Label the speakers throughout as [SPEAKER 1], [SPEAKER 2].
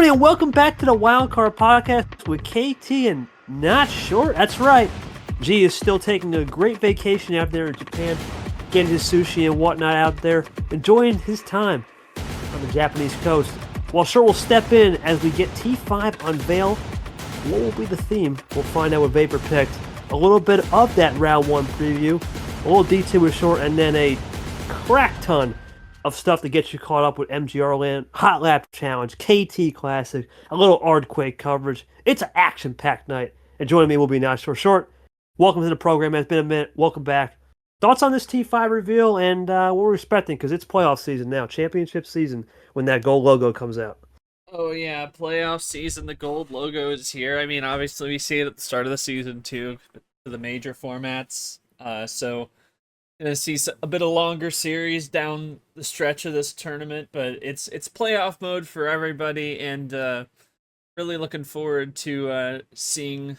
[SPEAKER 1] everybody, and welcome back to the Wildcard podcast with KT and Notshort. That's right. G is still taking a great vacation out there in Japan, getting his sushi and whatnot out there, enjoying his time on the Japanese coast. While Short will step in as we get T5 unveiled. What will be the theme? We'll find out what Vapor picked. A little bit of that round one preview, a little D2 with Short, and then a crack ton of stuff to get you caught up with MGR Land, Hot Lap Challenge, KT Classic, a little ArdQuake coverage. It's an action-packed night. And joining me will be Notshort. Short, welcome to the program. It's been a minute. Welcome back. Thoughts on this T5 reveal and what we're expecting, because it's playoff season now, championship season, when that gold logo comes out.
[SPEAKER 2] Oh yeah, playoff season, the gold logo is here. I mean, obviously we see it at the start of the season too, for the major formats. So gonna see a bit of longer series down the stretch of this tournament, but it's playoff mode for everybody, and really looking forward to seeing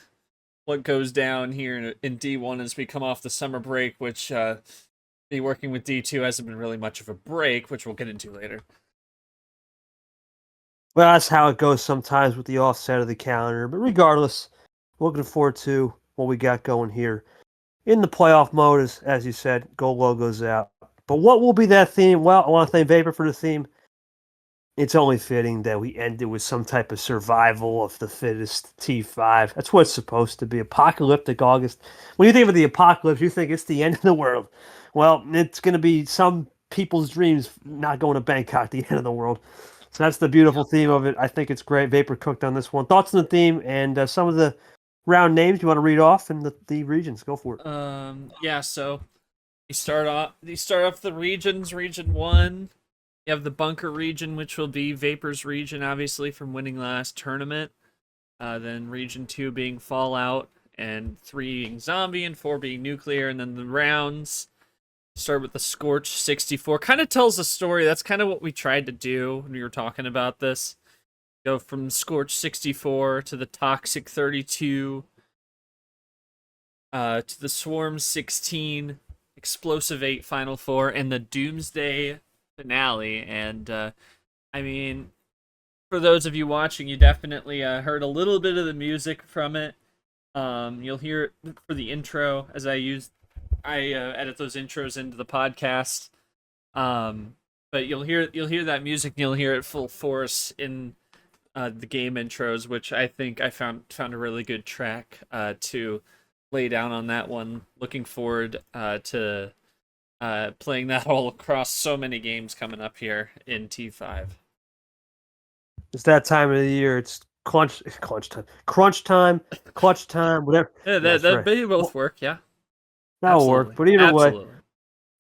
[SPEAKER 2] what goes down here in D1 as we come off the summer break, which be working with D2 hasn't been really much of a break, which we'll get into later.
[SPEAKER 1] Well, that's how it goes sometimes with the offset of the calendar. But regardless, looking forward to what we got going here. In the playoff mode, as you said, gold logo's out. But what will be that theme? Well, I want to thank Vapor for the theme. It's only fitting that we ended with some type of survival of the fittest T5. That's what it's supposed to be. Apocalyptic August. When you think of the apocalypse, you think it's the end of the world. Well, it's going to be some people's dreams not going to Bangkok, the end of the world. So that's the beautiful theme of it. I think it's great. Vapor cooked on this one. Thoughts on the theme and some of the round names you want to read off and the regions. Go for it.
[SPEAKER 2] Yeah, so you start off the regions. Region 1, you have the bunker region, which will be Vapor's region, obviously, from winning last tournament. Then region 2 being Fallout, and 3 being Zombie, and 4 being Nuclear. And then the rounds start with the Scorched 64. Kind of tells the story. That's kind of what we tried to do when we were talking about this. Go from Scorched 64 to the Toxic 32, to the Swarm 16, Explosive 8 Final 4, and the Doomsday finale. And, I mean, for those of you watching, you definitely heard a little bit of the music from it. You'll hear it for the intro, as I edit those intros into the podcast. But you'll hear that music, and you'll hear it full force in the game intros, which I think I found a really good track to lay down on that one. Looking forward to playing that all across so many games coming up here in T5.
[SPEAKER 1] It's that time of the year. It's crunch time, clutch time, whatever.
[SPEAKER 2] Yeah, that they both work. Yeah,
[SPEAKER 1] that'll work. But either way,
[SPEAKER 2] Absolutely.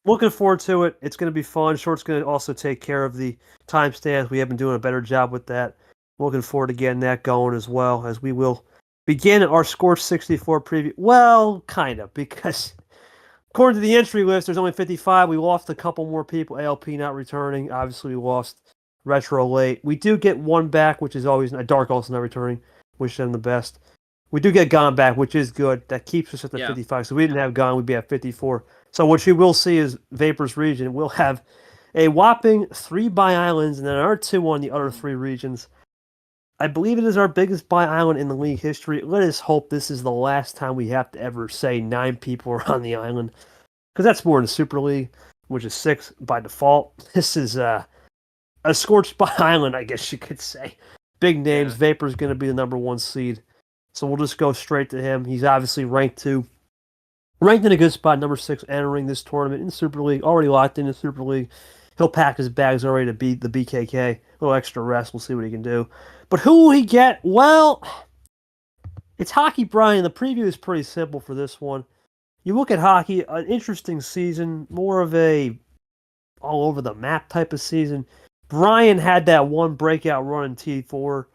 [SPEAKER 1] looking forward to it. It's going to be fun. Short's going to also take care of the timestamps. We have been doing a better job with that. Looking forward to getting that going as well, as we will begin our Scorched 64 preview. Well, kind of, because according to the entry list, there's only 55. We lost a couple more people. ALP not returning. Obviously, we lost Retro late. We do get one back, which is always Dark also not returning. Wish them the best. We do get Gone back, which is good. That keeps us at the 55. So we didn't have Gone, we'd be at 54. So what you will see is Vapor's region. We'll have a whopping 3 buy islands and then our 2 on the other 3 regions. I believe it is our biggest buy island in the league history. Let us hope this is the last time we have to ever say 9 people are on the island, because that's more in the Super League, which is 6 by default. This is a Scorched buy island, I guess you could say. Big names. Yeah. Vapor's going to be the number 1 seed. So we'll just go straight to him. He's obviously ranked 2. Ranked in a good spot, number 6, entering this tournament in Super League. Already locked in the Super League. He'll pack his bags already to beat the BKK. A little extra rest. We'll see what he can do. But who will he get? Well, it's Hockey Brian. The preview is pretty simple for this one. You look at Hockey, an interesting season, more of a all over the map type of season. Brian had that one breakout run in T4.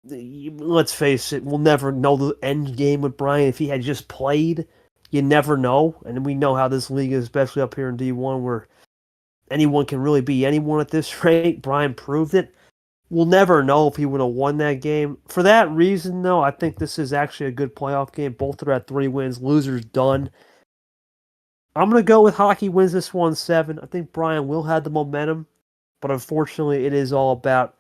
[SPEAKER 1] Let's face it, we'll never know the end game with Brian. If he had just played, you never know. And we know how this league is, especially up here in D1, where anyone can really be anyone at this rate. Brian proved it. We'll never know if he would have won that game. For that reason, though, I think this is actually a good playoff game. Both are at 3 wins. Losers done. I'm going to go with Hockey wins this 1-7. I think Brian will have the momentum, but unfortunately, it is all about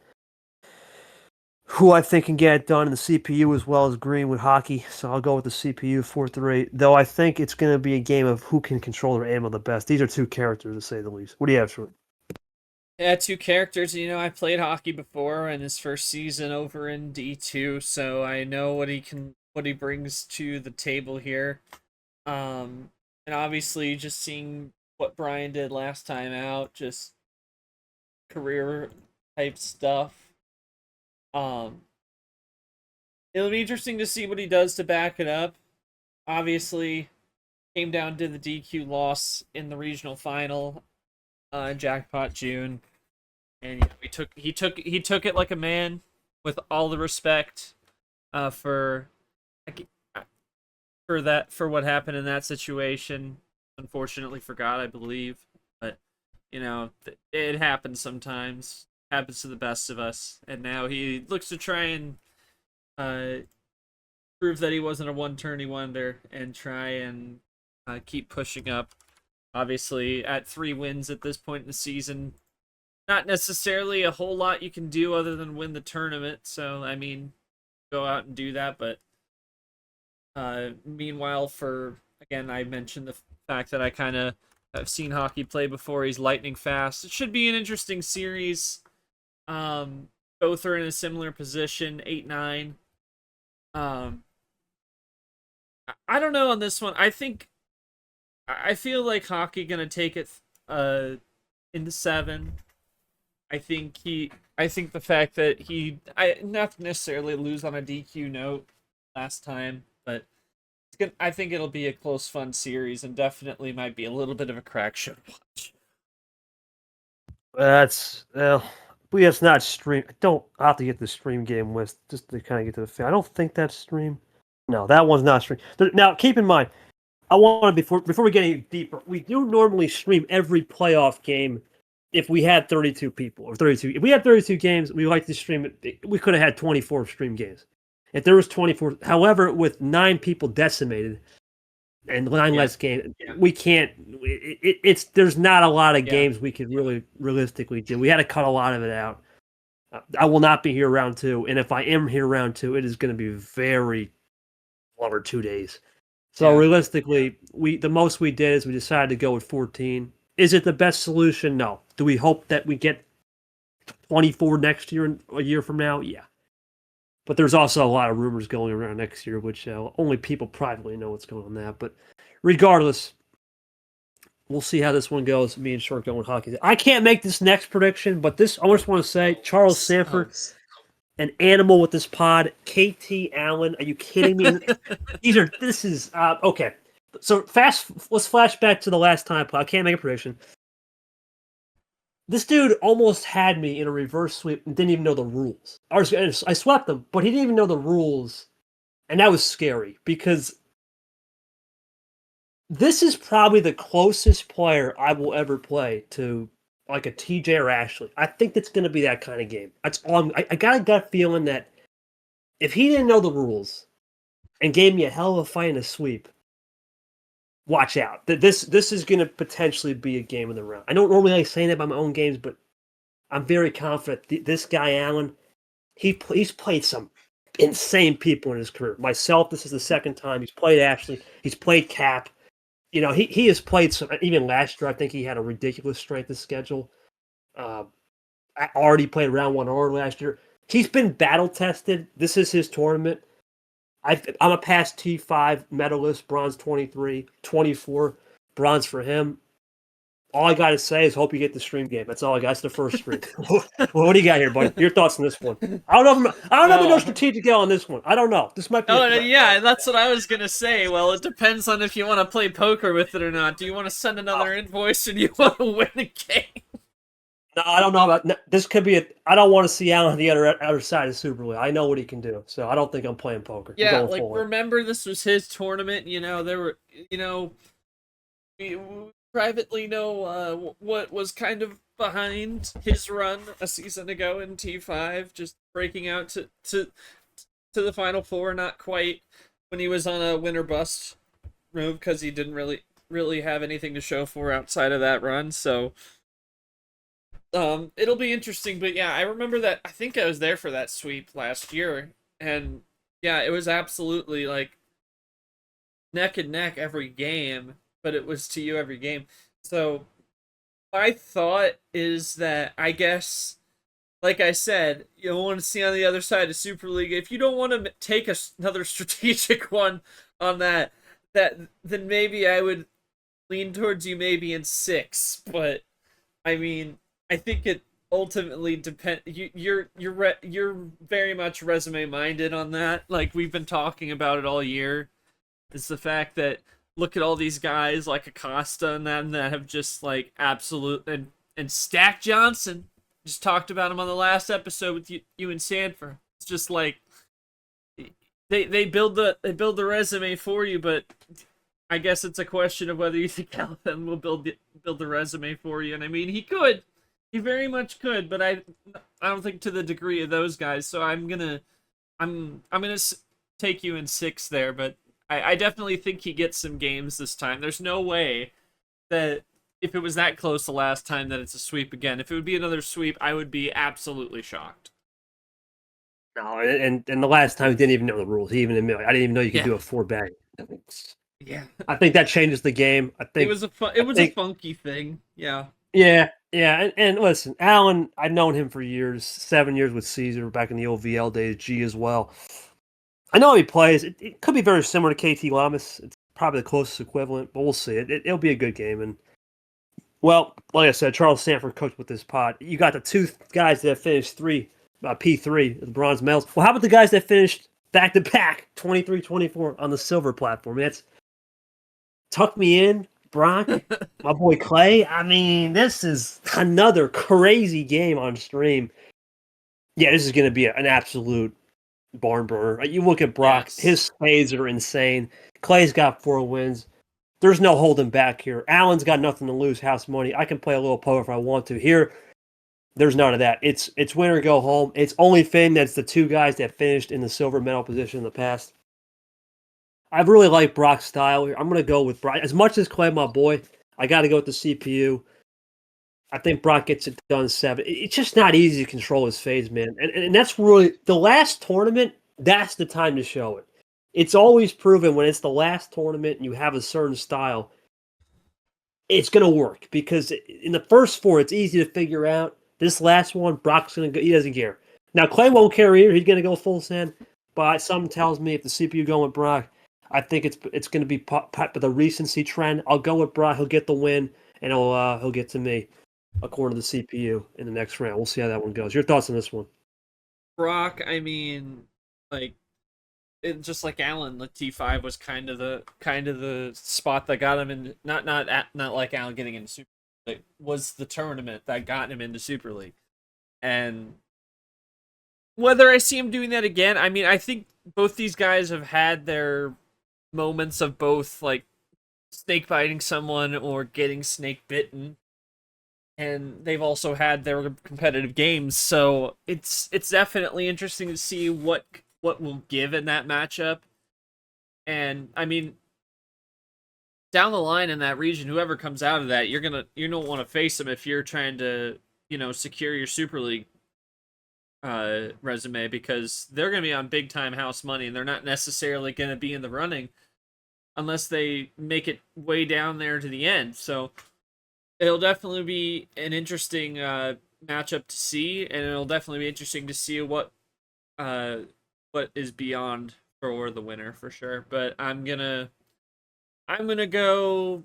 [SPEAKER 1] who I think can get it done in the CPU as well as green with hockey. So I'll go with the CPU 4-3. Though I think it's going to be a game of who can control their ammo the best. These are two characters to say the least. What do you have, Short?
[SPEAKER 2] Yeah, two characters. I played hockey before in his first season over in D2, so I know what he brings to the table here. And obviously, just seeing what Brian did last time out, just career type stuff. Um, it'll be interesting to see what he does to back it up. Obviously, came down to the DQ loss in the regional final, Jackpot June, and he took it like a man, with all the respect, for what happened in that situation. Unfortunately for God, I believe, but it happens sometimes. Happens to the best of us, and now he looks to try and prove that he wasn't a one-tourney wonder and try and keep pushing up. Obviously, at 3 wins at this point in the season, not necessarily a whole lot you can do other than win the tournament. So, I mean, go out and do that. But meanwhile, again, I mentioned the fact that I kind of have seen hockey play before. He's lightning fast. It should be an interesting series. Both are in a similar position, 8-9. I don't know on this one. I feel like hockey gonna take it into 7. I think the fact that I not necessarily lose on a DQ note last time, but I think it'll be a close, fun series, and definitely might be a little bit of a crack show to watch.
[SPEAKER 1] That's it's not stream. I'll have to get the stream game list just to kind of get to the film. I don't think that's stream. No, that one's not stream. Now, keep in mind, I want to before we get any deeper, we do normally stream every playoff game. If we had 32 people or 32, if we had 32 games, we like to stream it. We could have had 24 stream games. If there was 24, however, with 9 people decimated and 9 less games, we can't. There's not a lot of games we could really realistically do. We had to cut a lot of it out. I will not be here round 2, and if I am here round 2, it is going to be very over 2 days. So realistically, the most we did is we decided to go with 14. Is it the best solution? No. Do we hope that we get 24 next year, a year from now? Yeah. But there's also a lot of rumors going around next year, which only people privately know what's going on that. But regardless, we'll see how this one goes. Me and Short going hockey. I can't make this next prediction, but I just want to say Charles Sanford, an animal with this pod. KT Allen, are you kidding me? Okay. So let's flash back to the last time. I can't make a prediction. This dude almost had me in a reverse sweep and didn't even know the rules. I swept him, but he didn't even know the rules. And that was scary because this is probably the closest player I will ever play to like a TJ or Ashley. I think it's going to be that kind of game. That's all. I got a gut feeling that if he didn't know the rules and gave me a hell of a fight in a sweep, watch out. This is going to potentially be a game of the round. I don't normally like saying that about my own games, but I'm very confident. This guy, Allen, he's played some insane people in his career. Myself, this is the second time. He's played Ashley. He's played Cap. He has played some. Even last year, I think he had a ridiculous strength of schedule. I already played round 1 or last year. He's been battle tested. This is his tournament. I'm a past T5 medalist, bronze 23, 24, bronze for him. All I got to say is hope you get the stream game. That's all I got. That's the first stream. What do you got here, buddy? Your thoughts on this one? I don't know if I'm no strategic on this one. I don't know. This might be.
[SPEAKER 2] That's what I was gonna say. Well, it depends on if you want to play poker with it or not. Do you want to send another invoice, or do you want to win a game?
[SPEAKER 1] No, I don't know about this. Could be I don't want to see Allen on the other side of Super League. I know what he can do, so I don't think I'm playing poker.
[SPEAKER 2] Yeah, remember this was his tournament. There were, we privately know what was kind of behind his run a season ago in T5, just breaking out to the Final Four, not quite when he was on a win or bust move because he didn't really have anything to show for outside of that run. So It'll be interesting, but yeah, I remember that. I think I was there for that sweep last year, and yeah, it was absolutely like neck and neck every game, but it was to you every game. So my thought is that I guess, like I said, you want to see on the other side of Super League. If you don't want to take another strategic one on that then maybe I would lean towards you maybe in 6. But I mean, I think it ultimately depend. You're very much resume minded on that. Like we've been talking about it all year. It's the fact that look at all these guys like Acosta and them that have just like absolute and Stack Johnson. Just talked about him on the last episode with you and Sanford. It's just like they build the resume for you, but I guess it's a question of whether you think Calvin will build the resume for you. And I mean, he very much could, but I don't think to the degree of those guys. So I'm gonna take you in 6 there, but I definitely think he gets some games this time. There's no way that if it was that close the last time that it's a sweep again. If it would be another sweep, I would be absolutely shocked.
[SPEAKER 1] No, and the last time he didn't even know the rules. He even admitted, I didn't even know you could do a 4-bag.
[SPEAKER 2] Yeah.
[SPEAKER 1] I think that changes the game. I think
[SPEAKER 2] it was a funky thing. Yeah.
[SPEAKER 1] Yeah, and listen, Allen, I've known him for years, 7 years with Caesar back in the old VL days, G as well. I know he plays. It could be very similar to KT Lamas. It's probably the closest equivalent, but we'll see. It'll be a good game. And, well, like I said, Charles Sanford coached with this pot. You got the 2 guys that finished P3, the bronze medals. Well, how about the guys that finished back-to-back, 23-24 on the silver platform? That's Tuck Me In, Brock, my boy Clay. I mean, this is another crazy game on stream. Yeah, this is going to be an absolute barn burner. You look at Brock,
[SPEAKER 2] Yes.
[SPEAKER 1] his spades are insane. Clay's got 4 wins. There's no holding back here. Allen's got nothing to lose, house money. I can play a little poker if I want to. Here, there's none of that. It's win or go home. It's only Finn that's the 2 guys that finished in the silver medal position in the past. I really like Brock's style here. I'm going to go with Brock. As much as Clay, my boy, I got to go with the CPU. I think Brock gets it done 7. It's just not easy to control his fades, man. And that's really the last tournament. That's the time to show it. It's always proven when it's the last tournament and you have a certain style, it's going to work because in the first 4, it's easy to figure out. This last one, Brock's going to go. He doesn't care. Now, Clay won't care either. He's going to go full send. But something tells me if the CPU going with Brock, I think it's going to be part of the recency trend. I'll go with Brock. He'll get the win, and he'll get to me, according to the CPU in the next round. We'll see how that one goes. Your thoughts on this one?
[SPEAKER 2] Brock, I mean, like just like Allen, the T5 was kind of the spot that got him in. Not like Allen getting into Super League. Was the tournament that got him into Super League, and whether I see him doing that again, I mean, I think both these guys have had their moments of both like snake biting someone or getting snake bitten, and they've also had their competitive games. So it's definitely interesting to see what will give in that matchup. And I mean, down the line in that region, whoever comes out of that, you don't want to face them if you're trying to secure your Super League resume, because they're going to be on big time house money and they're not necessarily going to be in the running unless they make it way down there to the end. So it'll definitely be an interesting matchup to see, and it'll definitely be interesting to see what is beyond for the winner for sure. But I'm gonna go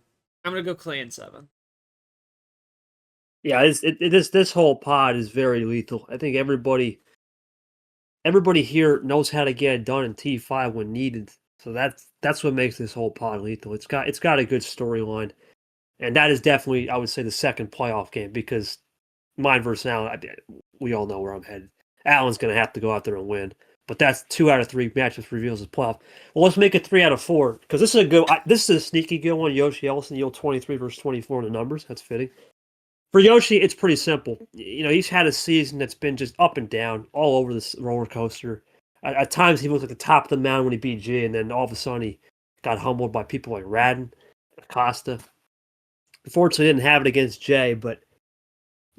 [SPEAKER 2] Clay in 7.
[SPEAKER 1] Yeah, this whole pod is very lethal. I think everybody here knows how to get it done in T5 when needed. So that's what makes this whole pod lethal. It's got a good storyline, and that is definitely, I would say, the second playoff game, because mine versus Allen, we all know where I'm headed. Allen's going to have to go out there and win, but that's 2 out of 3 matchups reveals his playoff. Well, let's make it 3 out of 4, because this is a sneaky good one. Yoshi Ellison, yield 23 versus 24 in the numbers. That's fitting. For Yoshi, it's pretty simple. He's had a season that's been just up and down, all over this roller coaster. At times, he was at the top of the mountain when he beat G, and then all of a sudden, he got humbled by people like Radden, Acosta. Unfortunately, didn't have it against Jay, but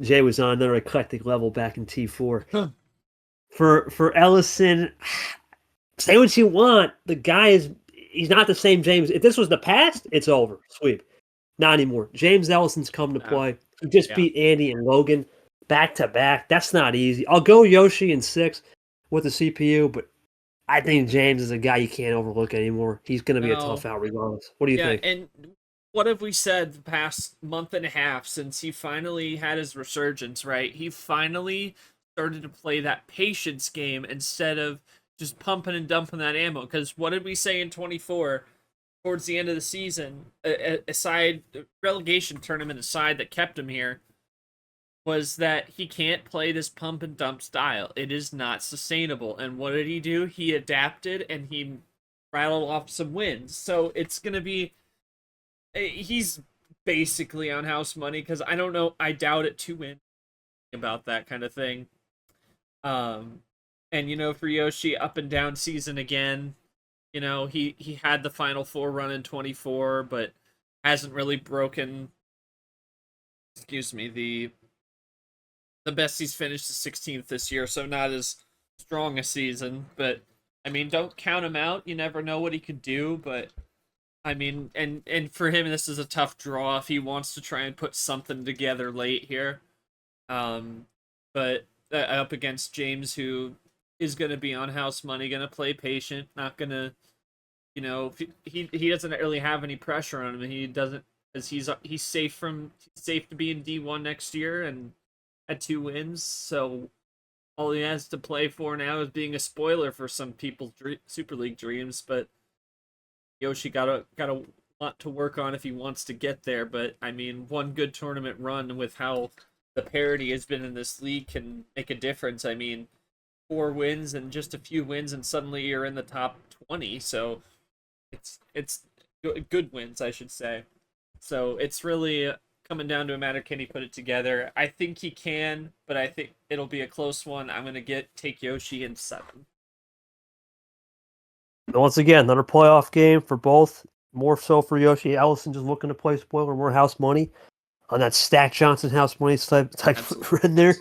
[SPEAKER 1] Jay was on another eclectic level back in T4.
[SPEAKER 2] Huh.
[SPEAKER 1] For Ellison, say what you want. The guy he's not the same James. If this was the past, it's over. Sweep. Not anymore. James Ellison's come to play. He just beat Andy and Logan back to back. That's not easy. I'll go Yoshi in 6 with the CPU, but I think James is a guy you can't overlook anymore. He's going to be a tough out regardless. What do you think?
[SPEAKER 2] And what have we said the past month and a half since he finally had his resurgence, right? He finally started to play that patience game instead of just pumping and dumping that ammo. Because what did we say in 24 towards the end of the season, aside, relegation tournament aside, that kept him here, was that he can't play this pump and dump style. It is not sustainable. And what did he do? He adapted and he rattled off some wins. So it's going to be, he's basically on house money because I don't know, I doubt it to win about that kind of thing. And for Yoshi, up and down season again. He had the Final Four run in 24, but hasn't really broken, the best he's finished is 16th this year, so not as strong a season. But, don't count him out. You never know what he could do, but, and for him, this is a tough draw if he wants to try and put something together late here. But up against James, who is going to be on house money, going to play patient, not going to, he doesn't really have any pressure on him. He doesn't, as he's safe to be in D1 next year and at 2 wins. So all he has to play for now is being a spoiler for some people's Super League dreams. But Yoshi got a lot to work on if he wants to get there. But one good tournament run with how the parity has been in this league can make a difference. 4 wins and just a few wins, and suddenly you're in the top 20. So it's good wins, I should say. So it's really coming down to a matter, can he put it together? I think he can, but I think it'll be a close one. I'm gonna take Yoshi in 7.
[SPEAKER 1] Once again, another playoff game for both. More so for Yoshi. Ellison just looking to play spoiler, more house money on that Stack Johnson house money type in there.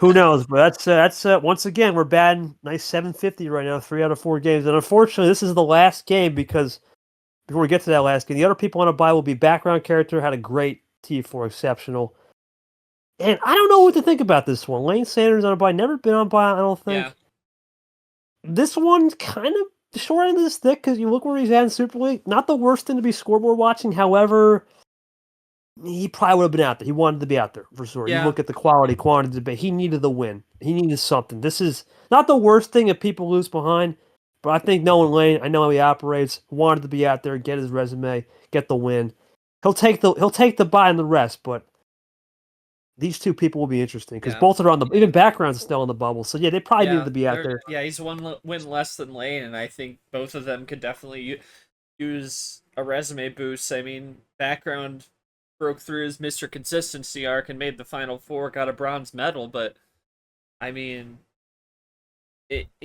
[SPEAKER 1] Who knows? But that's once again, we're batting nice 750 right now, 3 out of 4 games. And unfortunately, this is the last game because before we get to that last game, the other people on a bye will be background character, had a great T4, exceptional. And I don't know what to think about this one. Lane Sanders on a bye, never been on bye, I don't think.
[SPEAKER 2] Yeah.
[SPEAKER 1] This one's kind of the short end of the stick because you look where he's at in Super League. Not the worst thing to be scoreboard watching, however, he probably would have been out there. He wanted to be out there for sure.
[SPEAKER 2] Yeah.
[SPEAKER 1] You look at the quantity debate. He needed the win. He needed something. This is not the worst thing if people lose behind, but I think knowing Lane, I know how he operates. Wanted to be out there, get his resume, get the win. He'll take the bye and the rest, but these two people will be interesting because both are on the even backgrounds are still on the bubble. So yeah, they probably needed to be out there.
[SPEAKER 2] Yeah, he's 1 win less than Lane, and I think both of them could definitely use a resume boost. Background broke through his Mr. Consistency arc and made the Final Four, got a bronze medal, but he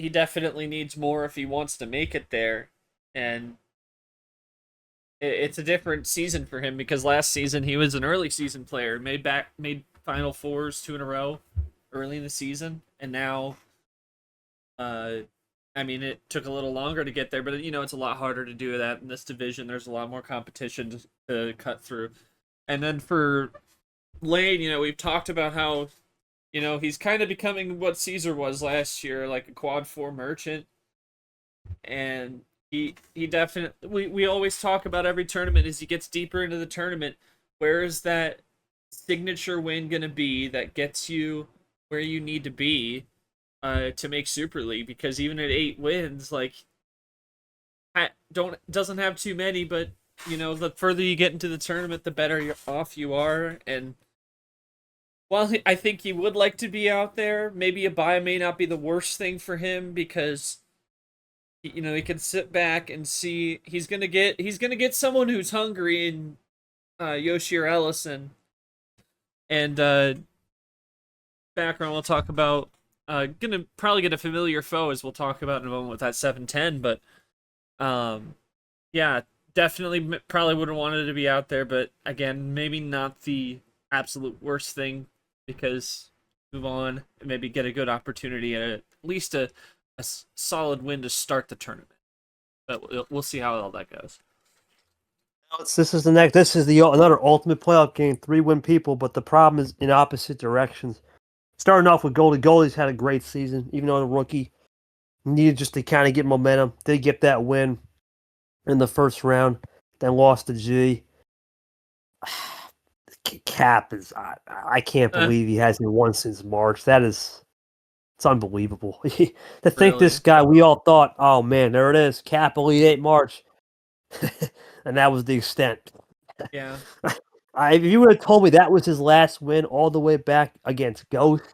[SPEAKER 2] definitely needs more if he wants to make it there. And it's a different season for him because last season he was an early season player, made Final Fours 2 in a row early in the season, and now it took a little longer to get there, but it's a lot harder to do that in this division. There's a lot more competition to cut through. And then for Lane, we've talked about how he's kind of becoming what Caesar was last year, like a quad 4 merchant. And he definitely, we always talk about every tournament as he gets deeper into the tournament, where is that signature win going to be that gets you where you need to be to make Super League? Because even at 8 wins, doesn't have too many, but the further you get into the tournament, the better off you are. And while I think he would like to be out there, maybe a bye may not be the worst thing for him because he can sit back and see he's gonna get someone who's hungry in Yoshi or Ellison. And background we'll talk about gonna probably get a familiar foe, as we'll talk about in a moment with that 7-10, but yeah, definitely probably would have wanted to be out there, but again, maybe not the absolute worst thing because move on and maybe get a good opportunity at least a solid win to start the tournament. But we'll see how all that goes.
[SPEAKER 1] This is another ultimate playoff game, 3-win people, but the problem is in opposite directions. Starting off with Goldie. Goldie's had a great season, even though the rookie needed just to kind of get momentum. Did get that win in the first round, then lost to G. Cap is I can't believe he hasn't won since March. It's unbelievable. To think this
[SPEAKER 2] Really?
[SPEAKER 1] guy, we all thought, oh man, there it is, Cap Elite 8 March. And that was the extent.
[SPEAKER 2] Yeah.
[SPEAKER 1] If you would have told me that was his last win all the way back against Ghost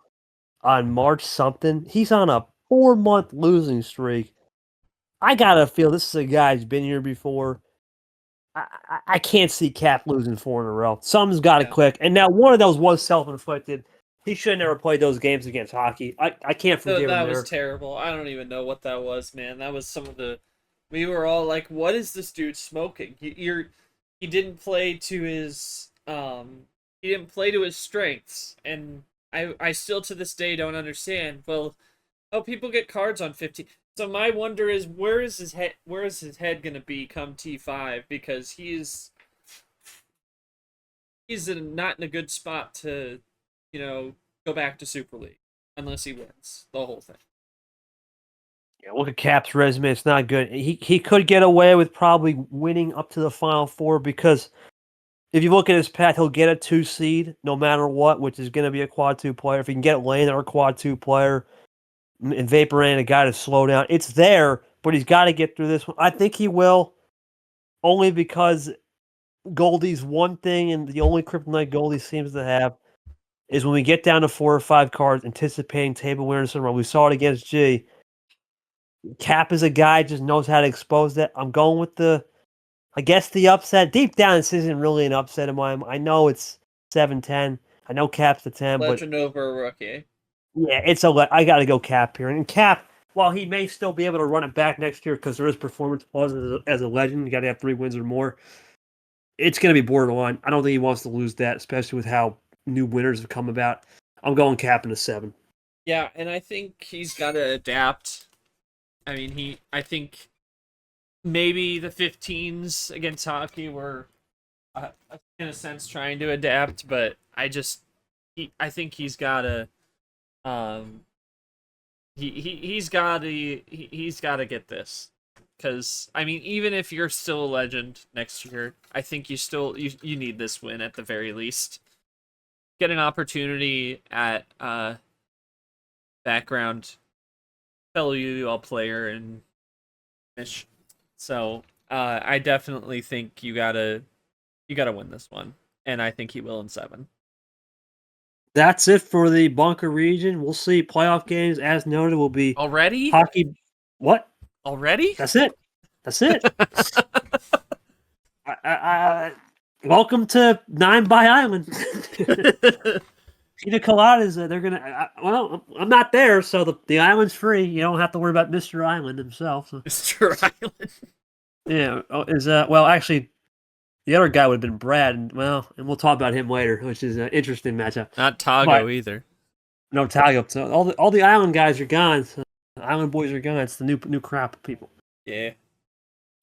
[SPEAKER 1] on March something, he's on a 4-month losing streak. I gotta feel this is a guy who's been here before. I can't see Cap losing 4 in a row. Something's got to click. And now one of those was self-inflicted. He should have never played those games against hockey. I can't forgive him
[SPEAKER 2] That
[SPEAKER 1] there.
[SPEAKER 2] was terrible. I don't even know what that was, man. That was some of the. We were all like, "What is this dude smoking?" He didn't play to his he didn't play to his strengths, and I still to this day don't understand. Well, people get cards on 15. So my wonder is where is his head gonna be come T5, because he's not in a good spot to, go back to Super League unless he wins the whole thing.
[SPEAKER 1] Yeah, look at Cap's resume. It's not good. He could get away with probably winning up to the Final Four, because if you look at his path, he'll get a 2 seed no matter what, which is going to be a quad 2 player. If he can get Lane or a quad 2 player, and Vapor ain't a guy to slow down. It's there, but he's got to get through this one. I think he will, only because Goldie's one thing, and the only kryptonite Goldie seems to have, is when we get down to 4 or 5 cards, anticipating table winners in a row. We saw it against G. Cap is a guy just knows how to expose that. I'm going with the upset. Deep down, this isn't really an upset of mine. I know it's 7-10. I know Cap's the 10,
[SPEAKER 2] Legend over a rookie.
[SPEAKER 1] Yeah, I got to go Cap here. And Cap, while he may still be able to run it back next year because there is performance clauses as a legend, you got to have 3 wins or more. It's going to be borderline. I don't think he wants to lose that, especially with how new winners have come about. I'm going Cap in a 7.
[SPEAKER 2] Yeah, and I think he's got to adapt. I mean, I think maybe the 15s against hockey were, in a sense, trying to adapt, but I think he's got to. He's got to get this, because I mean, even if you're still a legend next year, I think you need this win at the very least. Get an opportunity at background fellow UL player and finish. So I definitely think you gotta win this one, and I think he will in 7.
[SPEAKER 1] That's it for the bunker region. We'll see. Playoff games, as noted, will be
[SPEAKER 2] already
[SPEAKER 1] hockey. What?
[SPEAKER 2] Already?
[SPEAKER 1] That's it. Welcome to 9 by Island. Pina coladas. They're gonna. Well, I'm not there, so the island's free. You don't have to worry about Mr. Island himself. So.
[SPEAKER 2] Mr. Island.
[SPEAKER 1] Yeah. Well, actually, the other guy would have been Brad, and we'll talk about him later, which is an interesting matchup.
[SPEAKER 2] Not Tago either.
[SPEAKER 1] No Tago. So all the island guys are gone. So the island boys are gone. It's the new crop of people.
[SPEAKER 2] Yeah.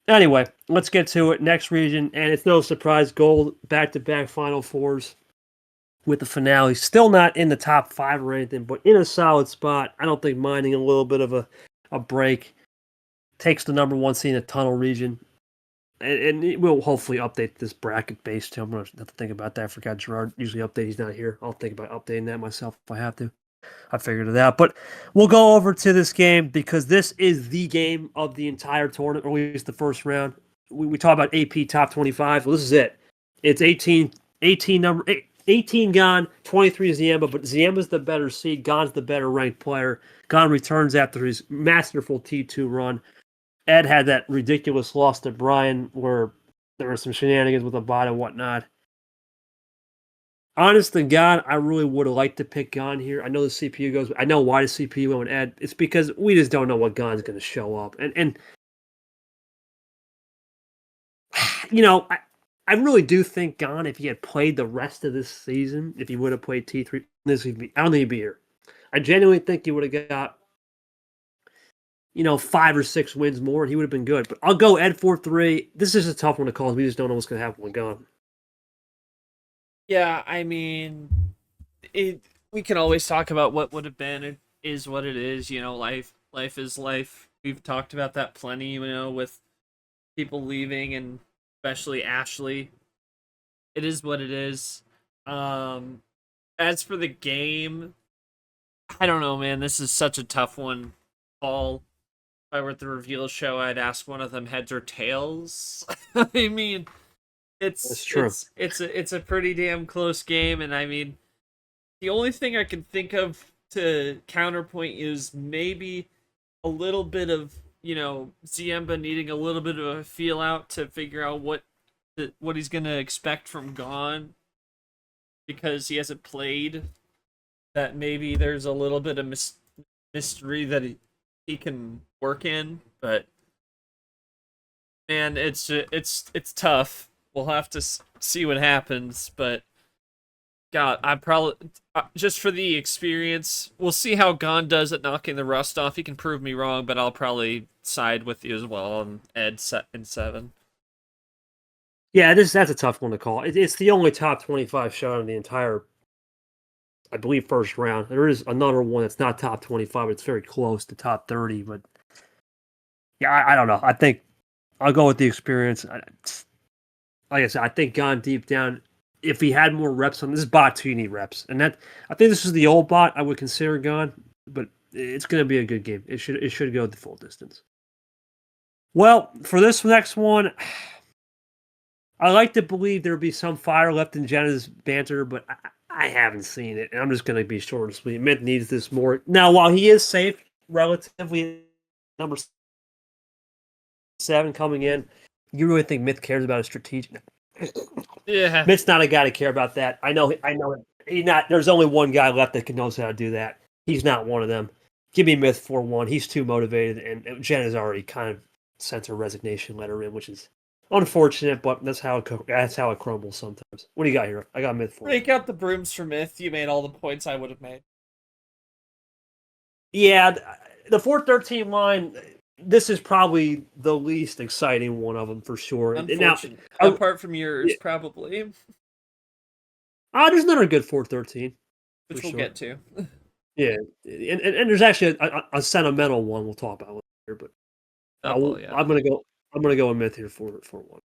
[SPEAKER 1] Anyway, let's get to it. Next region, and it's no surprise, Gold back-to-back Final Fours with the finale. Still not in the top 5 or anything, but in a solid spot. I don't think minding a little bit of a break. Takes the number 1 seed in the tunnel region. And it will hopefully update this bracket base too. I'm going to have to think about that. I forgot Gerard usually update. He's not here. I'll think about updating that myself if I have to. I figured it out. But we'll go over to this game because this is the game of the entire tournament, or at least the first round. We talk about AP top 25. Well, this is it. It's 18 Gon, 23 Ziemba, but Ziemba's the better seed. Gon's the better ranked player. Gon returns after his masterful T2 run. Ed had that ridiculous loss to Brian where there were some shenanigans with the bot and whatnot. Honest to God, I really would have liked to pick Gon here. I know the CPU goes. I know why the CPU went with Ed. It's because we just don't know what Gon's going to show up. And I really do think Gon, if he had played the rest of this season, if he would have played T3, I don't think he'd be here. I genuinely think he would have got, 5 or 6 wins more, and he would have been good. But I'll go Ed 4-3. This is a tough one to call. We just don't know what's going to happen with Gon.
[SPEAKER 2] Yeah, I mean, we can always talk about what would have been. It is what it is. Life is life. We've talked about that plenty. With people leaving, and especially Ashley. It is what it is. As for the game, I don't know, man. This is such a tough one. Paul, if I were at the reveal show, I'd ask one of them heads or tails. I mean,
[SPEAKER 1] That's true.
[SPEAKER 2] It's a pretty damn close game, and I mean, the only thing I can think of to counterpoint is maybe a little bit of Ziemba needing a little bit of a feel out to figure out what he's gonna expect from Gon, because he hasn't played. That maybe there's a little bit of mystery that he can work in, but man, it's tough. We'll have to see what happens, but God, I probably just for the experience, we'll see how Gon does at knocking the rust off. He can prove me wrong, but I'll probably side with you as well on Ed in 7.
[SPEAKER 1] Yeah, that's a tough one to call. It's the only top 25 shot in the entire, I believe, first round. There is another one that's not top 25, but it's very close to top 30. But yeah, I don't know. I think I'll go with the experience. Like I said, I think Gon deep down, if he had more reps on this bot too, you need reps, and I think this is the old bot. I would consider Gon, but it's going to be a good game. It should go the full distance. Well, for this next one, I like to believe there'll be some fire left in Jenna's banter, but I haven't seen it, and I'm just going to be short and sweet. Myth needs this more. Now, while he is safe, relatively, number 7 coming in, you really think Myth cares about his strategic?
[SPEAKER 2] Yeah.
[SPEAKER 1] Myth's not a guy to care about that. I know. He's not. There's only one guy left that knows how to do that. He's not one of them. Give me Myth 4-1. He's too motivated, and Jenna's already kind of sent her resignation letter in, which is unfortunate, but that's how it crumbles sometimes. What do you got here? I got Myth 4.
[SPEAKER 2] Break out the brooms for Myth. You made all the points I would have made.
[SPEAKER 1] Yeah, the 4-13 line. This is probably the least exciting one of them for sure.
[SPEAKER 2] Unfortunate. Now, apart from yours, probably.
[SPEAKER 1] There's another good 4-13,
[SPEAKER 2] which we'll get to.
[SPEAKER 1] Yeah, and there's actually a sentimental one we'll talk about later, but I'm gonna go with Myth here for 1.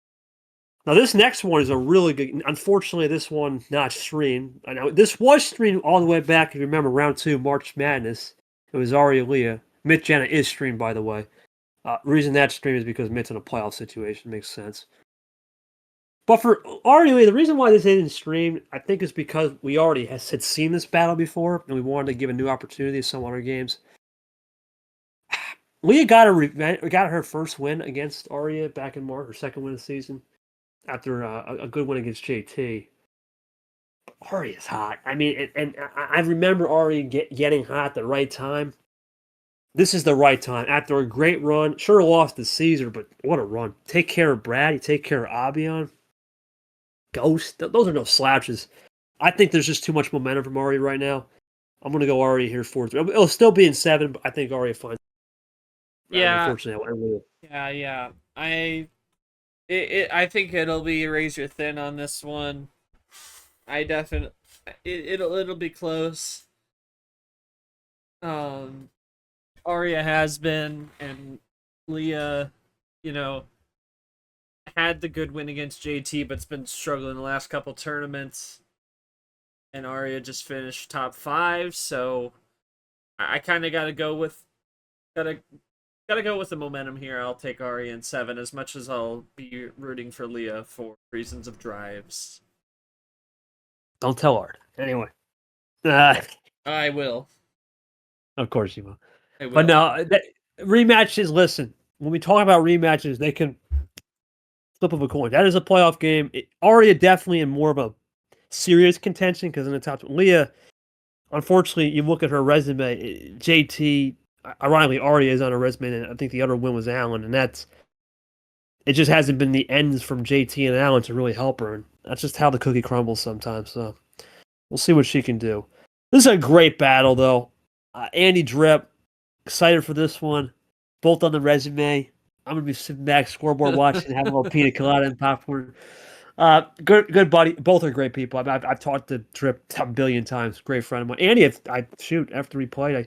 [SPEAKER 1] Now this next one is a really good. Unfortunately, this one not streamed. I know this was streamed all the way back. If you remember, round 2 March Madness. It was Arya Leah. Myth Jenna is streamed, by the way. Reason that stream is because Myth's in a playoff situation. Makes sense. But for Arya Leah, the reason why this isn't streamed, I think, is because we already had seen this battle before, and we wanted to give a new opportunity to some other games. Leah got her first win against Arya back in March, her second win of the season, after a good win against JT. Arya's hot. I mean, and I remember Arya getting hot at the right time. This is the right time. After a great run, sure lost to Caesar, but what a run. Take care of Brad, you take care of Abion. Ghost, those are no slouches. I think there's just too much momentum from Arya right now. I'm going to go Arya here 4-3. It'll still be in 7, but I think Arya finds.
[SPEAKER 2] Yeah.
[SPEAKER 1] Unfortunately,
[SPEAKER 2] yeah. I think it'll be razor thin on this one. I definitely it'll be close. Arya has been, and Leah, had the good win against JT, but's been struggling the last couple tournaments. And Arya just finished top 5, so I kind of gotta go with the momentum here. I'll take Arya in 7, as much as I'll be rooting for Leah for reasons of drives.
[SPEAKER 1] Don't tell Art. Anyway.
[SPEAKER 2] I will.
[SPEAKER 1] Of course you will.
[SPEAKER 2] I will.
[SPEAKER 1] But no, rematches, listen, when we talk about rematches, they can flip of a coin. That is a playoff game. Arya definitely in more of a serious contention because in the top. Leah, unfortunately, you look at her resume, JT, ironically, Arya is on her resume, and I think the other win was Allen, and that's it just hasn't been the ends from JT and Allen to really help her. And that's just how the cookie crumbles sometimes. So we'll see what she can do. This is a great battle, though. Andy Drip, excited for this one. Both on the resume. I'm gonna be sitting back scoreboard watching, having a little pina colada and popcorn. Good buddy. Both are great people. I've talked to Drip a billion times. Great friend of mine. Andy, after we played,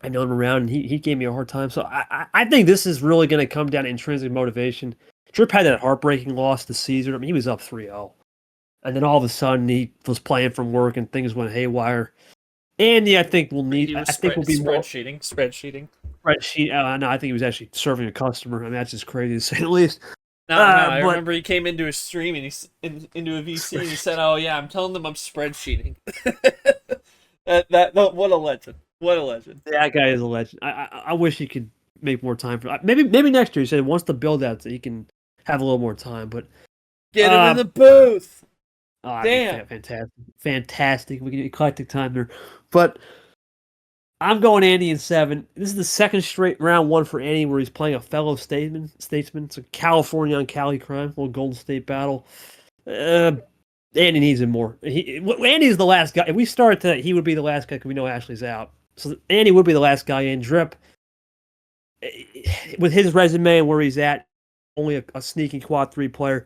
[SPEAKER 1] I know him around, and he gave me a hard time. So I think this is really going to come down to intrinsic motivation. Drip had that heartbreaking loss to Caesar. I mean, he was up 3-0. And then all of a sudden, he was playing from work, and things went haywire. Andy, I think we'll need. I think we'll be
[SPEAKER 2] spreadsheeting.
[SPEAKER 1] Spreadsheet. No, I think he was actually serving a customer. I mean, that's just crazy to say the least.
[SPEAKER 2] No, I remember he came into a stream and into a VC and he said, "Oh yeah, I'm telling them I'm spreadsheeting." What a legend! What a legend!
[SPEAKER 1] That guy is a legend. I wish he could make more time for. Maybe next year. He said once the build out, so he can have a little more time. But
[SPEAKER 2] get him in the booth.
[SPEAKER 1] Damn, fantastic. We can eclectic time there, but I'm going Andy in 7. This is the second straight round 1 for Andy where he's playing a fellow statesman. It's a California on Cali crime, a little Golden State battle. Andy needs him more. Andy's the last guy. If we start tonight, he would be the last guy because we know Ashley's out. So Andy would be the last guy in. Drip, with his resume and where he's at, only a sneaking quad 3 player.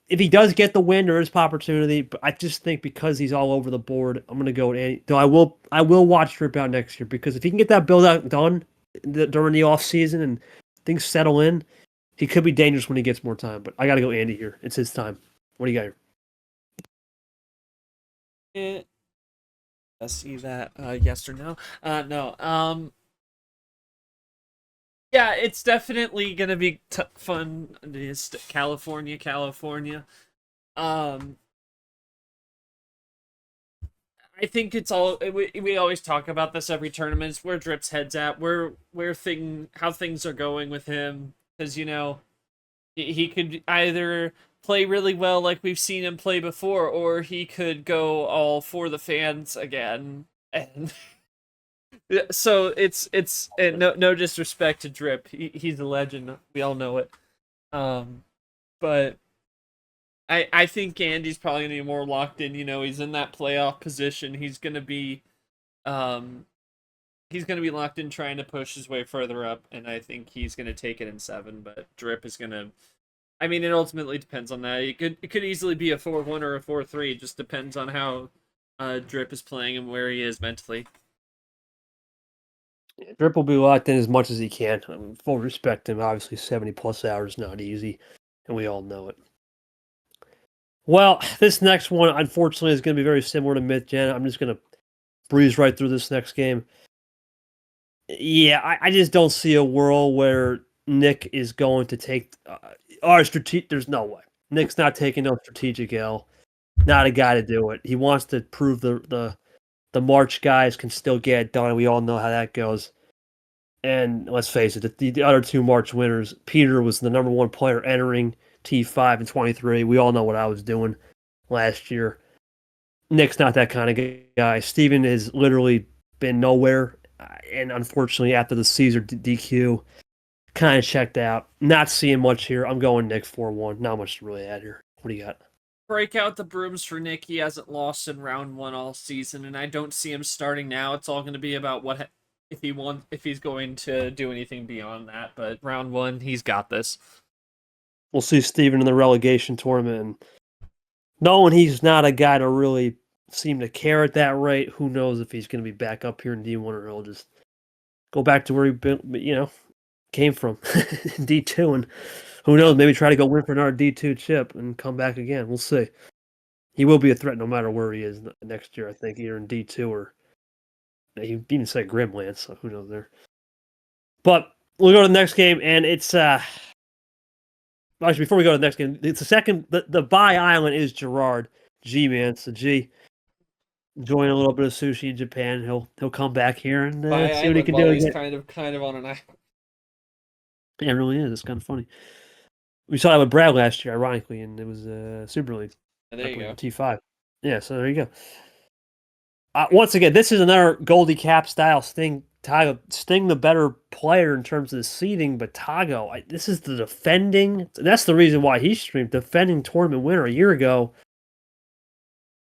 [SPEAKER 1] If he does get the win, there is opportunity. But I just think because he's all over the board, I'm going to go with Andy. Though I will watch Drip out next year because if he can get that build out done during the off season and things settle in, he could be dangerous when he gets more time. But I got to go Andy here. It's his time. What do you got
[SPEAKER 2] here? I see that. Yes or no? No. Yeah, it's definitely gonna be fun. It's California. I think it's all we always talk about this every tournament. It's where Drip's head's at, how things are going with him, because he could either play really well like we've seen him play before, or he could go all for the fans again. And so it's no disrespect to Drip. He's a legend. We all know it. But I think Andy's probably gonna be more locked in. He's in that playoff position. He's gonna be locked in trying to push his way further up, and I think he's gonna take it in 7. But Drip is gonna. I mean, it ultimately depends on that. It could easily be a 4-1 or a 4-3. It just depends on how Drip is playing and where he is mentally.
[SPEAKER 1] Drip will be locked in as much as he can. Full respect to him. Obviously, 70-plus hours is not easy, and we all know it. Well, this next one, unfortunately, is going to be very similar to Myth Gen. I'm just going to breeze right through this next game. Yeah, I just don't see a world where Nick is going to take our strategic. There's no way. Nick's not taking no strategic L. Not a guy to do it. He wants to prove the March guys can still get it done. We all know how that goes. And let's face it, the other 2 March winners, Peter was the number 1 player entering T5 in 23. We all know what I was doing last year. Nick's not that kind of guy. Steven has literally been nowhere. And unfortunately, after the Caesar DQ, kind of checked out. Not seeing much here. I'm going Nick 4-1. Not much to really add here. What do you got?
[SPEAKER 2] Break out the brooms for Nick. He hasn't lost in round 1 all season, and I don't see him starting now. It's all going to be about if he's going to do anything beyond that. But round 1, he's got this.
[SPEAKER 1] We'll see Steven in the relegation tournament. And knowing he's not a guy to really seem to care at that rate, who knows if he's going to be back up here in D1 or he'll just go back to where he came from, D2, and who knows, maybe try to go win for another D2 chip and come back again. We'll see. He will be a threat no matter where he is next year, I think, either in D2 or he even said Grimland, so who knows there. But we'll go to the next game, and it's actually, before we go to the next game, it's the second, the bye island is Gerard, G-Man, so G, enjoying a little bit of sushi in Japan. He'll come back here and see what he can do.
[SPEAKER 2] He's kind of on an island.
[SPEAKER 1] Yeah, it really is. It's kind of funny. We saw that with Brad last year, ironically, and it was Super League.
[SPEAKER 2] And there you go.
[SPEAKER 1] T5. Yeah, so there you go. Once again, this is another Goldie Cap style Sting Tago, Sting the better player in terms of the seeding, but Tago, this is the defending. That's the reason why he streamed. Defending tournament winner a year ago.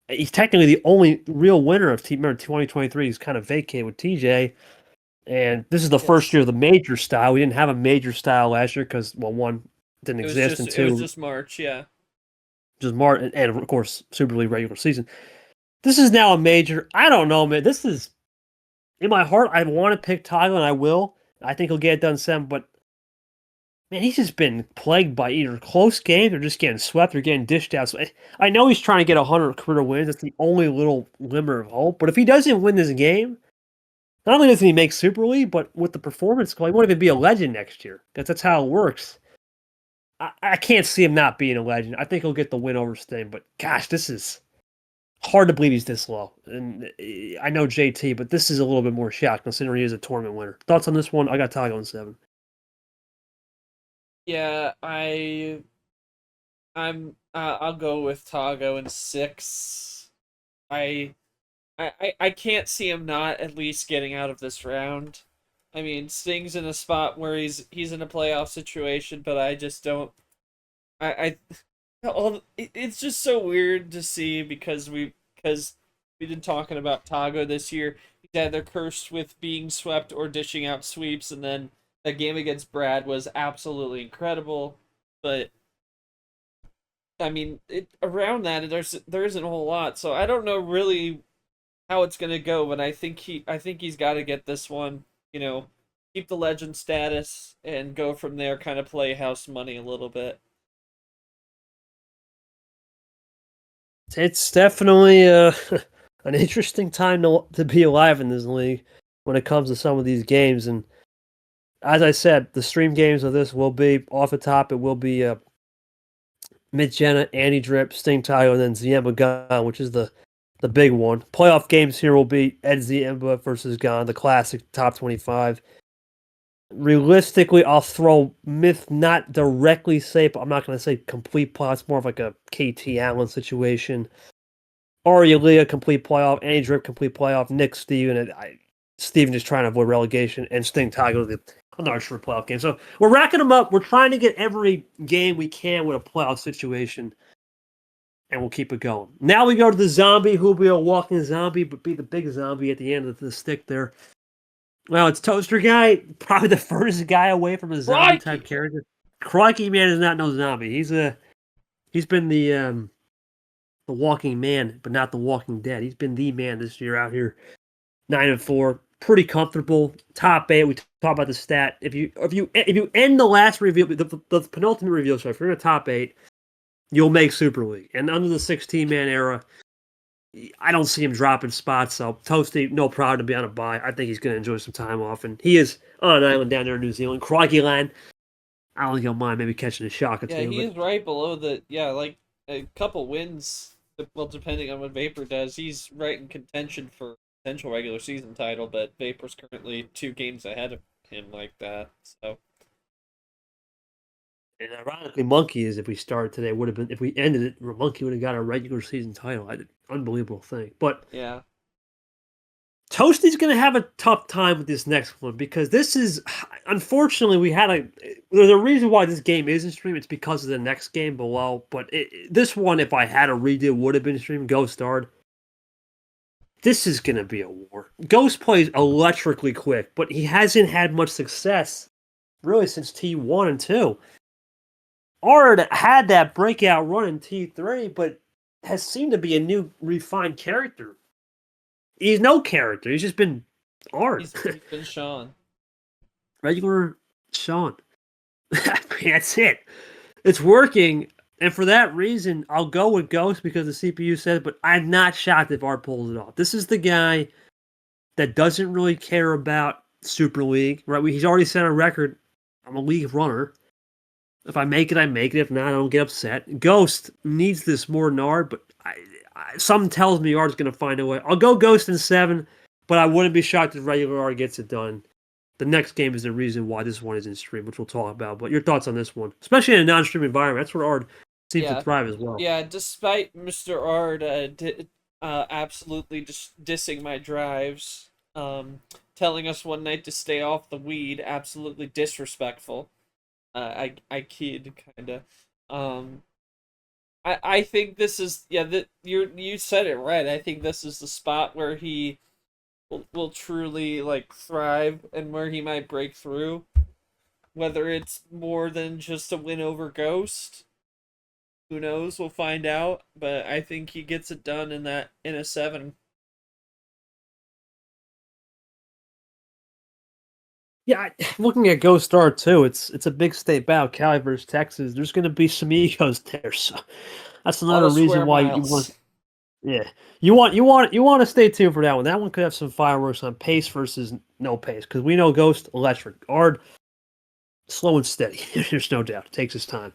[SPEAKER 1] He's technically the only real winner of remember 2023. He's kind of vacated with TJ. And this is the first year of the major style. We didn't have a major style last year because, well, one, didn't exist, and two,
[SPEAKER 2] it was just March, yeah.
[SPEAKER 1] Just March, and of course, Super League regular season. This is now a major. I don't know, man. This is, in my heart, I want to pick Tyler, and I will. I think he'll get it done 7, but man, he's just been plagued by either close games or just getting swept or getting dished out. So I know he's trying to get 100 career wins. That's the only little glimmer of hope. But if he doesn't win this game, not only doesn't he make Super League, but with the performance, he won't even be a legend next year. That's how it works. I can't see him not being a legend. I think he'll get the win over Sting. But gosh, this is hard to believe he's this low. And I know JT, but this is a little bit more shock considering he is a tournament winner. Thoughts on this one? I got Tago in 7.
[SPEAKER 2] Yeah, I'll go with Tago in 6. I can't see him not at least getting out of this round. I mean, Sting's in a spot where he's in a playoff situation, but I just don't. It's just so weird to see because we've been talking about Tago this year. He's either cursed with being swept or dishing out sweeps, and then that game against Brad was absolutely incredible. But I mean, around that there isn't a whole lot, so I don't know really how it's gonna go. But I think he's got to get this one. Keep the legend status and go from there. Kind of play house money a little bit.
[SPEAKER 1] It's definitely an interesting time to be alive in this league when it comes to some of these games. And as I said, the stream games of this will be off the top. It will be Mid-Jenna, Andy Drip, Sting Tayo, and then Ziemba Gon, which is the big one. Playoff games here will be Ed Ziemba versus Gon, the classic top 25. Realistically, I'll throw Myth not directly safe, but I'm not going to say complete playoff. It's more of like a KT Allen situation. Ari Leah, complete playoff. Andy Drip, complete playoff. Nick, Steven, Steven just trying to avoid relegation. And Sting Tiger, another short playoff game. So we're racking them up. We're trying to get every game we can with a playoff situation. And we'll keep it going. Now we go to the zombie, who will be a walking zombie, but be the big zombie at the end of the stick there. Well, it's Toaster Guy, probably the furthest guy away from a zombie type character. Crikey, man, is not no zombie. He's been the walking man, but not the walking dead. He's been the man this year out here. 9-4, pretty comfortable. Top 8. We talk about the stat. If you end the last review, the penultimate review, so if you're in the top 8, you'll make Super League. And under the 16-man era, I don't see him dropping spots, so Toasty, no problem to be on a bye. I think he's going to enjoy some time off, and he is on an island down there in New Zealand. Crikey land. I don't think he'll mind maybe catching a shock or two.
[SPEAKER 2] Yeah, he's right below like a couple wins, well, depending on what Vapor does. He's right in contention for potential regular season title, but Vapor's currently 2 games ahead of him like that, so.
[SPEAKER 1] And ironically, Monkey is, if we started today, would have been, if we ended it, Monkey would have got a regular season title. Unbelievable thing. But
[SPEAKER 2] yeah,
[SPEAKER 1] Toasty's going to have a tough time with this next one because this is, unfortunately, there's a reason why this game isn't streamed. It's because of the next game below. But this one, if I had a redo, would have been streamed. Ghost starred. This is going to be a war. Ghost plays electrically quick, but he hasn't had much success really since T1 and 2. Ard had that breakout run in T3, but has seemed to be a new refined character. He's no character. He's just been Ard.
[SPEAKER 2] He's been Sean.
[SPEAKER 1] Regular Sean. That's it. It's working. And for that reason, I'll go with Ghost because the CPU says, but I'm not shocked if Ard pulls it off. This is the guy that doesn't really care about Super League, right? He's already set a record. I'm a league runner. If I make it, I make it. If not, I don't get upset. Ghost needs this more than Ard, but something tells me Ard's going to find a way. I'll go Ghost in 7, but I wouldn't be shocked if regular Ard gets it done. The next game is the reason why this one isn't streamed, which we'll talk about. But your thoughts on this one, especially in a non-stream environment, that's where Ard seems to thrive as well.
[SPEAKER 2] Yeah, despite Mr. Ard absolutely just dissing my drives, telling us one night to stay off the weed, absolutely disrespectful. I kid kinda. Um, I think this is that you said it right. I think this is the spot where he will truly like thrive and where he might break through. Whether it's more than just a win over Ghost, who knows? We'll find out. But I think he gets it done in a 7.
[SPEAKER 1] Yeah, looking at Ghost Star too, it's a big state battle, Cali versus Texas. There's going to be some egos there, so that's
[SPEAKER 2] A lot
[SPEAKER 1] another
[SPEAKER 2] of
[SPEAKER 1] reason
[SPEAKER 2] square
[SPEAKER 1] why you want.
[SPEAKER 2] miles.
[SPEAKER 1] Yeah, you want to stay tuned for that one. That one could have some fireworks on pace versus no pace because we know Ghost electric, Ard slow and steady. There's no doubt. It takes its time.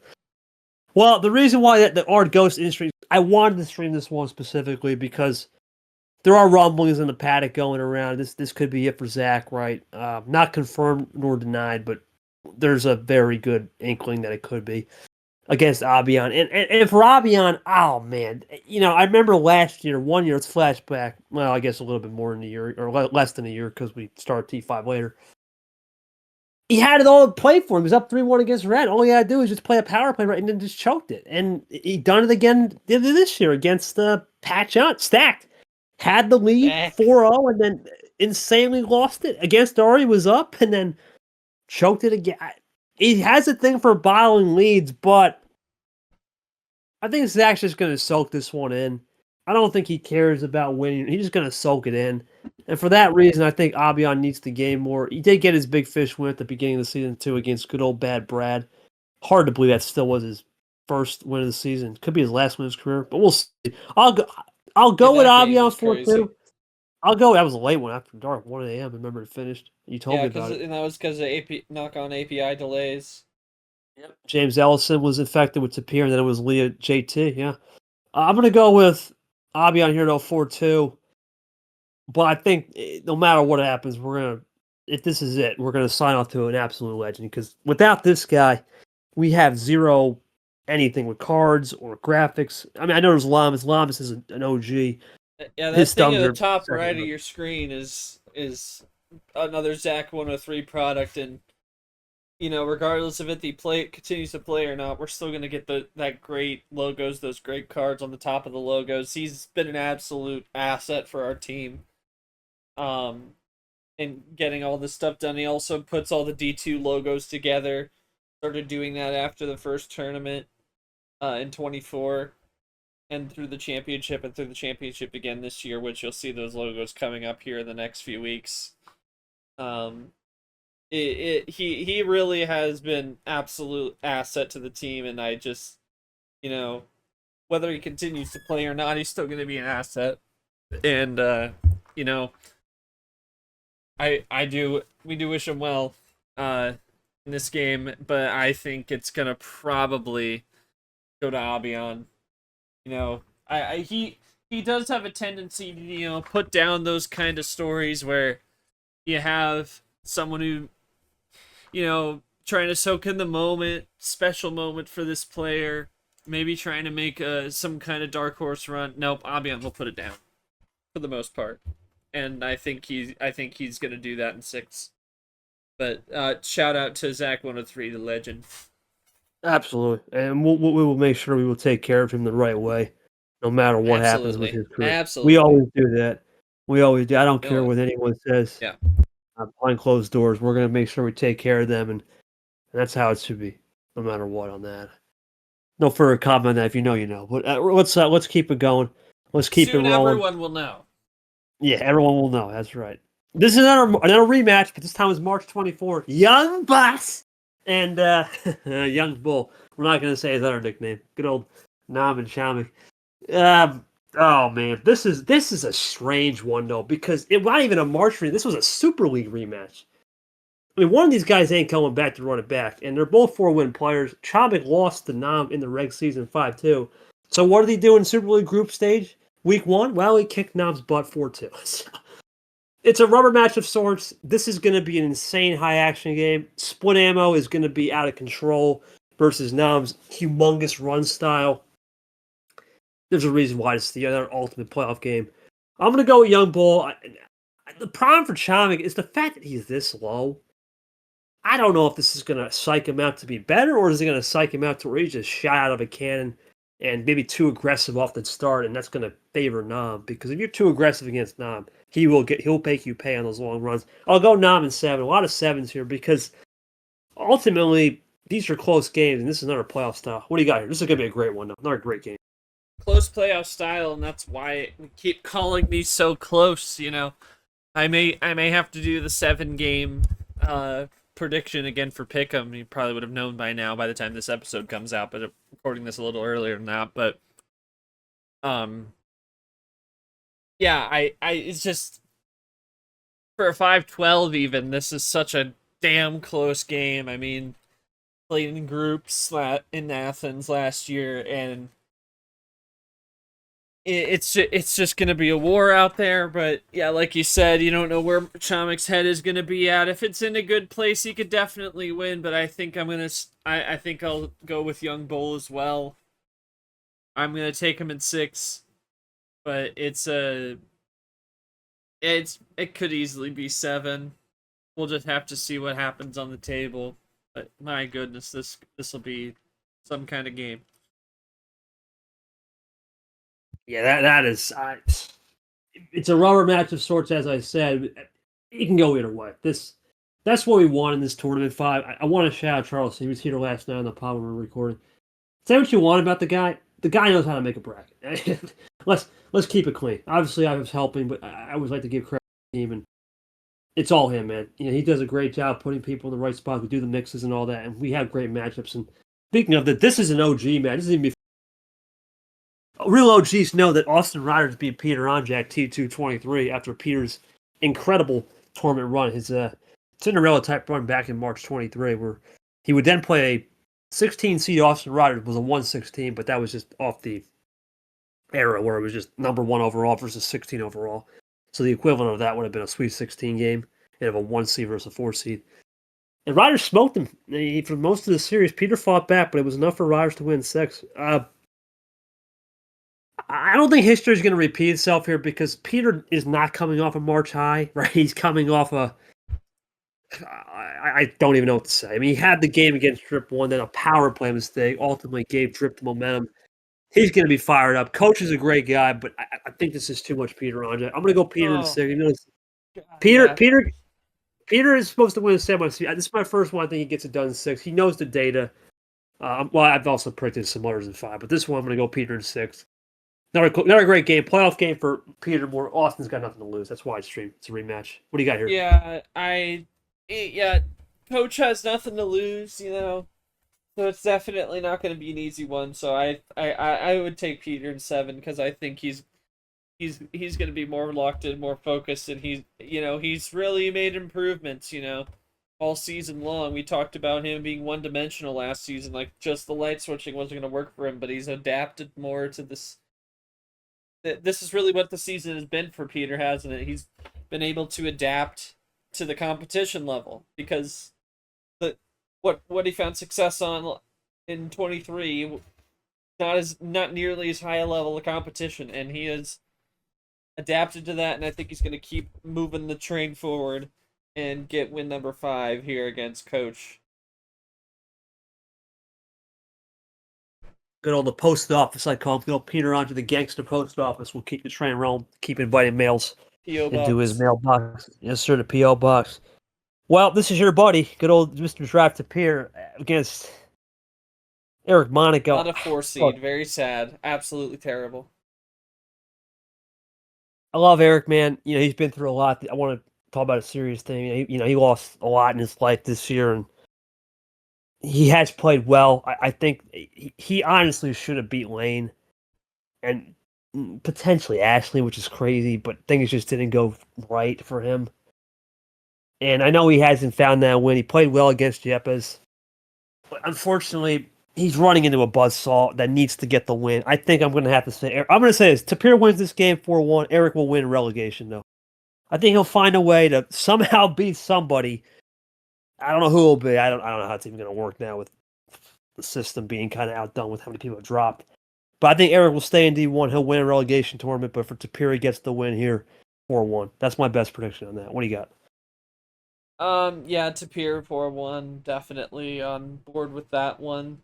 [SPEAKER 1] Well, the reason why that the Ard Ghost industry, I wanted to stream this one specifically because there are rumblings in the paddock going around. This could be it for Zach, right? Not confirmed nor denied, but there's a very good inkling that it could be against Abian. And for Abian, oh man, I remember last year, 1 year. Let's flashback. Well, I guess a little bit more than a year or less than a year because we started T5 later. He had it all to play for him. He was up 3-1 against Red. All he had to do was just play a power play right and then just choked it. And he done it again this year against the Patch Hunt. Stacked. Had the lead
[SPEAKER 2] Back.
[SPEAKER 1] 4-0 and then insanely lost it. Against Ari was up and then choked it again. He has a thing for bottling leads, but I think Zach's just going to soak this one in. I don't think he cares about winning. He's just going to soak it in. And for that reason, I think Abian needs to gain more. He did get his big fish win at the beginning of the season, too, against good old bad Brad. Hard to believe that still was his first win of the season. Could be his last win of his career, but we'll see. I'll go with Abian 4-2. I'll go. That was a late one after dark, 1 a.m. Remember it finished. You told me about it.
[SPEAKER 2] And that was because of knock-on API delays.
[SPEAKER 1] Yep. James Ellison was infected with Tapir, and then it was Leah JT. Yeah. I'm going to go with Abian here to 4-2. But I think no matter what happens, if this is it, we're going to sign off to an absolute legend. Because without this guy, we have zero anything with cards or graphics. I mean, I know there's Lamas. Lamas is an OG.
[SPEAKER 2] Yeah, that
[SPEAKER 1] His
[SPEAKER 2] thing at the
[SPEAKER 1] thumbs are
[SPEAKER 2] top
[SPEAKER 1] second,
[SPEAKER 2] right of
[SPEAKER 1] but
[SPEAKER 2] your screen is another Zach 103 product, and regardless of if he continues to play or not, we're still gonna get that great logos, those great cards on the top of the logos. He's been an absolute asset for our team. And getting all this stuff done. He also puts all the D2 logos together. Started doing that after the first tournament in 24 and through the championship again this year, which you'll see those logos coming up here in the next few weeks. He really has been absolute asset to the team, and I just, whether he continues to play or not, he's still going to be an asset. And we do wish him well in this game, but I think it's gonna probably go to Abian. He does have a tendency to put down those kind of stories where you have someone who trying to soak in the moment, special moment for this player, maybe trying to make some kind of dark horse run. Nope, Abian will put it down for the most part. And I think he's gonna do that in 6. But shout out to Zach 103, the legend.
[SPEAKER 1] absolutely, and we will make sure we will take care of him the right way, no matter what happens with his career.
[SPEAKER 2] Absolutely.
[SPEAKER 1] We always do that. We always do. I don't care
[SPEAKER 2] No.
[SPEAKER 1] what anyone says.
[SPEAKER 2] Yeah.
[SPEAKER 1] Behind closed doors, we're gonna make sure we take care of them, and that's how it should be, no matter what. On that, no further comment on that. If you know, you know. But let's keep it going. Let's keep
[SPEAKER 2] Soon
[SPEAKER 1] it rolling.
[SPEAKER 2] Everyone will know.
[SPEAKER 1] Yeah, everyone will know. That's right. This is another rematch, but this time is March 24th. Young Boss and Young Bull. We're not going to say his other nickname. Good old Nam and Shami. Oh man, this is a strange one though because it wasn't even a March rematch. This was a Super League rematch. I mean, one of these guys ain't coming back to run it back, and they're both 4-win players. Chobik lost to Nam in the reg season 5-2. So what did he do in Super League group stage? Week 1? Well, he kicked Nam's butt 4-2. It's a rubber match of sorts. This is going to be an insane high-action game. Split ammo is going to be out of control versus Nam's humongous run style. There's a reason why this is the other ultimate playoff game. I'm going to go with Young Bull. The problem for Chomik is the fact that he's this low. I don't know if this is going to psych him out to be better, or is it going to psych him out to where he's just shot out of a cannon and maybe too aggressive off the start, and that's going to favor Nam. Because if you're too aggressive against Nam, he'll make you pay on those long runs. I'll go Nam in 7. A lot of 7s here because ultimately these are close games, and this is another playoff style. What do you got here? This is going to be a great one, though. Another great game.
[SPEAKER 2] Close playoff style, and that's why we keep calling these so close. I may have to do the 7-game prediction again for Pick'em. You probably would have known by now by the time this episode comes out, but I'm recording this a little earlier than that. But yeah, I it's just for a 5-12 even. This is such a damn close game. I mean, played in groups in Athens last year, and it's just gonna be a war out there. But yeah, like you said, you don't know where Chomik's head is gonna be at. If it's in a good place, he could definitely win. But I think I think I'll go with Young Bull as well. I'm gonna take him in 6, but it could easily be 7. We'll just have to see what happens on the table. But my goodness, this will be some kind of game.
[SPEAKER 1] Yeah, that is. It's a rubber match of sorts, as I said. It can go either way. That's what we want in this tournament 5. I want to shout out Charles. He was here last night on the pod when we were recording. Say what you want about the guy. The guy knows how to make a bracket. let's keep it clean. Obviously, I was helping, but I always like to give credit to the team, and it's all him, man. He does a great job putting people in the right spot. We do the mixes and all that, and we have great matchups. And speaking of that, this is an OG match. This is even real OGs know that Austin Riders beat Peter Onjak T223 after Peter's incredible tournament run. His Cinderella type run back in March 23, where he would then play a 16 seed Austin Riders was a 116, but that was just off the era where it was just number 1 overall versus 16 overall. So the equivalent of that would have been a Sweet 16 game and of a 1 seed versus a 4 seed. And Riders smoked him for most of the series. Peter fought back, but it was enough for Riders to win 6. I don't think history is going to repeat itself here because Peter is not coming off a March high, right? He's coming off I don't even know what to say. I mean, he had the game against Drip 1, then a power play mistake ultimately gave Drip the momentum. He's going to be fired up. Coach is a great guy, but I think this is too much Peter on it. I'm going to go Peter in 6. Peter is supposed to win a 7. This is my first one. I think he gets it done in 6. He knows the data. Well, I've also predicted some others in 5, but this one I'm going to go Peter in 6. Another great game. Playoff game for Peter Moore. Austin's got nothing to lose. That's why I stream. It's a rematch. What do you got here?
[SPEAKER 2] Yeah, Coach has nothing to lose, so it's definitely not going to be an easy one. So I would take Peter in 7 because I think he's going to be more locked in, more focused, and he's really made improvements, all season long. We talked about him being one-dimensional last season, like just the light switching wasn't going to work for him, but he's adapted more to this. This is really what the season has been for Peter, hasn't it? He's been able to adapt to the competition level because what he found success on in 23 not nearly as high a level of competition, and he has adapted to that, and I think he's going to keep moving the train forward and get win number 5 here against Coach.
[SPEAKER 1] Good old the post office, I call him. Good old Peter onto the gangster post office. We'll keep the train rolling, keep inviting mails into his mailbox. Yes, sir, the P.O. box. Well, this is your buddy, good old Mr. Drive to Pier against Eric Monaco.
[SPEAKER 2] Not a 4 seed. Very sad. Absolutely terrible.
[SPEAKER 1] I love Eric, man. He's been through a lot. I want to talk about a serious thing. He lost a lot in his life this year, and he has played well. I think he honestly should have beat Lane and potentially Ashley, which is crazy, but things just didn't go right for him. And I know he hasn't found that win. He played well against Yepes, but unfortunately, he's running into a buzzsaw that needs to get the win. I think I'm going to have to say, I'm going to say this. Tapir wins this game 4-1. Eric will win relegation, though. I think he'll find a way to somehow beat somebody. I don't know who it'll be. I don't know how it's even going to work now with the system being kind of outdone with how many people have dropped. But I think Eric will stay in D1. He'll win a relegation tournament, but for Tapir, he gets the win here. 4-1. That's my best prediction on that. What do you got?
[SPEAKER 2] Yeah, Tapir 4-1, definitely on board with that one.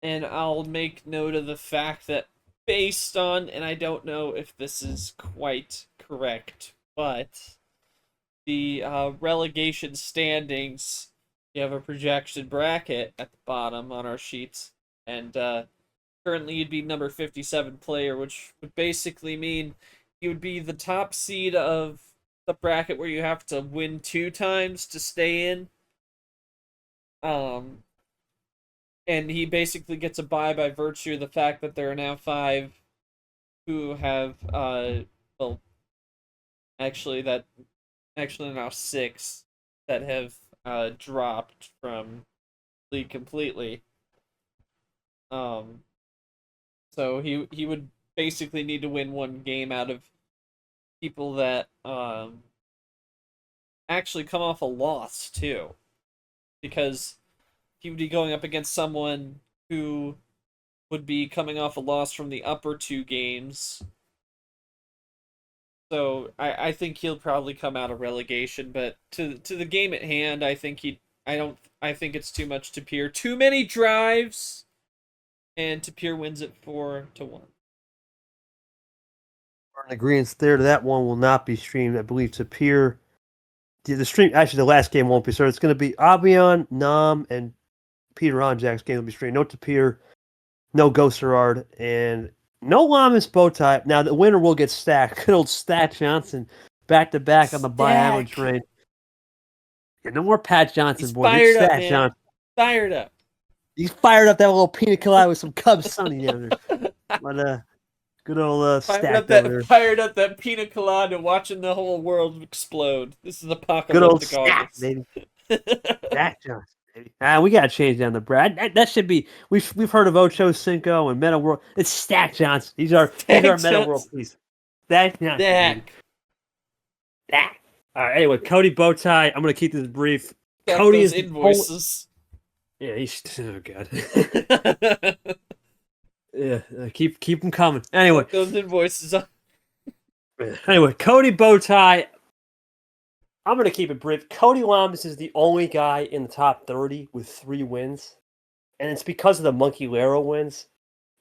[SPEAKER 2] And I'll make note of the fact that based on, and I don't know if this is quite correct, but the relegation standings, you have a projection bracket at the bottom on our sheets, and currently you'd be number 57 player, which would basically mean you would be the top seed of the bracket where you have to win 2 times to stay in. Um, and he basically gets a bye by virtue of the fact that there are now 5 who have well, actually now 6 that have dropped from league completely. So he would basically need to win 1 game out of people that actually come off a loss too, because he would be going up against someone who would be coming off a loss from the upper 2 games. So I think he'll probably come out of relegation, but to the game at hand, I think I think it's too much Tapir. Too many drives, and Tapir wins it 4-1.
[SPEAKER 1] We're in agreement there. That one will not be streamed. I believe Tapir. The stream, actually, the last game won't be. So it's going to be Avion, Nam, and Peter Onjak's game will be streamed. No Tapir, no Ghost Gerard, and no Lamas Bowtie. Now, the winner will get stacked. Good old Stat Johnson, back-to-back on the biathlon train. Yeah, no more Pat Johnson,
[SPEAKER 2] He's
[SPEAKER 1] boy.
[SPEAKER 2] fired up,
[SPEAKER 1] Stat
[SPEAKER 2] man.
[SPEAKER 1] Johnson.
[SPEAKER 2] Fired up.
[SPEAKER 1] He's fired up that little pina colada with some Cubs Sunny down there. But, good old Stat over there.
[SPEAKER 2] Fired up that pina colada, watching the whole world explode. This is Apocalyptic
[SPEAKER 1] Good old
[SPEAKER 2] August.
[SPEAKER 1] Stat, baby. Stat Johnson. We gotta change down the Brad. That should be. We've heard of Ocho Cinco and Meta World. It's Stack Johnson. He's our Meta World piece. Stack Johnson. Stack. All right. Anyway, Cody Bowtie. I'm gonna keep this brief.
[SPEAKER 2] Stack
[SPEAKER 1] Cody
[SPEAKER 2] those
[SPEAKER 1] is
[SPEAKER 2] invoices.
[SPEAKER 1] Yeah, he's oh god. Yeah, keep them coming. Anyway,
[SPEAKER 2] Stack those invoices.
[SPEAKER 1] Anyway, Cody Bowtie. I'm going to keep it brief. Cody Lamas is the only guy in the top 30 with 3 wins. And it's because of the Monkey Laro wins.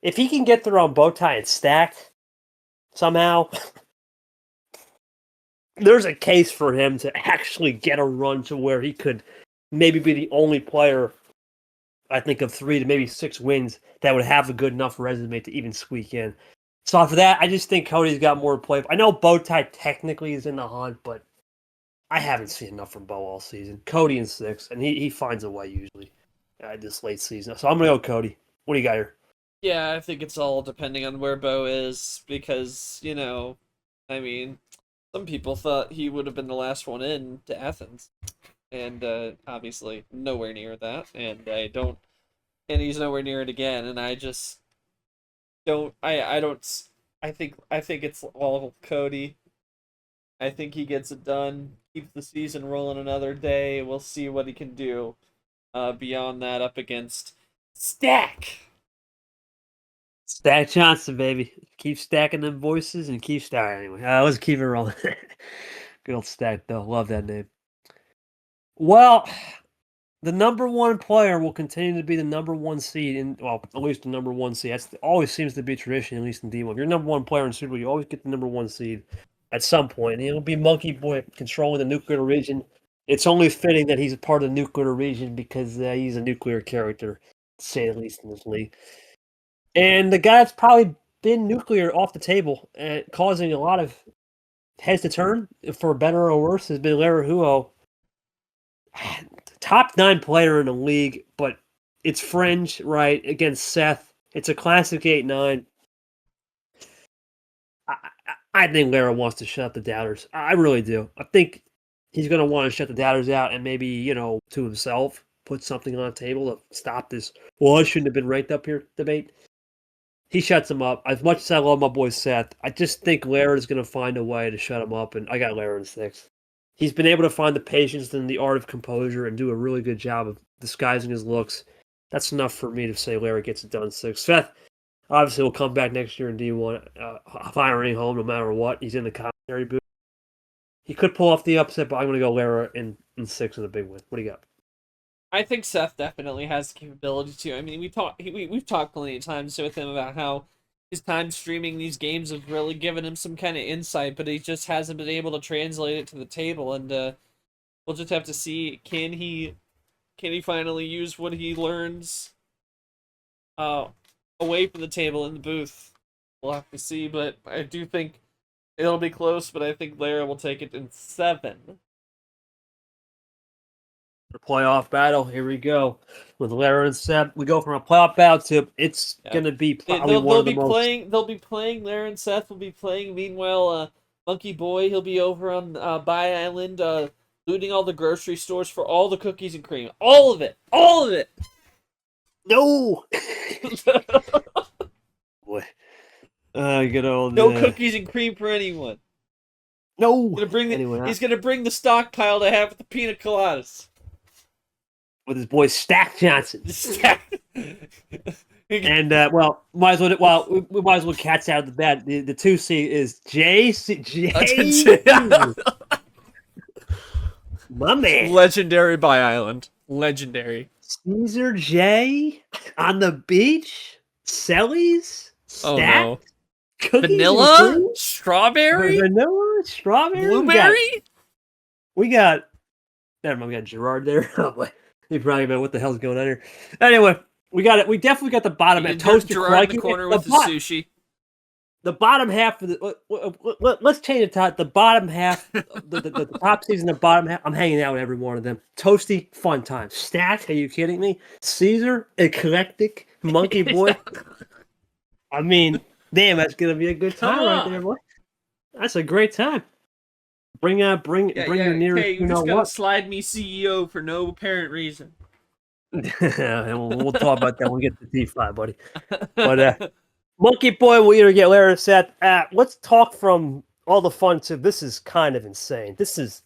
[SPEAKER 1] If he can get through on Bowtie and Stack somehow, there's a case for him to actually get a run to where he could maybe be the only player, I think, of 3 to maybe 6 wins that would have a good enough resume to even squeak in. So for that, I just think Cody's got more to play for. I know Bowtie technically is in the hunt, but I haven't seen enough from Bo all season. Cody in 6, and he finds a way usually this late season. So I'm going to go Cody. What do you got here?
[SPEAKER 2] Yeah, I think it's all depending on where Bo is, because, I mean, some people thought he would have been the last one in to Athens. And obviously nowhere near that. And he's nowhere near it again. And I just don't, I think it's all Cody. I think he gets it done, keeps the season rolling another day. We'll see what he can do beyond that up against Stack.
[SPEAKER 1] Stack Johnson, baby. Keep stacking them voices and keep stacking. Anyway, let's keep it rolling. Good old Stack, though. Love that name. Well, the number 1 player will continue to be the number 1 seed, at least the number 1 seed. That always seems to be tradition, at least in D1. If you're number 1 player in Super Bowl, you always get the number 1 seed at some point. And it'll be Monkey Boy controlling the nuclear region. It's only fitting that he's a part of the nuclear region because he's a nuclear character, to say the least, in this league. And the guy that's probably been nuclear off the table and causing a lot of heads to turn, for better or worse, has been Larry Huo. Top 9 player in the league, but it's fringe, right, against Seth. It's a classic 8-9. I think Lara wants to shut the doubters. I really do. I think he's going to want to shut the doubters out and maybe, to himself, put something on the table to stop this, I shouldn't have been ranked up here debate. He shuts him up. As much as I love my boy Seth, I just think Lara is going to find a way to shut him up, and I got Lara in 6. He's been able to find the patience and the art of composure and do a really good job of disguising his looks. That's enough for me to say Larry gets it done 6. Seth, obviously, will come back next year in D1, firing home no matter what. He's in the commentary booth. He could pull off the upset, but I'm going to go Lara in 6 with a big win. What do you got?
[SPEAKER 2] I think Seth definitely has the capability to. I mean, we've talked plenty of times with him about how his time streaming these games have really given him some kind of insight, but he just hasn't been able to translate it to the table. And we'll just have to see, can he finally use what he learns away from the table in the booth. We'll have to see, but I do think it'll be close. But I think Lara will take it in 7.
[SPEAKER 1] The playoff battle. Here we go with Lara and Seb. We go from a playoff battle to it's gonna be probably one of the most.
[SPEAKER 2] They'll be playing. Lara and Seth will be playing. Meanwhile, Monkey Boy, he'll be over on Bi Island, looting all the grocery stores for all the cookies and cream. All of it. All of it.
[SPEAKER 1] No. Boy. Good old.
[SPEAKER 2] No cookies and cream for anyone.
[SPEAKER 1] No.
[SPEAKER 2] He's gonna bring the stockpile to have with the pina coladas.
[SPEAKER 1] With his boy Stack Johnson. And well, might as well. We might as well catch out of the bag. The 2C is J. My man.
[SPEAKER 2] Legendary Bi Island. Legendary.
[SPEAKER 1] Caesar J on the beach. Sellies.
[SPEAKER 2] Oh no.
[SPEAKER 1] Vanilla.
[SPEAKER 2] Strawberry.
[SPEAKER 1] Vanilla. Strawberry.
[SPEAKER 2] Blueberry.
[SPEAKER 1] We got. Never mind. We got Gerard there. Oh boy. You probably know what the hell's going on here. Anyway, we got it. We definitely got the bottom half. Toasted
[SPEAKER 2] Gerard in the corner with the sushi.
[SPEAKER 1] The bottom half of the. Let's change it to the bottom half. The top season, the bottom half. I'm hanging out with every one of them. Toasty, fun time. Stack, are you kidding me? Caesar, eclectic, Monkey Boy. I mean, damn, that's gonna be a good time right there, boy. That's a great time. Bring your nearest.
[SPEAKER 2] Hey, you just gotta slide me CEO for no apparent reason.
[SPEAKER 1] We'll talk about that when we get to T5, buddy. But Monkey Boy will either get Lara set. Let's talk from all the fun to this is kind of insane. This is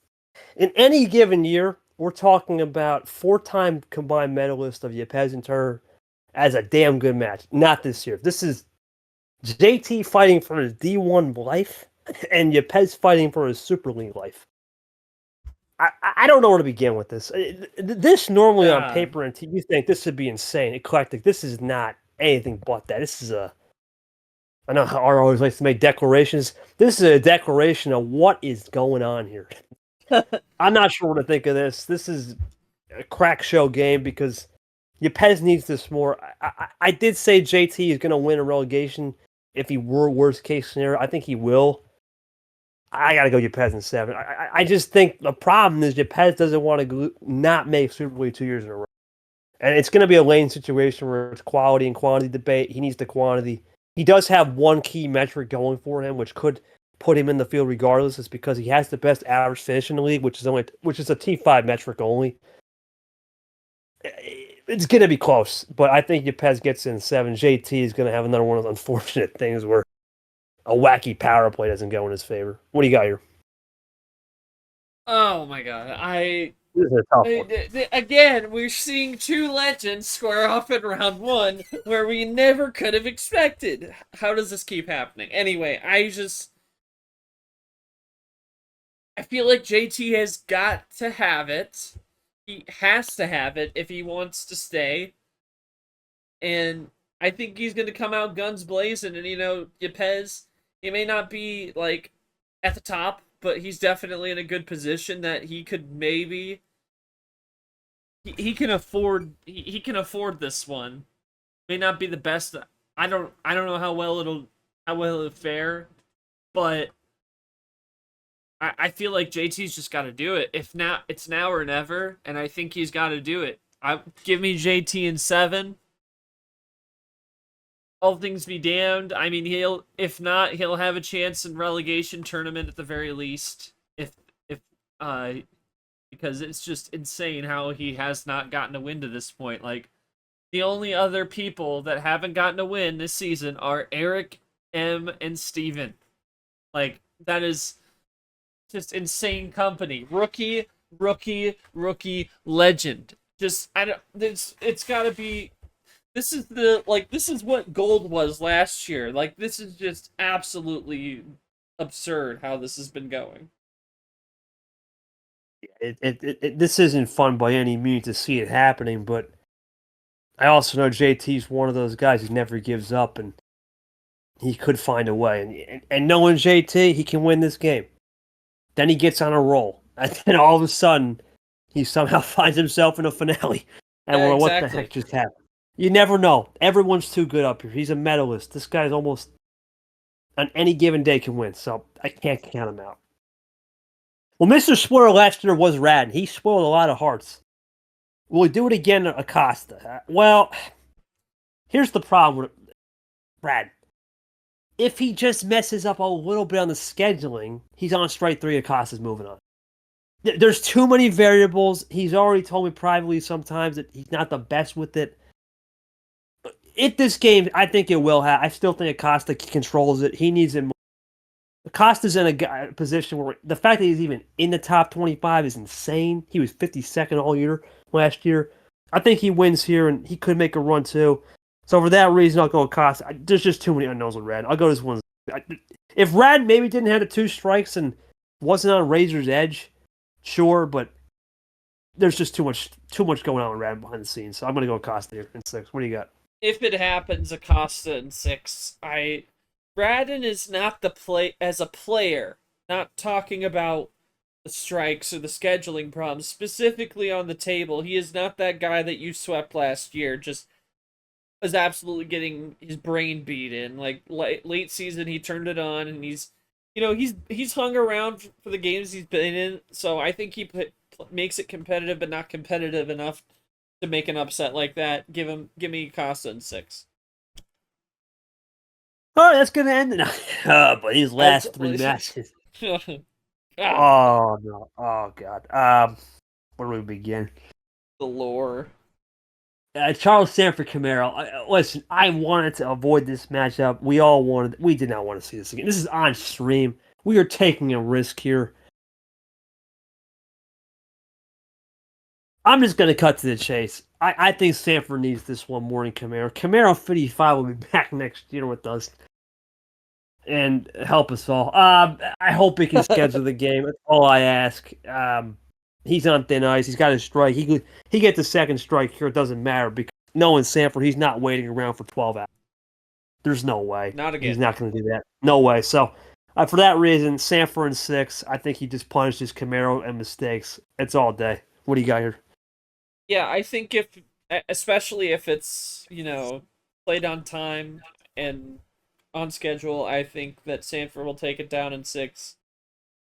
[SPEAKER 1] in any given year, we're talking about 4-time combined medalist of Yepes and Tur as a damn good match. Not this year. This is JT fighting for his D1 life. And Yepes fighting for his Super League life. I don't know where to begin with this. This normally on paper and you think this would be insane, eclectic. This is not anything but that. This is I know how R always likes to make declarations. This is a declaration of what is going on here. I'm not sure what to think of this. This is a crack show game because Yepes needs this more. I did say JT is going to win a relegation if he were worst case scenario. I think he will. I got to go Yepes in 7. I just think the problem is Yepes doesn't want to not make Super League 2 years in a row. And it's going to be a lane situation where it's quality and quantity debate. He needs the quantity. He does have one key metric going for him, which could put him in the field regardless. It's because he has the best average finish in the league, which is a T5 metric only. It's going to be close, but I think Yepes gets in 7. JT is going to have another one of those unfortunate things where a wacky power play doesn't go in his favor. What do you got here?
[SPEAKER 2] Oh my god.
[SPEAKER 1] This is a tough one.
[SPEAKER 2] Again, we're seeing 2 legends square off in round 1 where we never could have expected. How does this keep happening? Anyway, I feel like JT has got to have it. He has to have it if he wants to stay. And I think he's going to come out guns blazing. And, Yepes, he may not be, at the top, but he's definitely in a good position that he could maybe... He can afford this one. May not be the best. I don't know how well it'll fare, but I feel like JT's just got to do it. If not, it's now or never, and I think he's got to do it. Give me JT in 7. All things be damned. I mean, if not, he'll have a chance in relegation tournament at the very least. Because it's just insane how he has not gotten a win to this point. The only other people that haven't gotten a win this season are Eric, M, and Steven. That is just insane company. Rookie, legend. It's gotta be... This is what gold was last year. This is just absolutely absurd how this has been going.
[SPEAKER 1] This isn't fun by any means to see it happening, but I also know JT's one of those guys who never gives up, and he could find a way. And knowing JT, he can win this game. Then he gets on a roll, and then all of a sudden, he somehow finds himself in a finale. And
[SPEAKER 2] Yeah,
[SPEAKER 1] what the
[SPEAKER 2] exactly.
[SPEAKER 1] heck just happened? You never know. Everyone's too good up here. He's a medalist. This guy's almost on any given day can win, so I can't count him out. Well, Mr. Spoiler last year was rad. He spoiled a lot of hearts. Will he do it again at Acosta? Well, here's the problem with Brad. If he just messes up a little bit on the scheduling, he's on straight 3. Acosta's moving on. There's too many variables. He's already told me privately sometimes that he's not the best with it. If this game, I think it will have. I still think Acosta controls it. He needs it more. Acosta's in a position where the fact that he's even in the top 25 is insane. He was 52nd all year last year. I think he wins here, and he could make a run too. So for that reason, I'll go Acosta. There's just too many unknowns with Rad. I'll go this one. If Rad maybe didn't have the 2 strikes and wasn't on Razor's edge, sure, but there's just too much going on with Rad behind the scenes. So I'm going to go Acosta here in 6. What do you got?
[SPEAKER 2] If it happens, Acosta in 6. Braden is not the play as a player, not talking about the strikes or the scheduling problems, specifically on the table. He is not that guy that you swept last year, just was absolutely getting his brain beat in. Like late season, he turned it on, and he's hung around for the games he's been in. So I think he makes it competitive, but not competitive enough to make an upset like that. Give me Costa in 6.
[SPEAKER 1] All right, that's going to end it. But these last 3 matches. Oh, no. Oh, God. Where do we begin?
[SPEAKER 2] The lore.
[SPEAKER 1] Charles Sanford Camaro. Listen, I wanted to avoid this matchup. We did not want to see this again. This is on stream. We are taking a risk here. I'm just going to cut to the chase. I think Sanford needs this one more than Camaro. Camaro 55 will be back next year with us and help us all. I hope he can schedule the game. That's all I ask. He's on thin ice. He's got a strike. He gets a second strike here. It doesn't matter because knowing Sanford, he's not waiting around for 12 hours. There's no way.
[SPEAKER 2] Not again.
[SPEAKER 1] He's not going to do that. No way. So for that reason, Sanford in 6. I think he just punishes Camaro and mistakes. It's all day. What do you got here?
[SPEAKER 2] Yeah, I think especially if it's, played on time and on schedule, I think that Sanford will take it down in 6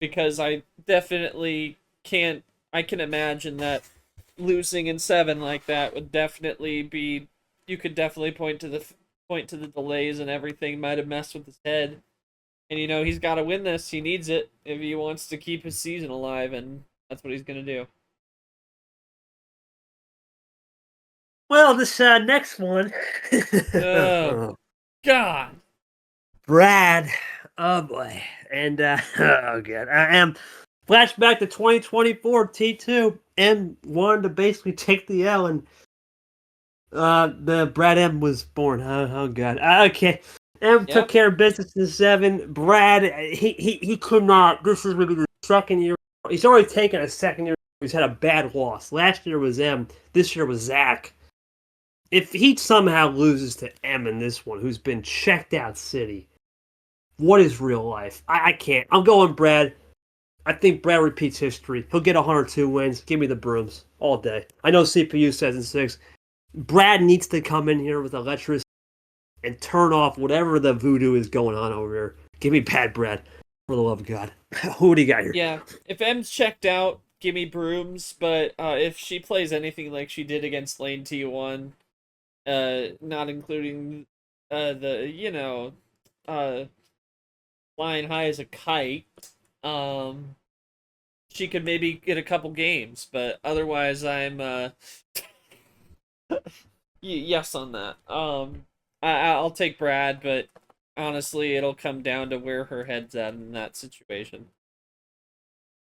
[SPEAKER 2] because I definitely can imagine that losing in 7 like that would definitely be, you could definitely point to the delays and everything might have messed with his head. And he's got to win this. He needs it if he wants to keep his season alive, and that's what he's going to do.
[SPEAKER 1] Well, this next one.
[SPEAKER 2] Oh, God.
[SPEAKER 1] Brad. Oh, boy. And, oh, God. I am flashback to 2024 T2. M wanted to basically take the L, and the Brad M was born. Oh, God. Okay. M took care of business in 7. Brad, he could not. This is maybe the second year. He's already taken a second year. He's had a bad loss. Last year was M. This year was Zach. If he somehow loses to M in this one, who's been checked out city, what is real life? I can't. I'm going Brad. I think Brad repeats history. He'll get 102 wins. Give me the brooms all day. I know CPU says in 6. Brad needs to come in here with electricity and turn off whatever the voodoo is going on over here. Give me bad Brad, for the love of God. Who do you got here?
[SPEAKER 2] Yeah, if M's checked out, give me brooms. But if she plays anything like she did against Lane T1, not including the flying high as a kite, she could maybe get a couple games. But otherwise, I'm yes on that. I'll take Brad, but honestly, it'll come down to where her head's at in that situation.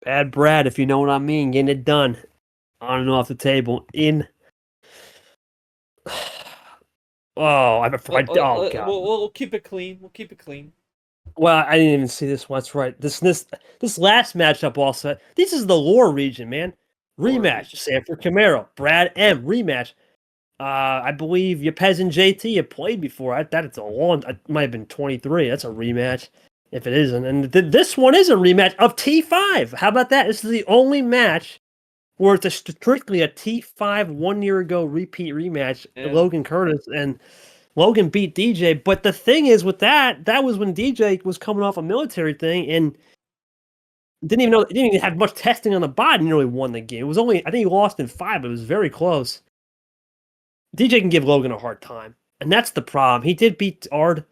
[SPEAKER 1] Bad Brad, if you know what I mean, getting it done on and off the table in. Oh, God.
[SPEAKER 2] We'll keep it clean. We'll keep it clean.
[SPEAKER 1] Well, I didn't even see this one. That's right. This last matchup also. This is the lore region, man.
[SPEAKER 2] Or
[SPEAKER 1] Rematch. Sanford Camaro, Brad M. Rematch. I believe Yepez and JT have played before. That it's a long. It might have been 23. That's a rematch. If it isn't, and this one is a rematch of T5. How about that? This is the only match where it's strictly a T5 1 year ago repeat rematch.
[SPEAKER 2] yeah.
[SPEAKER 1] Logan Curtis and Logan beat DJ. But the thing is with that was when DJ was coming off a military thing and didn't even have much testing on the body. Didn't really won the game. It was only I think he lost in 5. But it was very close. DJ can give Logan a hard time, and that's the problem. He did beat Ard,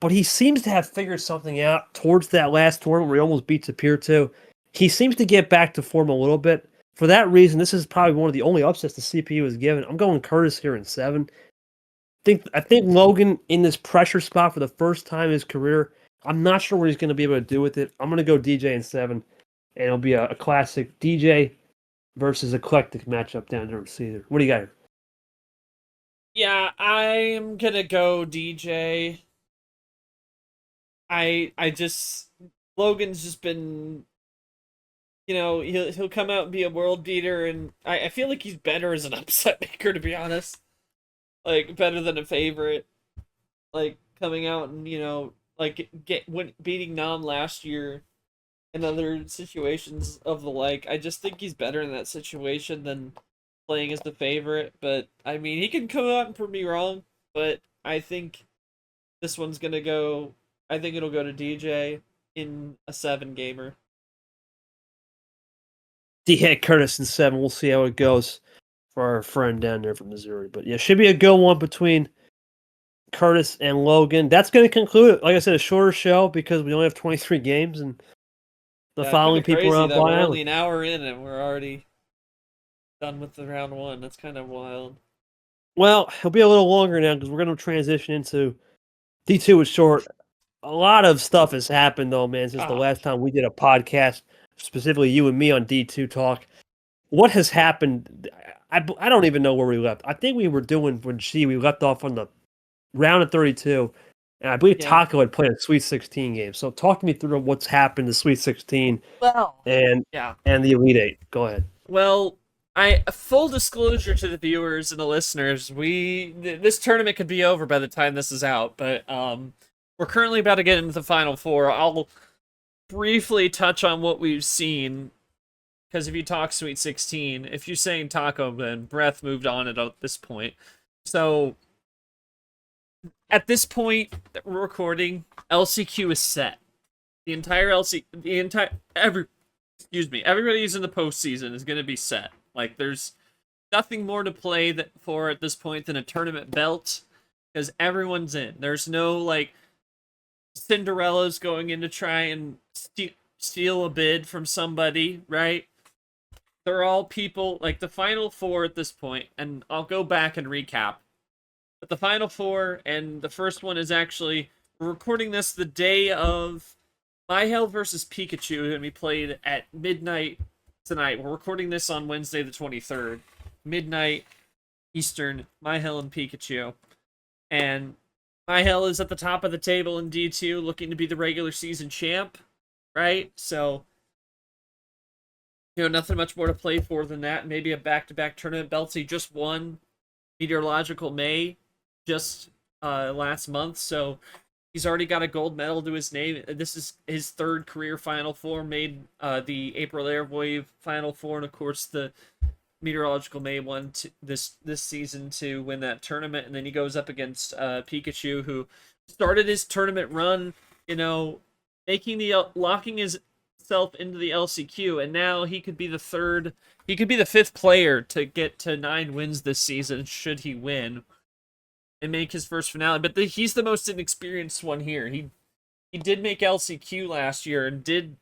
[SPEAKER 1] but he seems to have figured something out towards that last tournament where he almost beats Appear too. He seems to get back to form a little bit. For that reason, this is probably one of the only upsets the CPU has given. I'm going Curtis here in 7. I think Logan in this pressure spot for the first time in his career. I'm not sure what he's going to be able to do with it. I'm going to go DJ in 7, and it'll be a classic DJ versus Eclectic matchup down there in Cedar. What do you got here?
[SPEAKER 2] Yeah, I'm gonna go DJ. I just Logan's just been, he'll come out and be a world beater, and I feel like he's better as an upset maker, to be honest. Like better than a favorite. Like coming out and like beating Nam last year and other situations of the like. I just think he's better in that situation than playing as the favorite. But I mean, he can come out and prove me wrong. But I think this one's gonna go. I think it'll go to DJ in a 7 gamer.
[SPEAKER 1] D. Curtis in 7. We'll see how it goes for our friend down there from Missouri. But yeah, should be a good one between Curtis and Logan. That's going to conclude it. Like I said, a shorter show because we only have 23 games and the following people are on
[SPEAKER 2] We're
[SPEAKER 1] Island.
[SPEAKER 2] only an hour in and we're already done with the round 1. That's kind of wild.
[SPEAKER 1] Well, it'll be a little longer now because we're going to transition into D2 with short. A lot of stuff has happened though, man, since the last time we did a podcast, specifically you and me on D2 Talk. What has happened? I don't even know where we left. I think we were doing we left off on the round of 32, and I believe Taco had played a Sweet 16 game. So talk to me through what's happened to Sweet 16 and the Elite 8. Go ahead.
[SPEAKER 2] Well, full disclosure to the viewers and the listeners, this tournament could be over by the time this is out, but we're currently about to get into the Final Four. I'll briefly touch on what we've seen, because if you talk Sweet 16, if you're saying Taco, then Breath moved on at this point. So at this point that we're recording, LCQ is set. Everybody who's in the postseason is going to be set. Like, there's nothing more to play for at this point than a tournament belt, because everyone's in. There's no, like, Cinderella's going in to try and steal a bid from somebody, right? They're all people, like, the Final Four at this point, and I'll go back and recap. But the Final Four, and the first one is actually, we're recording this the day of MyHell versus Pikachu, and we played at midnight tonight. We're recording this on Wednesday the 23rd. Midnight Eastern, MyHell and Pikachu. And MyHell is at the top of the table in D2, looking to be the regular season champ, right? So, nothing much more to play for than that. Maybe a back-to-back tournament belts. He just won Meteorological May just last month, so he's already got a gold medal to his name. This is his 3rd career Final Four, made the April Airwave Final Four, and of course the Meteorological May one this season to win that tournament. And then he goes up against Pikachu, who started his tournament run, locking himself into the LCQ, and now he could be the 5th player to get to 9 wins this season should he win and make his first finale. But he's the most inexperienced one here. He did make LCQ last year and did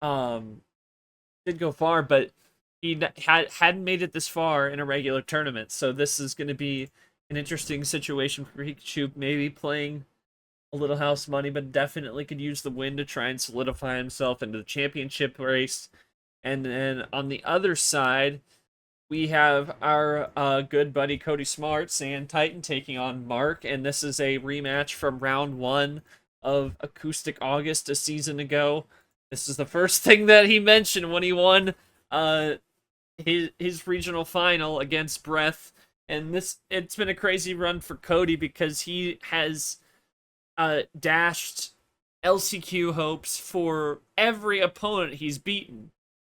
[SPEAKER 2] go far, but he hadn't made it this far in a regular tournament. So this is going to be an interesting situation for Pikachu, maybe playing a little house money, but definitely could use the win to try and solidify himself into the championship race. And then on the other side, we have our good buddy Cody Smart, Sand Titan, taking on Mark, and this is a rematch from round 1 of Acoustic August a season ago. This is the first thing that he mentioned when he won his regional final against Breath. And it's been a crazy run for Cody because he has dashed LCQ hopes for every opponent he's beaten.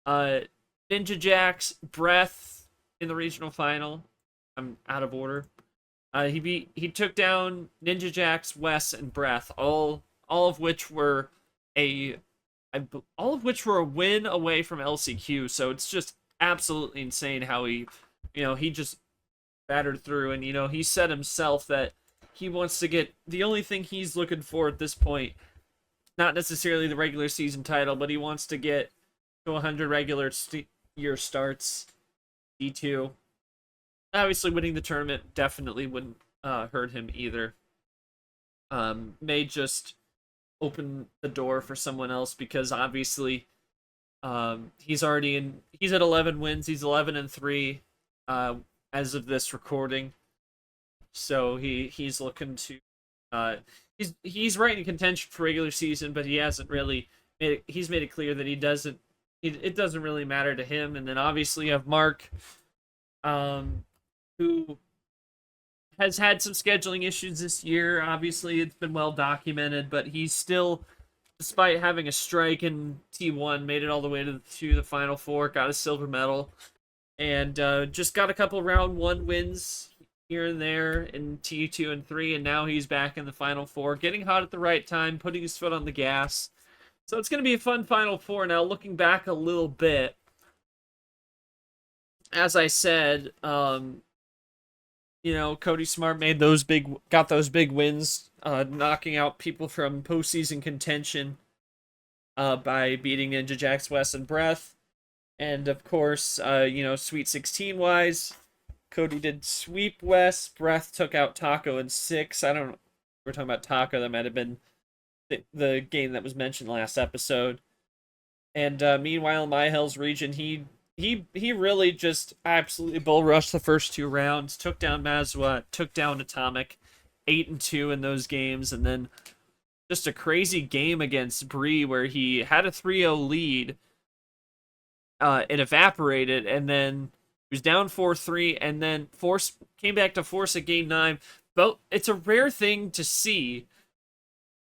[SPEAKER 2] Ninja Jax, Breath in the regional final. I'm out of order. He took down Ninja Jax, Wes, and Breath, all of which were a win away from LCQ. So it's just absolutely insane how he just battered through. And he said himself that he wants to get, the only thing he's looking for at this point, not necessarily the regular season title, but he wants to get to 100 regular year starts, D2. Obviously, winning the tournament definitely wouldn't hurt him either. May just open the door for someone else because obviously he's at 11 wins. He's 11-3 as of this recording. So he's looking to he's right in contention for regular season, but he hasn't really he's made it clear that it doesn't really matter to him. And then obviously you have Mark, who has had some scheduling issues this year. Obviously, it's been well documented, but he's still, despite having a strike in T1, made it all the way to the Final Four, got a silver medal, and just got a couple round 1 wins here and there in T2 and 3, and now he's back in the Final Four, getting hot at the right time, putting his foot on the gas. So it's going to be a fun Final Four. Now, looking back a little bit, as I said, Cody Smart got those big wins, knocking out people from postseason contention by beating Ninja Jax, Wes, and Breath. And of course, Sweet 16 wise, Cody did sweep Wes. Breath took out Taco in 6. I don't know. We're talking about Taco. That might have been the game that was mentioned last episode. And meanwhile, in My Hell's region, he really just absolutely bull rushed the first 2 rounds, took down Mazwa, took down Atomic, 8-2 in those games, and then just a crazy game against Bree where he had a 3-0 lead. It evaporated, and then he was down 4-3, and then came back to force a game 9. But it's a rare thing to see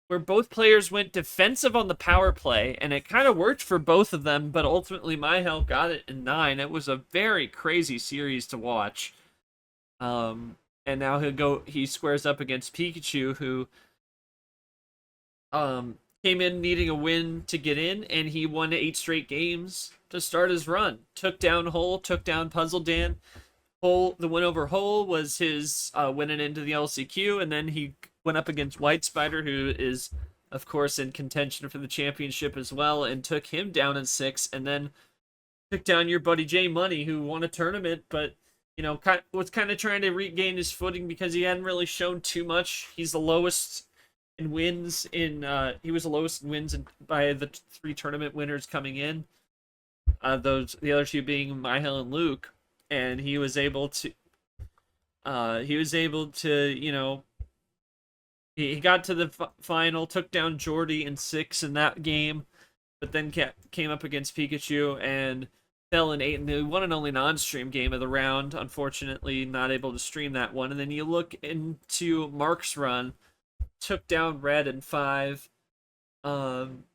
[SPEAKER 2] where both players went defensive on the power play, and it kind of worked for both of them, but ultimately My Hell got it in 9. It was a very crazy series to watch. And now he squares up against Pikachu, who came in needing a win to get in, and he won 8 straight games to start his run. Took down Hole, took down Puzzle Dan. The win over Hole was his winning into the LCQ, and then he went up against White Spider, who is, of course, in contention for the championship as well, and took him down in 6, and then took down your buddy Jay Money, who won a tournament, but was kind of trying to regain his footing because he hadn't really shown too much. He's the lowest in wins he was the lowest in wins by the 3 tournament winners coming in. The other 2 being My Hell and Luke, and he was able to he got to the final, took down Jordy in 6 in that game, but then came up against Pikachu and fell in 8 in the one and only non-stream game of the round. Unfortunately, not able to stream that one. And then you look into Mark's run, took down Red in 5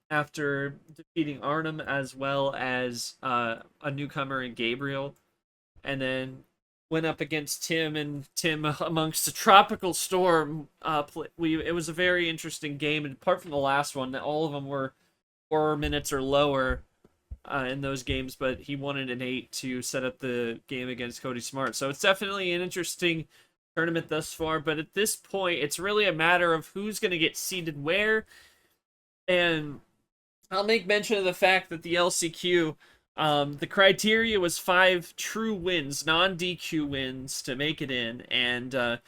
[SPEAKER 2] after defeating Arnhem as well as a newcomer in Gabriel, and then went up against Tim, and Tim, amongst a tropical storm, it was a very interesting game. And apart from the last one, all of them were 4 minutes or lower in those games, but he won it in 8 to set up the game against Cody Smart. So it's definitely an interesting tournament thus far, but at this point, it's really a matter of who's going to get seeded where. And I'll make mention of the fact that the LCQ, the criteria was 5 true wins, non-DQ wins to make it in. And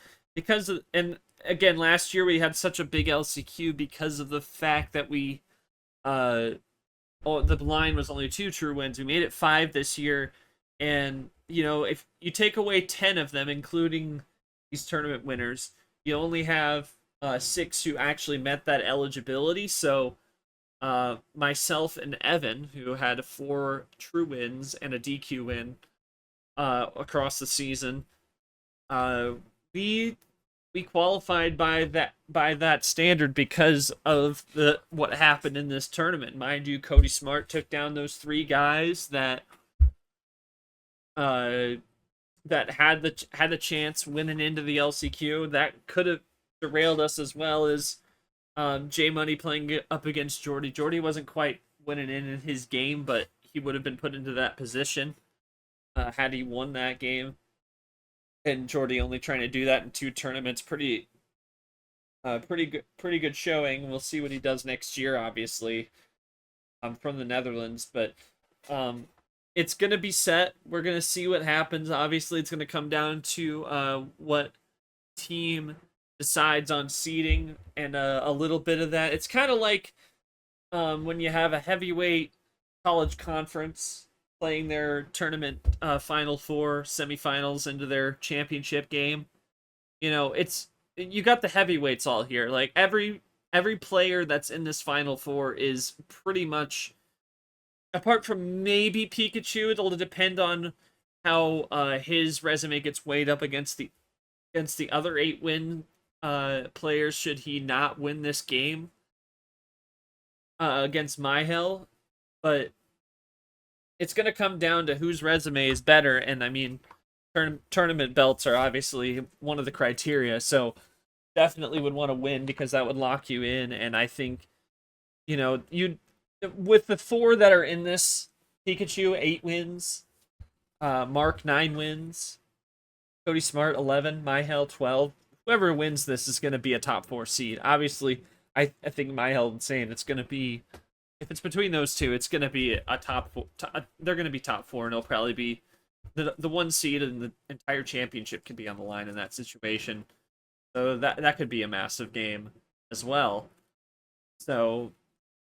[SPEAKER 2] and again, last year we had such a big LCQ because of the fact that the line was only 2 true wins. We made it 5 this year. And, if you take away 10 of them, including these tournament winners, you only have six who actually met that eligibility. So myself and Evan, who had 4 true wins and a DQ win across the season, uh, we we qualified by that standard because of the what happened in this tournament. Mind you, Cody Smart took down those 3 guys uh that had the chance winning into the LCQ. That could have derailed us, as well as J Money playing up against Jordy. Jordy wasn't quite winning in his game, but he would have been put into that position had he won that game. And Jordy only trying to do that in 2 tournaments, pretty good showing. We'll see what he does next year, obviously, from the Netherlands, but it's gonna be set. We're gonna see what happens. Obviously, it's gonna come down to what team decides on seeding and a little bit of that. It's kind of like when you have a heavyweight college conference playing their tournament Final Four semifinals into their championship game. You know, you got the heavyweights all here. Like every player that's in this Final Four is pretty much, apart from maybe Pikachu, it'll depend on how his resume gets weighed up against the other 8 win players should he not win this game against Myhel. But it's going to come down to whose resume is better, and I mean, tournament belts are obviously one of the criteria, so definitely would want to win because that would lock you in. And I think, you know, with the 4 that are in this, Pikachu 8 wins, Mark 9 wins, Cody Smart 11, Myhel 12. Whoever wins this is going to be a top 4 seed. Obviously, I think Myhel and Insane, it's going to be, if it's between those 2, it's going to be a top 4. They're going to be top 4, and it'll probably be the 1 seed, and the entire championship could be on the line in that situation. So that could be a massive game as well. So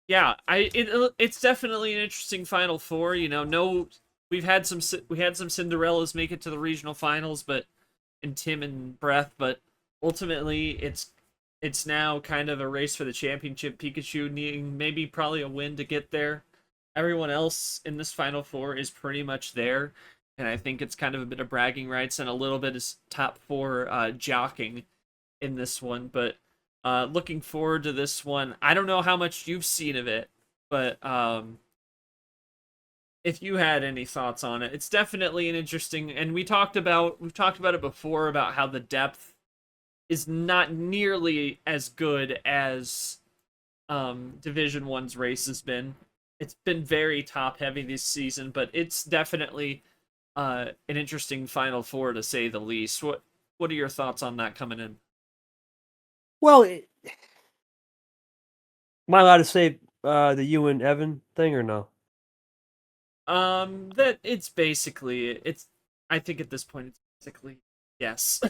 [SPEAKER 2] yeah, it's definitely an interesting Final Four. You know, we had some Cinderellas make it to the regional finals, but in Tim and Breath, but ultimately it's now kind of a race for the championship. Pikachu needing maybe probably a win to get there. Everyone else in this Final Four is pretty much there, and I think it's kind of a bit of bragging rights and a little bit of top 4 jockeying in this one. But looking forward to this one. I don't know how much you've seen of it, but if you had any thoughts on it, it's definitely an interesting. And we've talked about it before about how the depth is not nearly as good as Division 1's race has been. It's been very top heavy this season, but it's definitely an interesting Final Four to say the least. What are your thoughts on that coming in?
[SPEAKER 1] Well, am I allowed to say the you and Evan thing or no?
[SPEAKER 2] That it's basically I think at this point it's basically yes.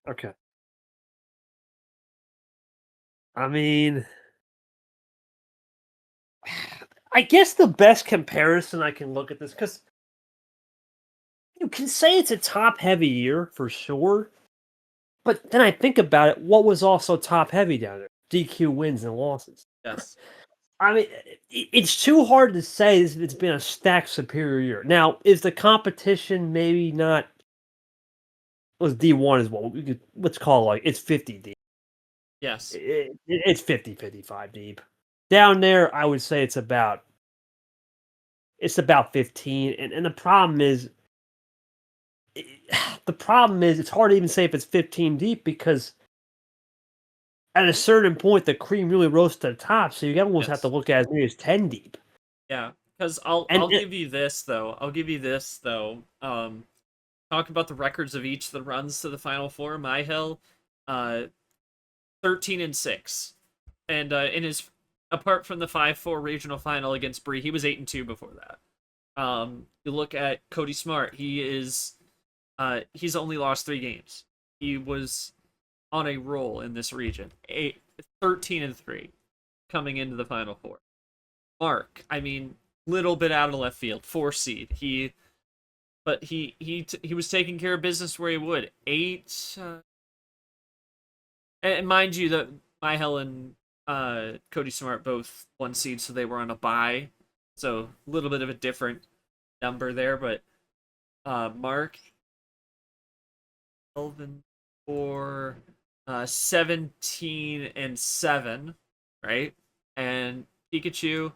[SPEAKER 1] Okay. I mean, I guess the best comparison I can look at this, because you can say it's a top-heavy year for sure, but then I think about it, what was also top-heavy down there? DQ wins and losses.
[SPEAKER 2] Yes.
[SPEAKER 1] I mean, it's too hard to say it's been a stacked superior year. Now, is the competition maybe not... Well, D1 is what we could, let's call it, like, it's 50 deep.
[SPEAKER 2] Yes.
[SPEAKER 1] It's 50, 55 deep. Down there, I would say it's about 15. And the problem is, it's hard to even say if it's 15 deep, because at a certain point, the cream really rose to the top. So you almost have to look at it as maybe as 10 deep.
[SPEAKER 2] Yeah, because I'll give you this though. Talk about the records of each that runs to the Final Four. Myhel, 13-6, and in his, apart from the 5-4 regional final against Bree, he was 8-2 before that. You look at Cody Smart. He's only lost 3 games. He was on a roll in this region. 13-3 coming into the Final Four. Mark, I mean, little bit out of left field, 4 seed. He was taking care of business where he would. 8 And mind you, that Myhel and Cody Smart both 1 seed, so they were on a bye. So a little bit of a different number there, but Mark 12 and 4, 17 and 7, right? And Pikachu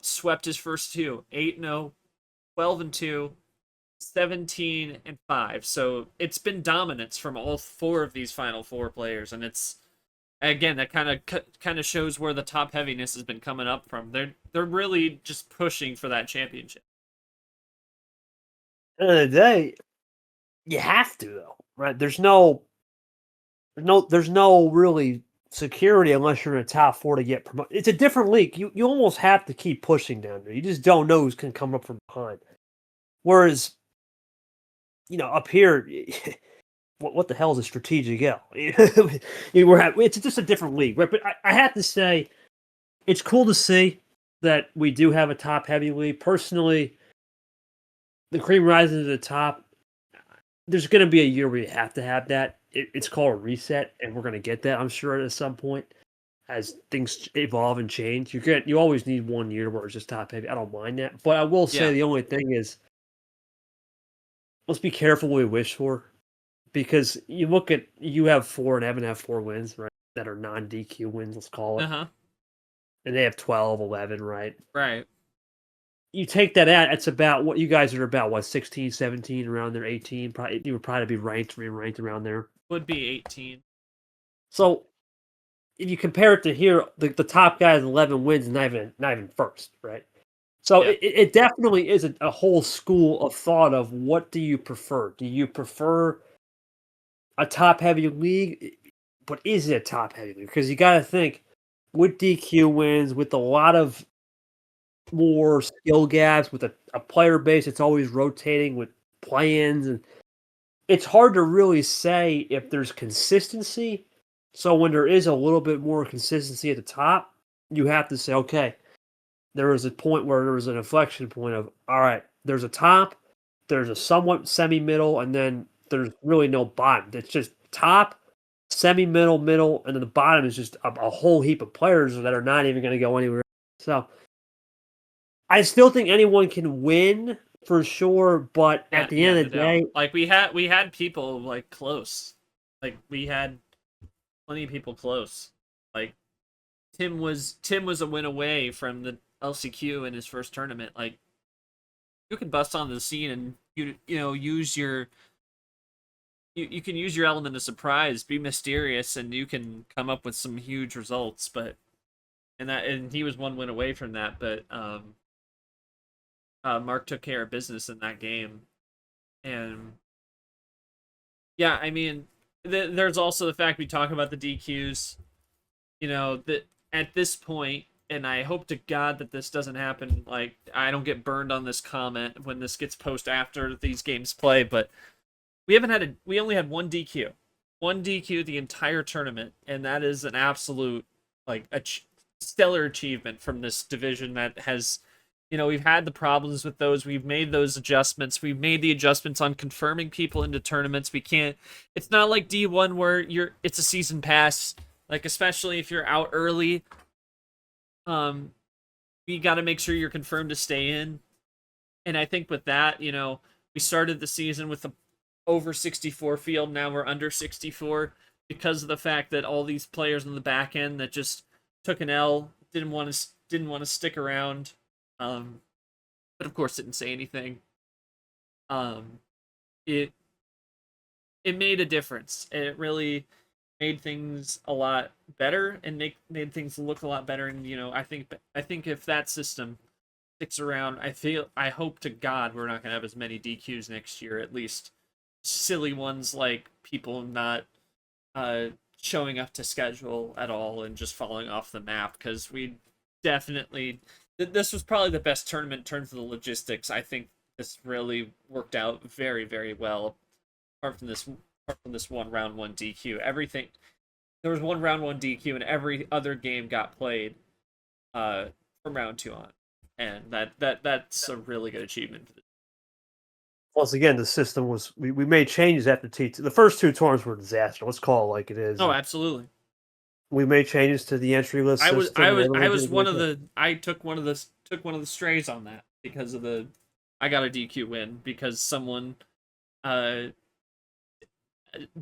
[SPEAKER 2] swept his first two, 8-0, 12 and 2, 17 and 5. So it's been dominance from all four of these Final Four players, and it's again that kind of shows where the top heaviness has been coming up from. They're really just pushing for that championship.
[SPEAKER 1] At the end of the day, you have to though, right? There's no really security unless you're in the top four to get promoted. It's a different league. You almost have to keep pushing down there. You just don't know who's going to come up from behind. Whereas, up here, what the hell is a strategic L? It's just a different league, right? But I have to say, it's cool to see that we do have a top heavy league. Personally, the cream rises to the top. There's going to be a year where you have to have that. It's called a reset, and we're going to get that, I'm sure, at some point as things evolve and change. You always need 1 year where it's just top heavy. I don't mind that, but I will say the only thing is, let's be careful what we wish for, because you have 4 and Evan have 4 wins, right? That are non-DQ wins, let's call it, and they have 12, 11, right?
[SPEAKER 2] Right.
[SPEAKER 1] You take that out, it's about what you guys are about, 16, 17, around there, 18. Probably you would probably be ranked around there.
[SPEAKER 2] Would be 18.
[SPEAKER 1] So if you compare it to here, the top guy has 11 wins, and not even first, right? So it definitely is a whole school of thought of what do you prefer? Do you prefer a top heavy league? But is it a top heavy league? Because you got to think with DQ wins, with a lot of more skill gaps, with a player base it's always rotating with play-ins, and it's hard to really say if there's consistency. So when there is a little bit more consistency at the top, you have to say, okay, there was a point where there was an inflection point of, all right, there's a top, there's a somewhat semi-middle, and then there's really no bottom. It's just top, semi-middle, middle, and then the bottom is just a whole heap of players that are not even going to go anywhere. So I still think anyone can win for sure, but at the end of the day,
[SPEAKER 2] like we had people like close, like we had plenty of people close. Like Tim was a win away from the LCQ in his first tournament. Like you can bust on the scene and use your you can use your element of surprise, be mysterious, and you can come up with some huge results. But and he was 1 win away from that, but Mark took care of business in that game. And yeah, I mean, there's also the fact we talk about the DQs. That at this point, and I hope to God that this doesn't happen, like I don't get burned on this comment when this gets posted after these games play, but we only had 1 DQ. 1 DQ the entire tournament, and that is an absolute stellar achievement from this division that has we've had the problems with those. We've made those adjustments. We've made the adjustments on confirming people into tournaments. It's not like D1 where it's a season pass. Like, especially if you're out early, we got to make sure you're confirmed to stay in. And I think with that, we started the season with the over 64 field. Now we're under 64 because of the fact that all these players on the back end that just took an L didn't want to stick around. But of course didn't say anything. It made a difference. It really made things a lot better and made things look a lot better. And I think if that system sticks around, I hope to God we're not gonna have as many DQs next year. At least silly ones like people not showing up to schedule at all and just falling off the map, because we definitely. This was probably the best tournament in terms of the logistics. I think this really worked out very, very well. Apart from this one round 1 DQ, everything there was 1 round 1 DQ, and every other game got played from round 2 on, and that's a really good achievement.
[SPEAKER 1] Once again, the system was we made changes after T2. The first two tournaments were a disaster. Let's call it like it is.
[SPEAKER 2] Oh, absolutely.
[SPEAKER 1] We made changes to the entry list system.
[SPEAKER 2] I was one of the I took one of the strays on that because of the I got a DQ win because someone uh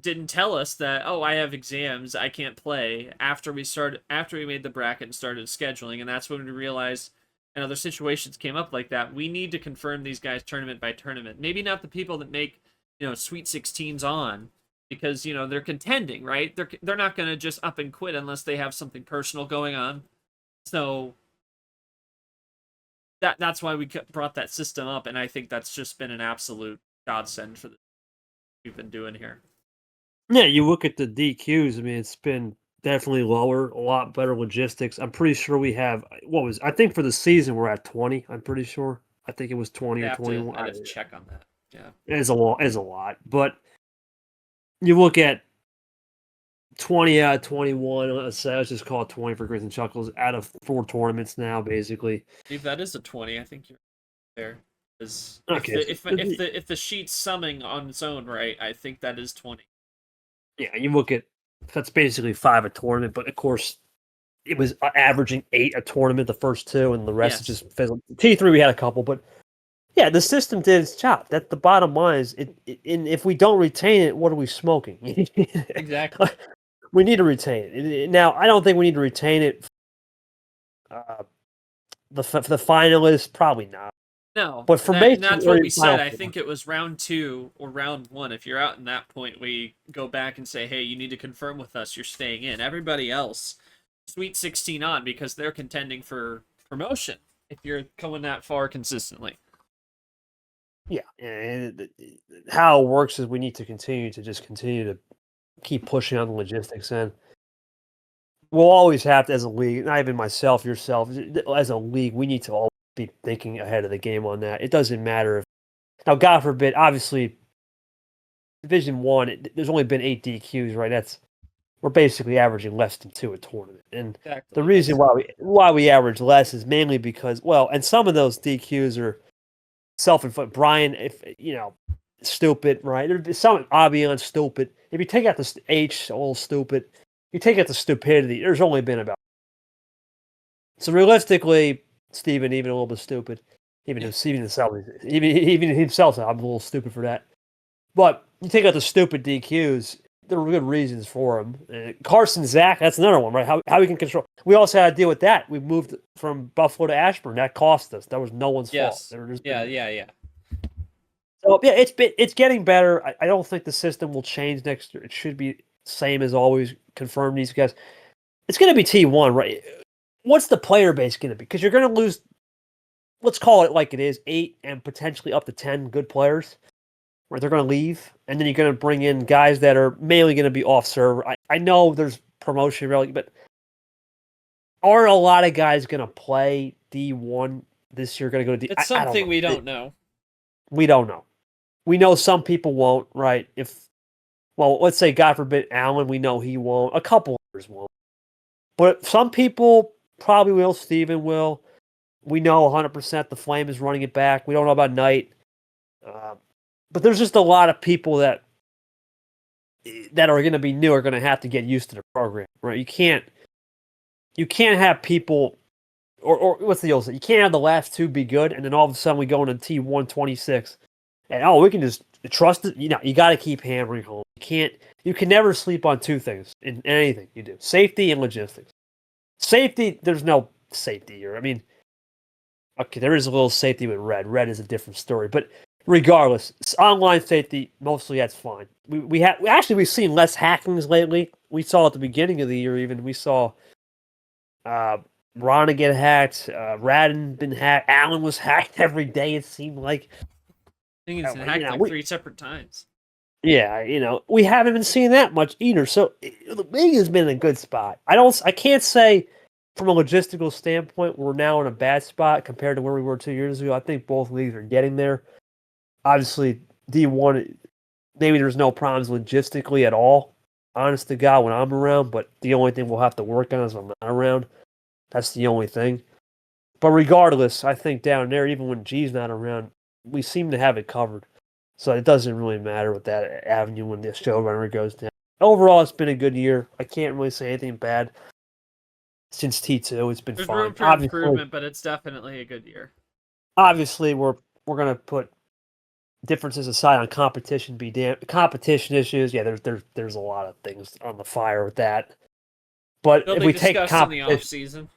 [SPEAKER 2] didn't tell us that, oh, I have exams, I can't play after we made the bracket and started scheduling. And that's when we realized, and other situations came up like that, we need to confirm these guys tournament by tournament. Maybe not the people that make, Sweet 16s on, because they're contending, right? They're not going to just up and quit unless they have something personal going on. So that's why we brought that system up, and I think that's just been an absolute godsend for the we've been doing here.
[SPEAKER 1] Yeah, you look at the DQs. I mean, it's been definitely lower, a lot better logistics. I'm pretty sure we have I think for the season we're at 20. I'm pretty sure. I think it was 20 or 21.
[SPEAKER 2] I have to check on that. Yeah,
[SPEAKER 1] it's a lot. But you look at 20 out of 21. Let's just call it 20 for grins and chuckles out of 4 tournaments now, basically.
[SPEAKER 2] If that is a 20, I think you're there.
[SPEAKER 1] Okay.
[SPEAKER 2] If the sheet's summing on its own right, I think that is 20.
[SPEAKER 1] Yeah, you look at that's basically 5 a tournament, but of course it was averaging 8 a tournament the first 2, and the rest is just fizzled. T3 we had a couple, but yeah, the system did its job. That the bottom line is, if we don't retain it, what are we smoking?
[SPEAKER 2] Exactly.
[SPEAKER 1] We need to retain it. Now, I don't think we need to retain it. The finalists, probably not.
[SPEAKER 2] No,
[SPEAKER 1] but for
[SPEAKER 2] me, that's what we said. I think it was round 2 or round 1. If you're out in that point, we go back and say, hey, you need to confirm with us you're staying in. Everybody else, Sweet 16 on, because they're contending for promotion if you're going that far consistently.
[SPEAKER 1] Yeah, and how it works is we need to continue to keep pushing on the logistics, and we'll always have to, as a league, not even myself, yourself, as a league, we need to all be thinking ahead of the game on that. It doesn't matter if now, God forbid, obviously, Division 1, there's only been 8 DQs, right? We're basically averaging less than 2 a tournament, and the reason why we average less is mainly because, and some of those DQs are self-inflicted. Brian, if stupid, right? There's some Avion stupid. If you take out the H, all stupid. You take out the stupidity. There's only been about. So realistically, Steven, even a little bit stupid. Even himself, even himself, I'm a little stupid for that. But you take out the stupid DQs. There were good reasons for them. Carson, Zach, that's another one, right? How we can control. We also had to deal with that. We moved from Buffalo to Ashburn. That cost us. That was no one's fault.
[SPEAKER 2] Yeah.
[SPEAKER 1] So yeah, it's getting better. I don't think the system will change next year. It should be same as always. Confirm these guys. It's going to be T1, right? What's the player base going to be? Because you're going to lose. Let's call it like it is: 8 and potentially up to 10 good players. Right, they're going to leave, and then you're going to bring in guys that are mainly going to be off server. I know there's promotion, really, but are a lot of guys going to play D1 this year? Going to go to D?
[SPEAKER 2] It's something we don't know.
[SPEAKER 1] We don't know. We know some people won't, right? Let's say, God forbid, Allen, we know he won't. A couple others won't. But some people probably will. Steven will. We know 100% the Flame is running it back. We don't know about Knight. But there's just a lot of people that are going to be new, are going to have to get used to the program, right? You can't have people, or what's the old saying? You can't have the last 2 be good, and then all of a sudden we go into T126, and we can just trust it. You got to keep hammering home. You can never sleep on 2 things in anything you do: safety and logistics. Safety, there's no safety here. I mean, okay, there is a little safety with Red. Red is a different story, but regardless, it's online safety, mostly that's fine. We've seen less hackings lately. We saw at the beginning of the year, even we saw Rana get hacked, Radden been hacked, Allen was hacked every day. It seemed like.
[SPEAKER 2] I think it's been hacked 3 separate times.
[SPEAKER 1] Yeah, we haven't been seeing that much either. So the league has been in a good spot. I can't say from a logistical standpoint we're now in a bad spot compared to where we were 2 years ago. I think both leagues are getting there. Obviously, D1, maybe there's no problems logistically at all, honest to God, when I'm around, but the only thing we'll have to work on is when I'm not around. That's the only thing. But regardless, I think down there, even when G's not around, we seem to have it covered. So it doesn't really matter with that avenue when the showrunner goes down. Overall, it's been a good year. I can't really say anything bad since T2. It's been
[SPEAKER 2] There's
[SPEAKER 1] fine.
[SPEAKER 2] room for improvement, but it's definitely a good year.
[SPEAKER 1] Obviously, we're gonna put differences aside on competition. Be damn competition issues. Yeah, there's a lot of things on the fire with that. But
[SPEAKER 2] They'll
[SPEAKER 1] if
[SPEAKER 2] be
[SPEAKER 1] we take
[SPEAKER 2] discussed in the off
[SPEAKER 1] competition,
[SPEAKER 2] season.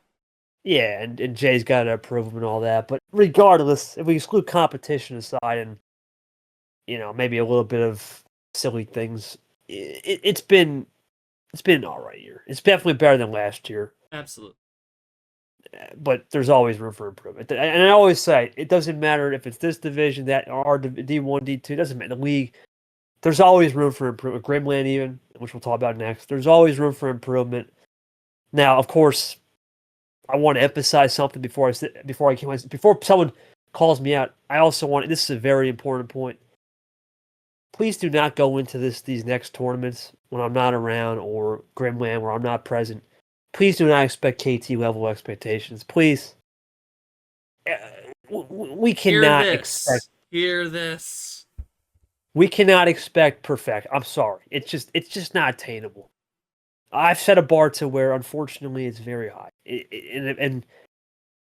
[SPEAKER 1] yeah, and Jay's got to approve them and all that. But regardless, if we exclude competition aside and maybe a little bit of silly things, it's been an all right year. It's definitely better than last year.
[SPEAKER 2] Absolutely.
[SPEAKER 1] But there's always room for improvement. And I always say it doesn't matter if it's this division, that or D1, D2. It doesn't matter. The league, there's always room for improvement. Grimland, even, which we'll talk about next. There's always room for improvement. Now, of course, I want to emphasize something before someone calls me out. I also want. This is a very important point. Please do not go into these next tournaments when I'm not around or Grimland where I'm not present. Please do not expect KT level expectations. Please, we cannot expect.
[SPEAKER 2] Hear this.
[SPEAKER 1] We cannot expect perfect. I'm sorry. It's just not attainable. I've set a bar to where, unfortunately, it's very high, and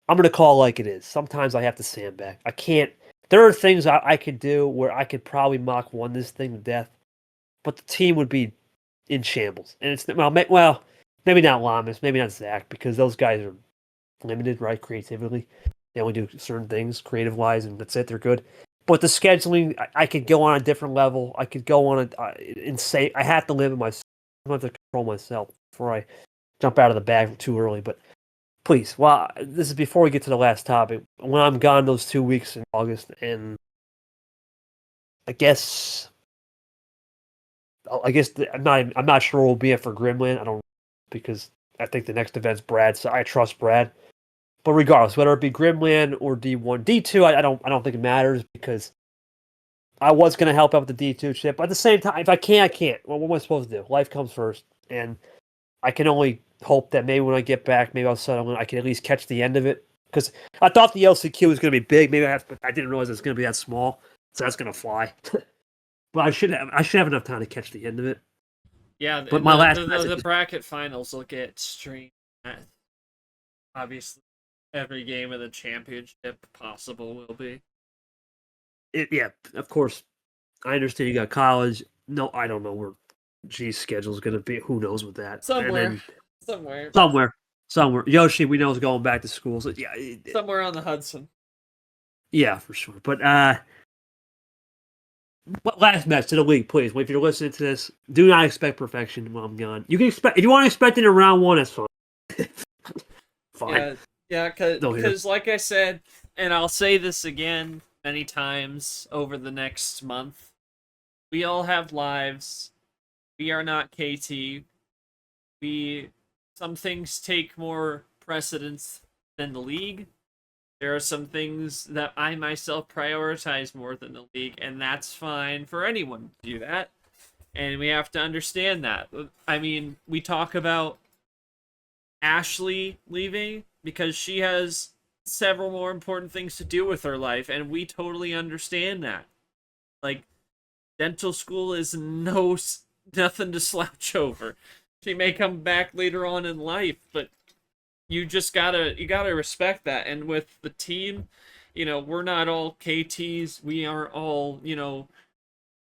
[SPEAKER 1] I'm gonna call it like it is. Sometimes I have to sandbag. I can't. There are things I could do where I could probably Mach 1 this thing to death, but the team would be in shambles. And it's well, maybe not Lamas, maybe not Zach, because those guys are limited, right? Creatively, they only do certain things creative wise, and that's it. They're good. But the scheduling, I could go on a different level. I could go on insane. I have to limit myself. I have to control myself before I jump out of the bag too early. But please, well, this is before we get to the last topic. When I'm gone those 2 weeks in August, and I guess I'm not sure we'll be it for Grimland. I don't, because I think the next event's Brad, so I trust Brad. But regardless, whether it be Grimland or D1, D2, I don't think it matters because I was going to help out with the D2 chip. But at the same time, if I can't, I can't. Well, what am I supposed to do? Life comes first, and I can only hope that maybe when I get back, maybe I can at least catch the end of it. Because I thought the LCQ was going to be big. Maybe I didn't realize it was going to be that small, so that's going to fly. But I should have enough time to catch the end of it.
[SPEAKER 2] Yeah,
[SPEAKER 1] but
[SPEAKER 2] the bracket finals will get streamed at, obviously, every game of the championship possible will be.
[SPEAKER 1] Yeah, of course. I understand you got college. No, I don't know where G's schedule is going to be. Who knows with that?
[SPEAKER 2] Somewhere.
[SPEAKER 1] Yoshi, we know, is going back to school. So yeah,
[SPEAKER 2] somewhere on the Hudson.
[SPEAKER 1] Yeah, for sure. But last match to the league, please. If you're listening to this, do not expect perfection while I'm gone. You can expect, if you want to expect it in round 1, that's fine. Fine.
[SPEAKER 2] Yeah, because like I said, and I'll say this again many times over the next month, we all have lives. We are not KT. Some things take more precedence than the league. There are some things that I myself prioritize more than the league, and that's fine for anyone to do that. And we have to understand that. I mean, we talk about Ashley leaving because she has several more important things to do with her life, and we totally understand that. Like, dental school is nothing to slouch over. She may come back later on in life, but you gotta respect that. And with the team, we're not all KTs. We are all,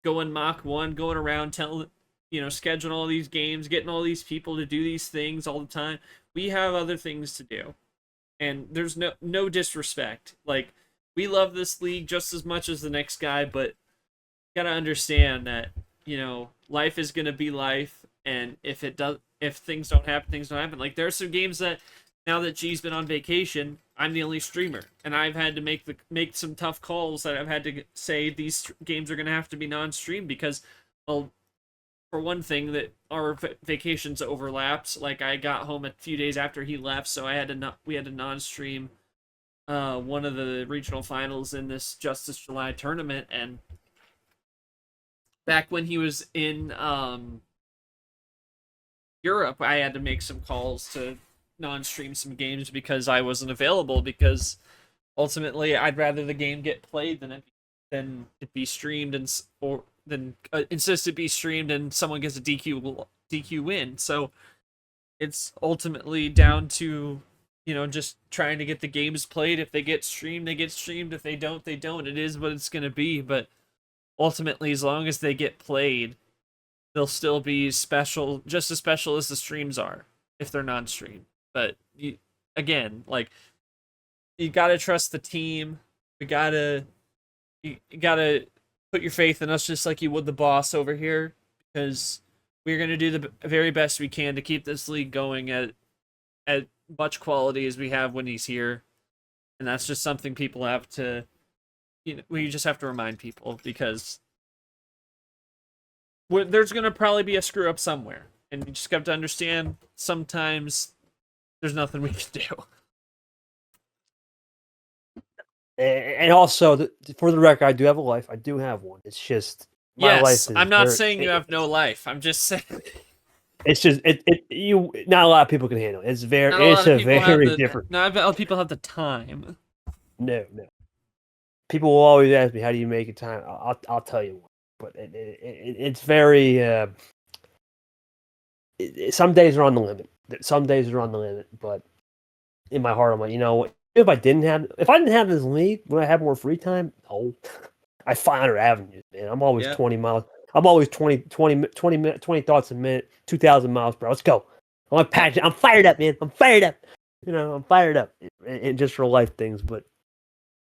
[SPEAKER 2] going Mach 1, going around telling, scheduling all these games, getting all these people to do these things all the time. We have other things to do. And there's no disrespect. Like, we love this league just as much as the next guy, but you gotta understand that, life is gonna be life, and if things don't happen, things don't happen. Like, there are some games that, now that G's been on vacation, I'm the only streamer, and I've had to make some tough calls that I've had to say these games are gonna have to be non-streamed because, well, for one thing, that our vacations overlapped. Like, I got home a few days after he left, so we had to non-stream one of the regional finals in this Justice July tournament. And back when he was in Europe, I had to make some calls to non-stream some games because I wasn't available, because ultimately I'd rather the game get played than it be than it be streamed insist it be streamed and someone gets a DQ win. So it's ultimately down to just trying to get the games played. If they get streamed, they get streamed. If they don't, they don't. It is what it's gonna be. But ultimately, as long as they get played, they'll still be special, just as special as the streams are if they're non-streamed. But again, like, you gotta trust the team. You gotta put your faith in us, just like you would the boss over here, because we're gonna do the very best we can to keep this league going at much quality as we have when he's here. And that's just something people have to, we just have to remind people, because there's gonna probably be a screw up somewhere, and you just have to understand sometimes there's nothing we can do.
[SPEAKER 1] And also, for the record, I do have a life. I do have one. It's just my life is
[SPEAKER 2] I'm not saying you have no life. I'm just saying
[SPEAKER 1] it's just you. Not a lot of people can handle it. It's very different.
[SPEAKER 2] Not a lot of people have the time.
[SPEAKER 1] No. People will always ask me, "How do you make it time?" I'll tell you what. But it's very. Some days are on the limit. Some days are on the limit. But in my heart, I'm like, if I didn't have this league, would I have more free time? No. I find other avenues, man. I'm always 20 miles. I'm always 20 thoughts a minute, 2,000 miles per hour. Let's go. I'm fired up, man. I'm fired up. I'm fired up. And just for life things. But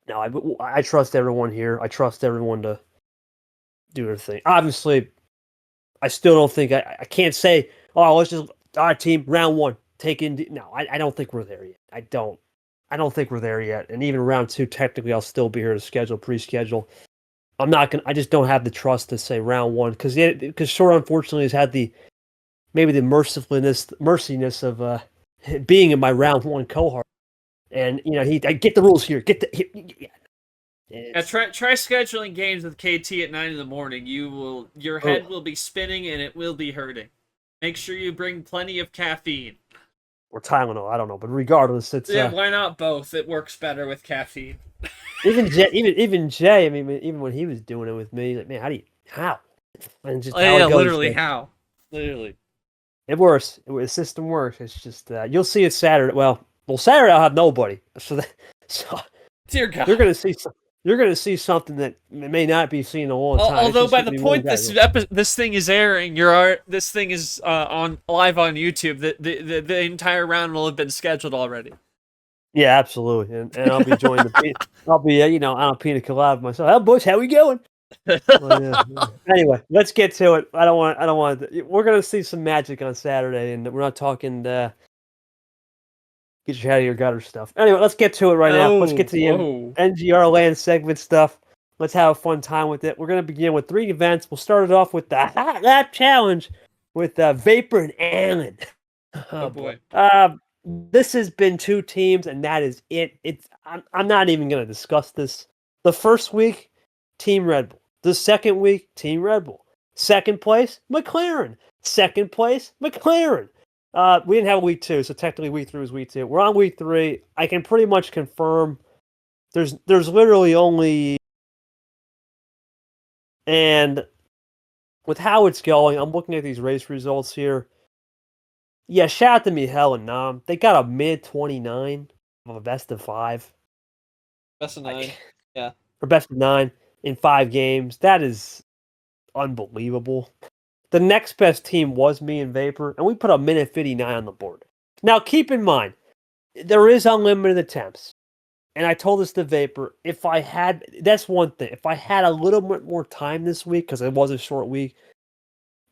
[SPEAKER 1] no, I trust everyone here. I trust everyone to do their thing. Obviously, I still don't think I can't say, let's just our team round one take in. No, I don't think we're there yet. I don't think we're there yet. And even round two, technically, I'll still be here to pre-schedule. I'm not gonna. I just don't have the trust to say round one because Short unfortunately has had the merciness of being in my round one cohort, and I get the rules here.
[SPEAKER 2] Try scheduling games with KT at 9 a.m. Your head will be spinning and it will be hurting. Make sure you bring plenty of caffeine.
[SPEAKER 1] Or Tylenol, I don't know, but regardless, it's
[SPEAKER 2] why not both? It works better with caffeine.
[SPEAKER 1] even Jay, I mean, even when he was doing it with me, like, man, how? And just
[SPEAKER 2] literally how? Literally,
[SPEAKER 1] it works. The system works. It's just you'll see it Saturday. Well, Saturday I'll have nobody, so
[SPEAKER 2] dear God,
[SPEAKER 1] you're gonna see something that may not be seen in a long time.
[SPEAKER 2] Although by the point this thing is airing, this thing is on live on YouTube. The entire round will have been scheduled already.
[SPEAKER 1] Yeah, absolutely, and I'll be joining I'll be on a pina colada myself. Oh, boys, how we going? Anyway, let's get to it. I don't want. We're gonna see some magic on Saturday, and we're not talking. Get your head out of your gutter stuff. Anyway, let's get to it right now. Let's get to the NGR land segment stuff. Let's have a fun time with it. We're going to begin with 3 events. We'll start it off with the Hot Lap Challenge with Vapor and Allen.
[SPEAKER 2] Oh boy.
[SPEAKER 1] This has been 2 teams, and that is it. I'm not even going to discuss this. The first week, Team Red Bull. The second week, Team Red Bull. Second place, McLaren. Second place, McLaren. We didn't have week 2, so technically week 3 was week 2. We're on week 3. I can pretty much confirm there's literally only, and with how it's going, I'm looking at these race results here. Yeah, shout out to Michel and Nam. They got a mid-29 of a best of 5.
[SPEAKER 2] Best of 9, yeah.
[SPEAKER 1] Or best of 9 in 5 games. That is unbelievable. The next best team was me and Vapor, and we put a minute 59 on the board. Now, keep in mind, there is unlimited attempts. And I told this to Vapor, that's one thing. If I had a little bit more time this week, because it was a short week,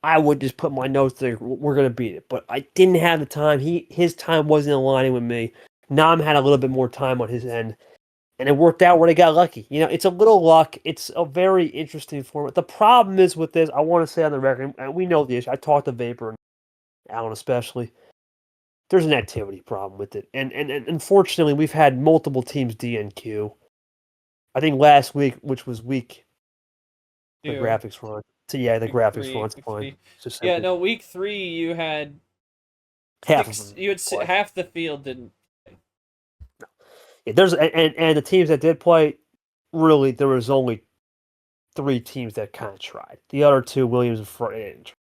[SPEAKER 1] I would just put my notes there, we're going to beat it. But I didn't have the time. His time wasn't aligning with me. Nam had a little bit more time on his end. And it worked out where they got lucky. It's a little luck. It's a very interesting format. The problem is with this, I want to say on the record, and we know the issue. I talked to Vapor and Alan especially. There's an activity problem with it. And unfortunately, we've had multiple teams DNQ. I think last week, which was week, the graphics were on. So yeah, the graphics were on. It's fine.
[SPEAKER 2] Week 3, you had
[SPEAKER 1] half of them.
[SPEAKER 2] You had half the field didn't.
[SPEAKER 1] Yeah, and the teams that did play, really, there was only three teams that kind of tried. The other two, Williams and Ford, didn't try.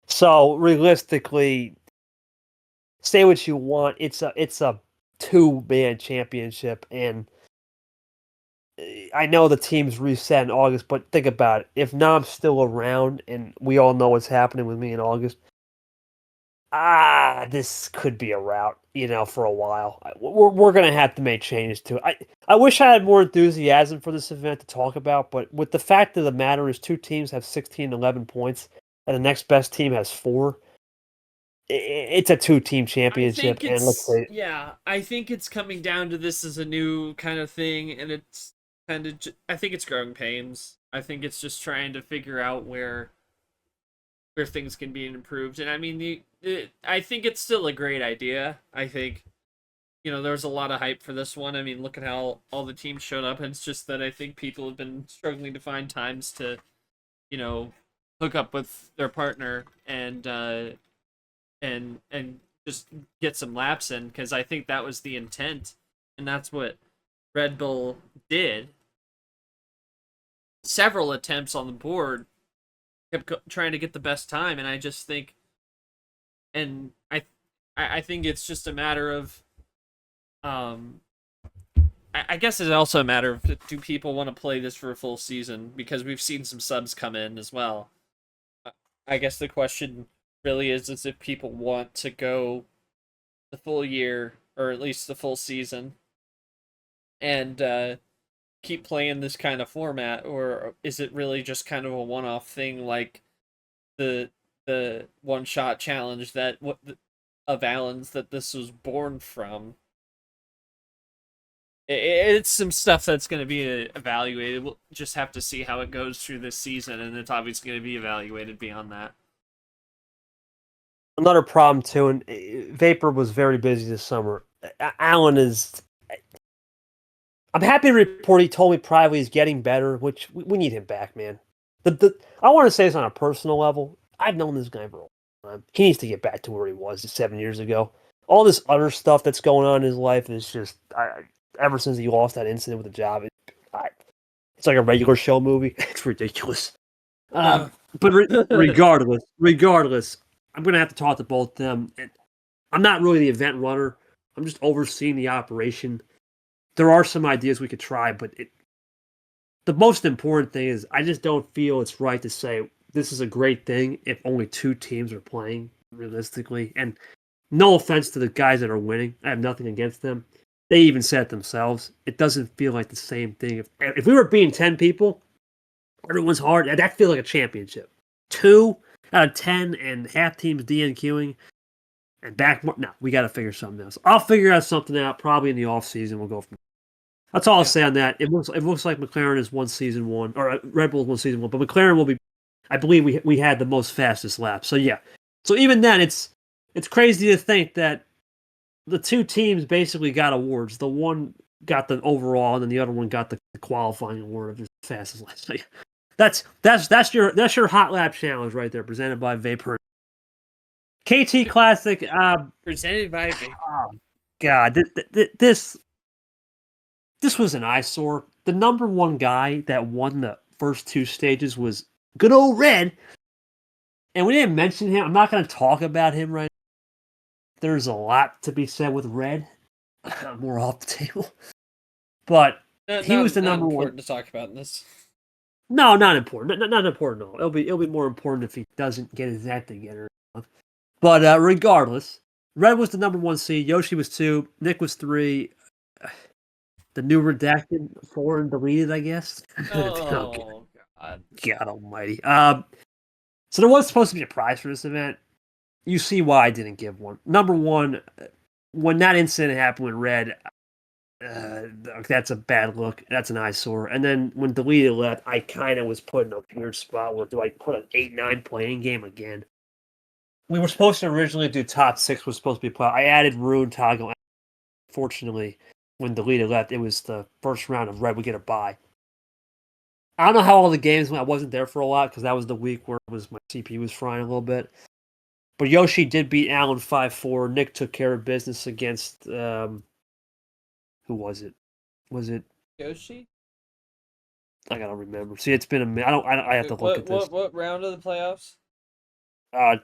[SPEAKER 1] So realistically, say what you want, it's a two-man championship, and I know the team's reset in August, but think about it. If Nom's still around, and we all know what's happening with me in August, this could be a route, for a while. We're gonna have to make changes to it. I wish I had more enthusiasm for this event to talk about, but with the fact of the matter is, two teams have 16, 11 points, and the next best team has 4. It's a two-team championship, and let's say,
[SPEAKER 2] I think it's coming down to this as a new kind of thing, and it's kind of I think it's growing pains. I think it's just trying to figure out where things can be improved, and I mean I think it's still a great idea. I think there's a lot of hype for this one. I mean, look at how all the teams showed up, and it's just that I think people have been struggling to find times to hook up with their partner and just get some laps in, because I think that was the intent, and that's what Red Bull did. Several attempts on the board, kept trying to get the best time, and I just think, and I think it's just a matter of, I guess it's also a matter of, do people want to play this for a full season, because we've seen some subs come in as well. I guess the question really is if people want to go the full year, or at least the full season, and keep playing this kind of format, or is it really just kind of a one-off thing, like the one-shot challenge of Allen's that this was born from. It's some stuff that's going to be evaluated. We'll just have to see how it goes through this season, and it's obviously going to be evaluated beyond that.
[SPEAKER 1] Another problem too, and Vapor was very busy this summer. Allen is. I'm happy to report he told me privately he's getting better, which we need him back, man. I want to say this on a personal level. I've known this guy for a long time. He needs to get back to where he was 7 years ago. All this other stuff that's going on in his life is just, ever since he lost that incident with the job, it's like a regular show movie. It's ridiculous. But regardless, I'm going to have to talk to both of them. I'm not really the event runner. I'm just overseeing the operation. There are some ideas we could try, but the most important thing is I just don't feel it's right to say this is a great thing if only 2 teams are playing, realistically. And no offense to the guys that are winning. I have nothing against them. They even said it themselves. It doesn't feel like the same thing. If we were being 10 people, everyone's hard, that feels like a championship. 2 out of 10 and half teams DNQing. And no, we got to figure something else. I'll figure out something out probably in the off season. We'll go from there. That's all I'll say on that. It looks like McLaren is won season 1, or Red Bull won season 1, but McLaren will be. I believe we had the most fastest lap. So yeah. So even then, it's crazy to think that the 2 teams basically got awards. The one got the overall, and then the other one got the qualifying award of the fastest lap. So yeah. That's your hot lap challenge right there, presented by Vapor. KT Classic,
[SPEAKER 2] presented by Vapor.
[SPEAKER 1] Oh, God, this was an eyesore. The number 1 guy that won the first 2 stages was good old Red, and we didn't mention him. I'm not going to talk about him right now. There's a lot to be said with Red. More off the table, but he was the number 1
[SPEAKER 2] to talk about in this.
[SPEAKER 1] No, not important. Not important at all. It'll be more important if he doesn't get his act together. But regardless, Red was the number 1 seed. Yoshi was 2. Nick was 3. The new redacted 4 and deleted, I guess.
[SPEAKER 2] Oh,
[SPEAKER 1] God almighty. So there was supposed to be a prize for this event. You see why I didn't give one. Number 1, when that incident happened with Red, that's a bad look. That's an eyesore. And then when deleted left, I kind of was put in a weird spot where do I put an 8-9 playing game again? We were supposed to originally do top 6 was supposed to be put. I added Rune, Toggle. Fortunately, when deleted left, it was the first round of Red would get a bye. I don't know how all the games went. I wasn't there for a lot because that was the week where my CPU was frying a little bit. But Yoshi did beat Allen 5-4. Nick took care of business against who was it? Was it
[SPEAKER 2] Yoshi?
[SPEAKER 1] I gotta remember. See, it's been a minute. I have to look at this.
[SPEAKER 2] What round of the playoffs?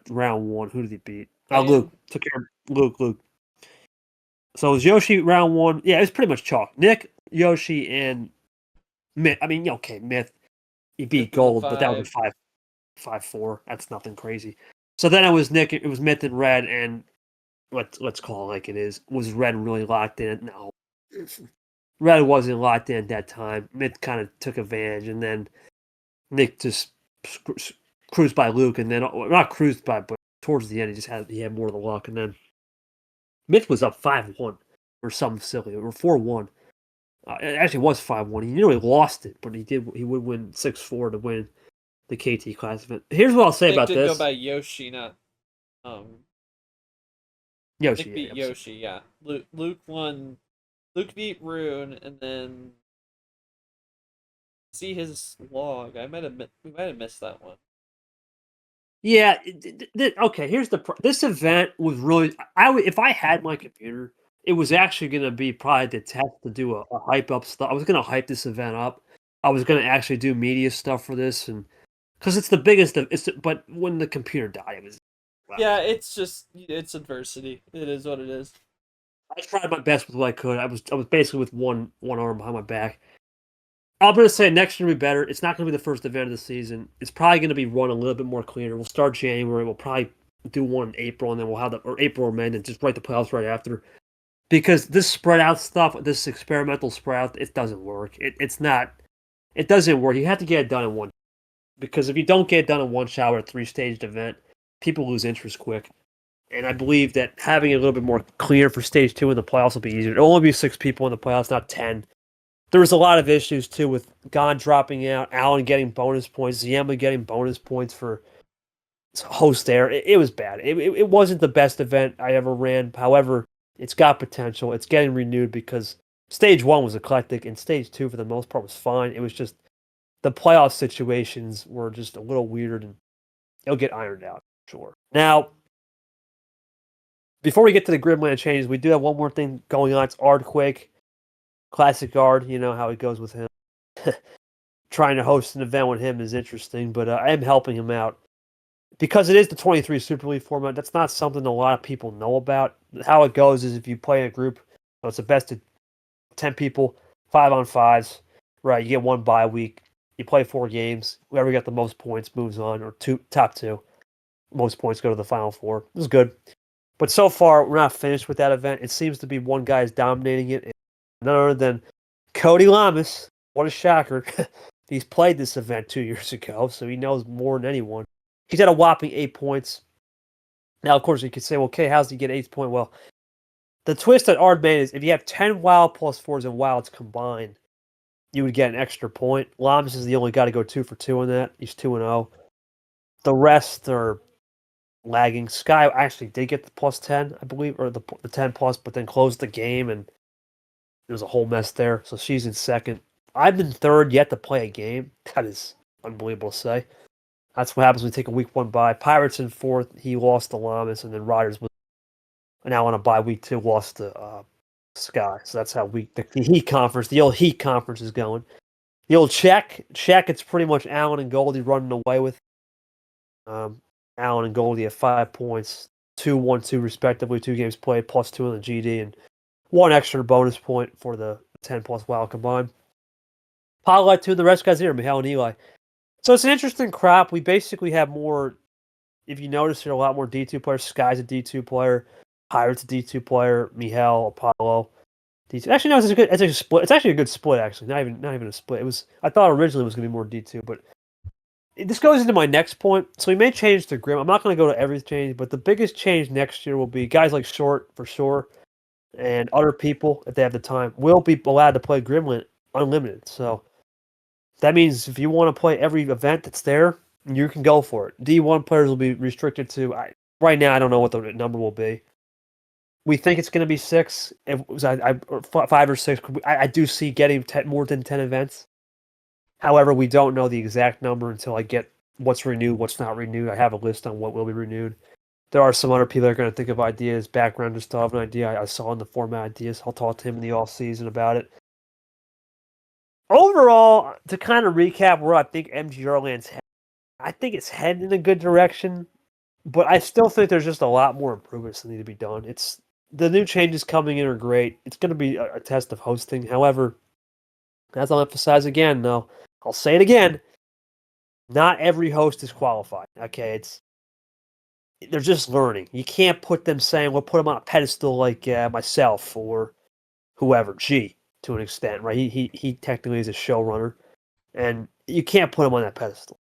[SPEAKER 1] Round 1. Who did he beat?
[SPEAKER 2] Again?
[SPEAKER 1] Luke took care of Luke. So it was Yoshi round 1. Yeah, it was pretty much chalk. Nick, Yoshi, and Myth. I mean, okay, Myth. He beat Gold, but that was a 5-4. That's nothing crazy. So then it was Nick. It was Myth and Red, and let's call it like it is. Was Red really locked in? No, Red wasn't locked in at that time. Myth kind of took advantage, and then Nick just cruised by Luke, and then not cruised by, but towards the end, he had more of the luck, and then Myth was up 5-1 or something silly, or 4-1. It actually was 5-1. He nearly lost it, but he would win 6-4 to win the KT Class event. Here's what I'll say about this.
[SPEAKER 2] Go by Yoshi, not
[SPEAKER 1] Yoshi.
[SPEAKER 2] Nick beat Yoshi, yeah. Luke won. Luke beat Rune, and then see his log. We might have missed that one.
[SPEAKER 1] Yeah. Okay. Here's this event was really. If I had my computer, it was actually going to be probably the test to do a hype up stuff. I was going to hype this event up. I was going to actually do media stuff for this, and because it's the biggest. But when the computer died, it was.
[SPEAKER 2] Wow. Yeah, it's adversity. It is what it is.
[SPEAKER 1] I tried my best with what I could. I was basically with one arm behind my back. I'm going to say next year will be better. It's not going to be the first event of the season. It's probably going to be run a little bit more cleaner. We'll start January. We'll probably do one in April, and then we'll have April or May, and just write the playoffs right after. Because this spread out stuff, this experimental spread out, it doesn't work. It doesn't work. You have to get it done in one. Because if you don't get it done in one shot with a 3-staged event, people lose interest quick. And I believe that having it a little bit more clear for stage 2 in the playoffs will be easier. It'll only be 6 people in the playoffs, not 10. There was a lot of issues, too, with Gon dropping out, Allen getting bonus points, Ziemba getting bonus points for host there. It was bad. It wasn't the best event I ever ran. However, it's got potential. It's getting renewed because stage 1 was eclectic, and stage 2, for the most part, was fine. It was just the playoff situations were just a little weird, and it'll get ironed out, sure. Now, before we get to the Gridland changes, we do have one more thing going on. It's ArdQuake. Classic Ard, you know how it goes with him. Trying to host an event with him is interesting, but I am helping him out. Because it is the 23 Super League format, that's not something a lot of people know about. How it goes is if you play in a group, so it's a best of 10 people, 5-on-5s, right? You get one bye week. You play 4 games. Whoever got the most points moves on, or top 2. Most points go to the final 4. This is good. But so far, we're not finished with that event. It seems to be one guy is dominating it. None other than Cody Lamas. What a shocker. He's played this event 2 years ago, so he knows more than anyone. He's at a whopping 8 points. Now, of course, you could say, well, okay, how's he get 8 points? Well, the twist that Ard made is if you have 10 wild plus 4s and wilds combined, you would get an extra point. Lamas is the only guy to go 2 for 2 on that. He's 2-0. The rest are lagging. Sky actually did get the plus 10, I believe, or the 10 plus, but then closed the game, and there was a whole mess there. So she's in second. I've been third, yet to play a game. That is unbelievable to say. That's what happens when you take a week 1 bye. Pirates in fourth. He lost to Lamas, and then Riders was now on a bye week 2, lost to Sky. So that's how the Heat conference, the old Heat conference is going. The old Czech, it's pretty much Allen and Goldie running away with. Allen and Goldie at 5 points, 2-1-2 respectively, 2 games played, plus 2 on the GD, and 1 extra bonus point for the 10 plus wild combined. Highlight 2, the rest guys here, Mihail and Eli. So it's an interesting crop. We basically have more, if you notice, there are a lot more D2 players. Sky's a D2 player, Pirate's a D2 player, Mihail, Apollo. D2. Actually, no, it's a split. It's actually a good split, actually. Not even a split. I thought originally it was going to be more D2, but this goes into my next point. So we may change to Grim. I'm not going to go to every change, but the biggest change next year will be guys like Short, for sure, and other people, if they have the time, will be allowed to play Grimlet unlimited. So that means if you want to play every event that's there, you can go for it. D1 players will be restricted to, right now I don't know what the number will be. We think it's going to be 6, or 5 or 6. I do see getting more than 10 events. However, we don't know the exact number until I get what's renewed, what's not renewed. I have a list on what will be renewed. There are some other people that are going to think of ideas. Background just still have an idea. I saw in the format ideas. I'll talk to him in the off season about it. overall, to kind of recap where I think MGR lands headed, I think it's heading in a good direction, but I still think there's just a lot more improvements that need to be done. It's the new changes coming in are great. It's going to be a test of hosting. However, as I'll emphasize again, though, I'll say it again. Not every host is qualified. Okay, they're just learning. You can't put them saying, "We'll put them on a pedestal like myself or whoever." G to an extent, right? He technically is a showrunner, and you can't put him on that pedestal.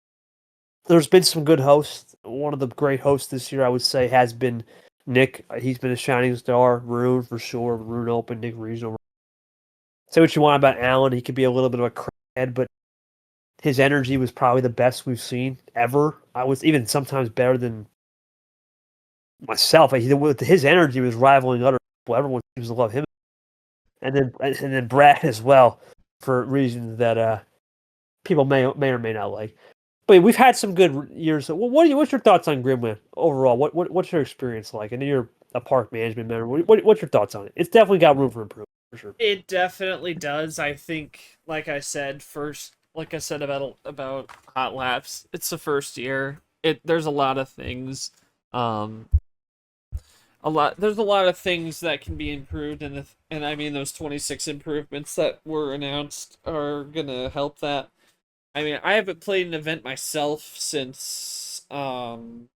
[SPEAKER 1] There's been some good hosts. One of the great hosts this year, I would say, has been Nick. He's been a shining star. Rune for sure. Rune Open, Nick Regional. Say what you want about Allen. He could be a little bit of a crackhead, but his energy was probably the best we've seen ever. I was even sometimes better than myself. His energy was rivaling other people. Everyone seems to love him, and then Brad as well, for reasons that people may or may not like. But we've had some good years. What's your thoughts on Grimland overall? What's your experience like? I know you're a park management member. What's your thoughts on it? It's definitely got room for improvement, for sure.
[SPEAKER 2] It definitely does. I think, like I said about Hot Laps, it's the first year. There's a lot of things, um, there's a lot of things that can be improved, and I mean those 26 improvements that were announced are gonna help that. I mean, I haven't played an event myself since none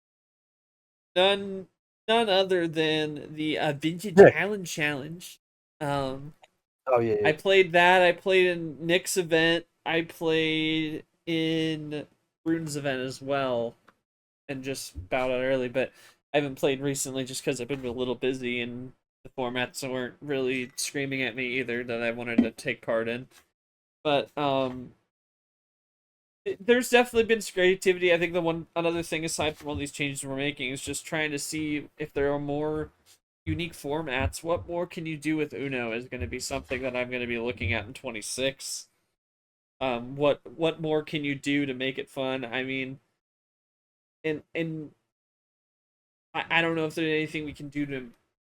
[SPEAKER 2] other than the Vintage Island Challenge.
[SPEAKER 1] Oh yeah.
[SPEAKER 2] I played that. I played in Nick's event. I played in Rune's event as well, and just bowed out early. But I haven't played recently just because I've been a little busy and the formats weren't really screaming at me either that I wanted to take part in. But there's definitely been some creativity. I think another thing aside from all these changes we're making is just trying to see if there are more unique formats. What more can you do with Uno is going to be something that I'm going to be looking at in 26. What more can you do to make it fun? I mean, and I don't know if there's anything we can do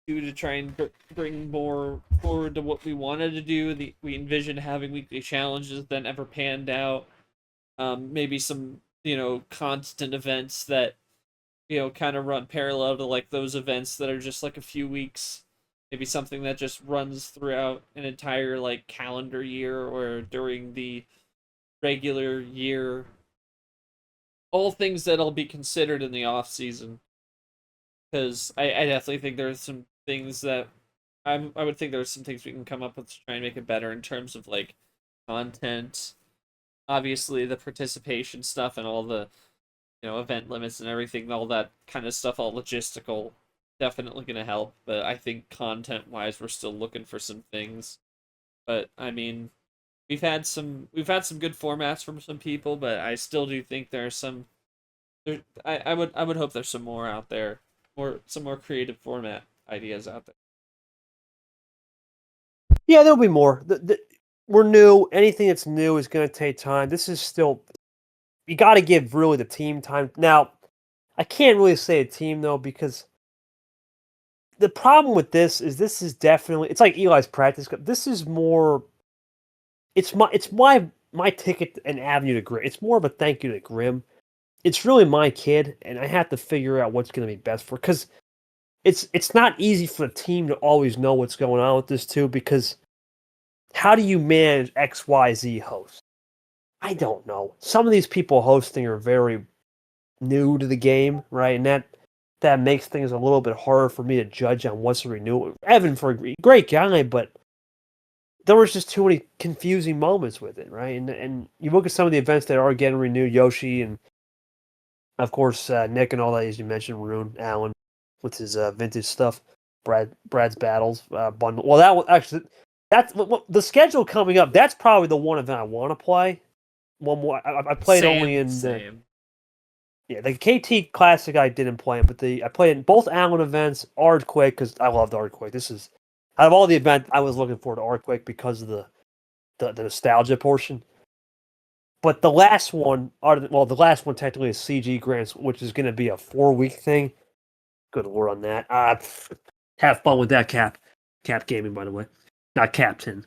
[SPEAKER 2] to try and bring more forward to what we wanted to do. We envisioned having weekly challenges that never panned out. Maybe some constant events that kind of run parallel to like those events that are just like a few weeks. Maybe something that just runs throughout an entire like calendar year or during the regular year. All things that'll be considered in the off season. Because I definitely think there's some things that I would think there's some things we can come up with to try and make it better in terms of like content. Obviously the participation stuff and all the event limits and everything, all that kind of stuff, all logistical, definitely going to help. But I think content-wise, we're still looking for some things. But I mean, we've had some good formats from some people, but I still do think there's some. I would hope there's some more out there, some more creative format ideas out there.
[SPEAKER 1] Yeah, there'll be more. We're new. Anything that's new is going to take time. This is still. You got to give really the team time. Now, I can't really say a team though because the problem with this is definitely it's like Eli's practice. This is more. It's my ticket and avenue to Grim. It's more of a thank you to Grim. It's really my kid, and I have to figure out what's going to be best for because it's not easy for the team to always know what's going on with this too because how do you manage XYZ hosts? I don't know. Some of these people hosting are very new to the game, right? And that makes things a little bit harder for me to judge on what's a renewal. Evan, for a great guy, but there was just too many confusing moments with it, right? And you look at some of the events that are getting renewed, Yoshi and of course Nick and all that, as you mentioned, Rune, Allen with his vintage stuff, Brad's battles bundle. Well, that was actually that's the schedule coming up. That's probably the one event I want to play. One more. I played only in
[SPEAKER 2] same.
[SPEAKER 1] Yeah, the KT Classic I didn't play, but I played in both Allen events, ArdQuake, because I loved ArdQuake. This is out of all the events I was looking forward to ArdQuake because of the nostalgia portion. But the last one, the last one technically is CG Grants, which is going to be a 4-week thing. Good lord on that. Have fun with that, Cap. Cap Gaming, by the way, not Captain.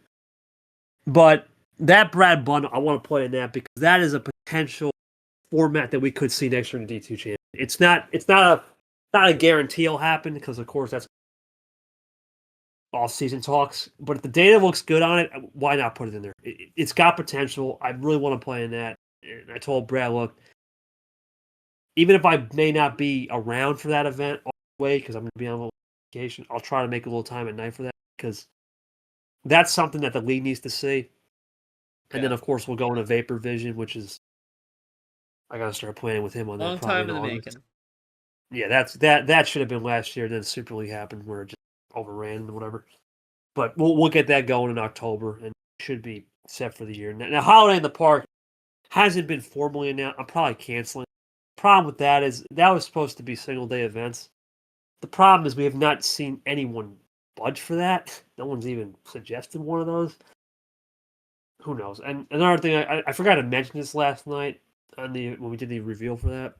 [SPEAKER 1] But that Brad bundle, I want to play in that because that is a potential format that we could see next year in the D2 champion. It's not a guarantee it'll happen because of course that's off-season talks. But if the data looks good on it, why not put it in there? It's got potential. I really want to play in that. And I told Brad, look, even if I may not be around for that event all the way because I'm going to be on vacation, I'll try to make a little time at night for that because that's something that the league needs to see. And then, of course, we'll go into Vapor Vision, which is I got to start planning with him on that.
[SPEAKER 2] Long time in the making.
[SPEAKER 1] Yeah, that should have been last year. Then Super League happened where it just overran and whatever. But we'll get that going in October and should be set for the year. Now, Holiday in the Park hasn't been formally announced. I'm probably canceling. The problem with that is that was supposed to be single day events. The problem is we have not seen anyone budge for that. No one's even suggested one of those. Who knows? And another thing, I forgot to mention this last night when we did the reveal for that.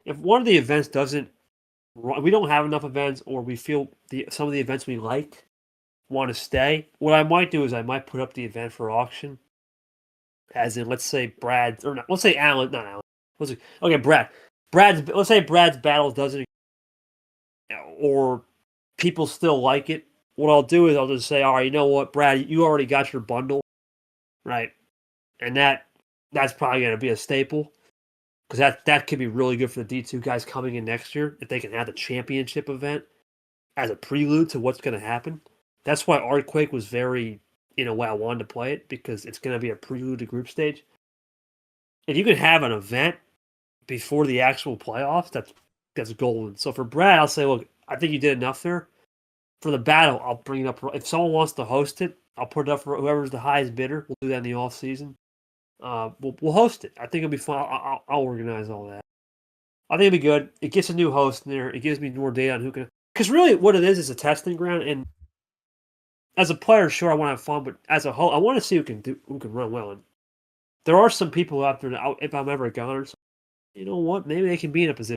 [SPEAKER 1] If one of the events doesn't, we don't have enough events, or we feel some of the events we like want to stay, what I might do is I might put up the event for auction. As in, let's say Brad, or not, let's say Alan, not Alan. Okay, Brad. Let's say Brad's battle doesn't, or people still like it. What I'll do is I'll just say, all right, you know what, Brad, you already got your bundle, right? And that's probably going to be a staple. Because that could be really good for the D2 guys coming in next year if they can have the championship event as a prelude to what's going to happen. That's why ArdQuake was very, in a way, I wanted to play it because it's going to be a prelude to group stage. If you can have an event before the actual playoffs, that's golden. So for Brad, I'll say, look, I think you did enough there. For the battle, I'll bring it up. If someone wants to host it, I'll put it up for whoever's the highest bidder. We'll do that in the off season. We'll host it. I think it'll be fun. I'll organize all that. I think it'll be good. It gets a new host in there. It gives me more data on who can. Because really, what it is a testing ground. And as a player, sure, I want to have fun, but as a whole, I want to see who can run well. And there are some people out there that, if I'm ever a gunner, you know what? Maybe they can be in a position.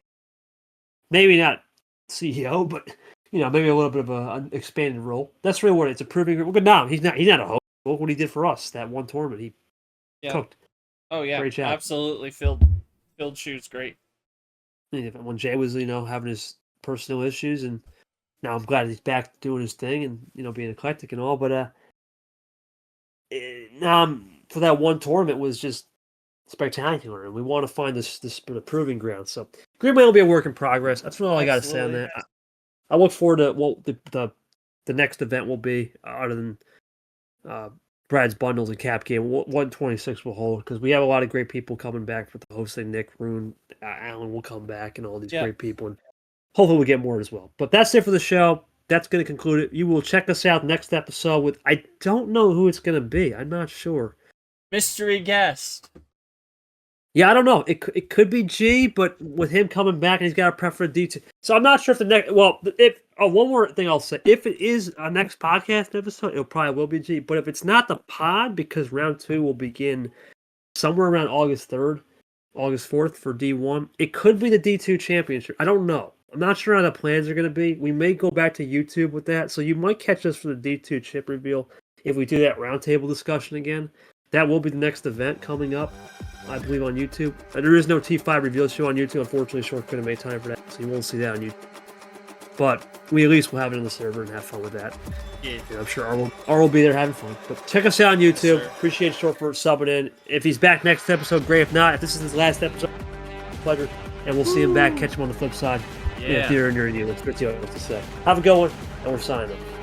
[SPEAKER 1] Maybe not CEO, but maybe a little bit of an expanded role. That's really what it's a proving. Well, good now. He's not a host. Look what he did for us that one tournament. He cooked.
[SPEAKER 2] Oh yeah,
[SPEAKER 1] great job.
[SPEAKER 2] Absolutely filled shoes great.
[SPEAKER 1] When Jay was having his personal issues, and now I'm glad he's back doing his thing and being eclectic and all. But for that one tournament was just spectacular, and we want to find this proving ground. So Greenway will be a work in progress. That's all I got to say on that. I look forward to what the next event will be, other than Brad's bundles and cap game. 126 will hold because we have a lot of great people coming back for the hosting. Nick, Rune, Alan will come back, and all these great people, and hopefully we'll get more as well. But that's it for the show. That's going to conclude it. You will check us out next episode with, I don't know who it's going to be. I'm not sure.
[SPEAKER 2] Mystery guest.
[SPEAKER 1] Yeah, I don't know. It could be G, but with him coming back and he's got a prep for D2. So I'm not sure if the next... Well, one more thing I'll say. If it is a next podcast episode, it probably will be G. But if it's not the pod, because round 2 will begin somewhere around August 3rd, August 4th for D1, it could be the D2 championship. I don't know. I'm not sure how the plans are going to be. We may go back to YouTube with that. So you might catch us for the D2 chip reveal if we do that roundtable discussion again. That will be the next event coming up, I believe, on YouTube. There is no T5 reveal show on YouTube. Unfortunately, Short couldn't make time for that, so you won't see that on YouTube. But we at least will have it on the server and have fun with that. Yeah. And I'm sure R will be there having fun. But check us out on YouTube. Appreciate Short for subbing in. If he's back next episode, great. If not, if this is his last episode, pleasure. And we'll see him back. Catch him on the flip side.
[SPEAKER 2] Yeah.
[SPEAKER 1] If you're in your deal. Let's see what he has to say. Have a good one, and we're signing off.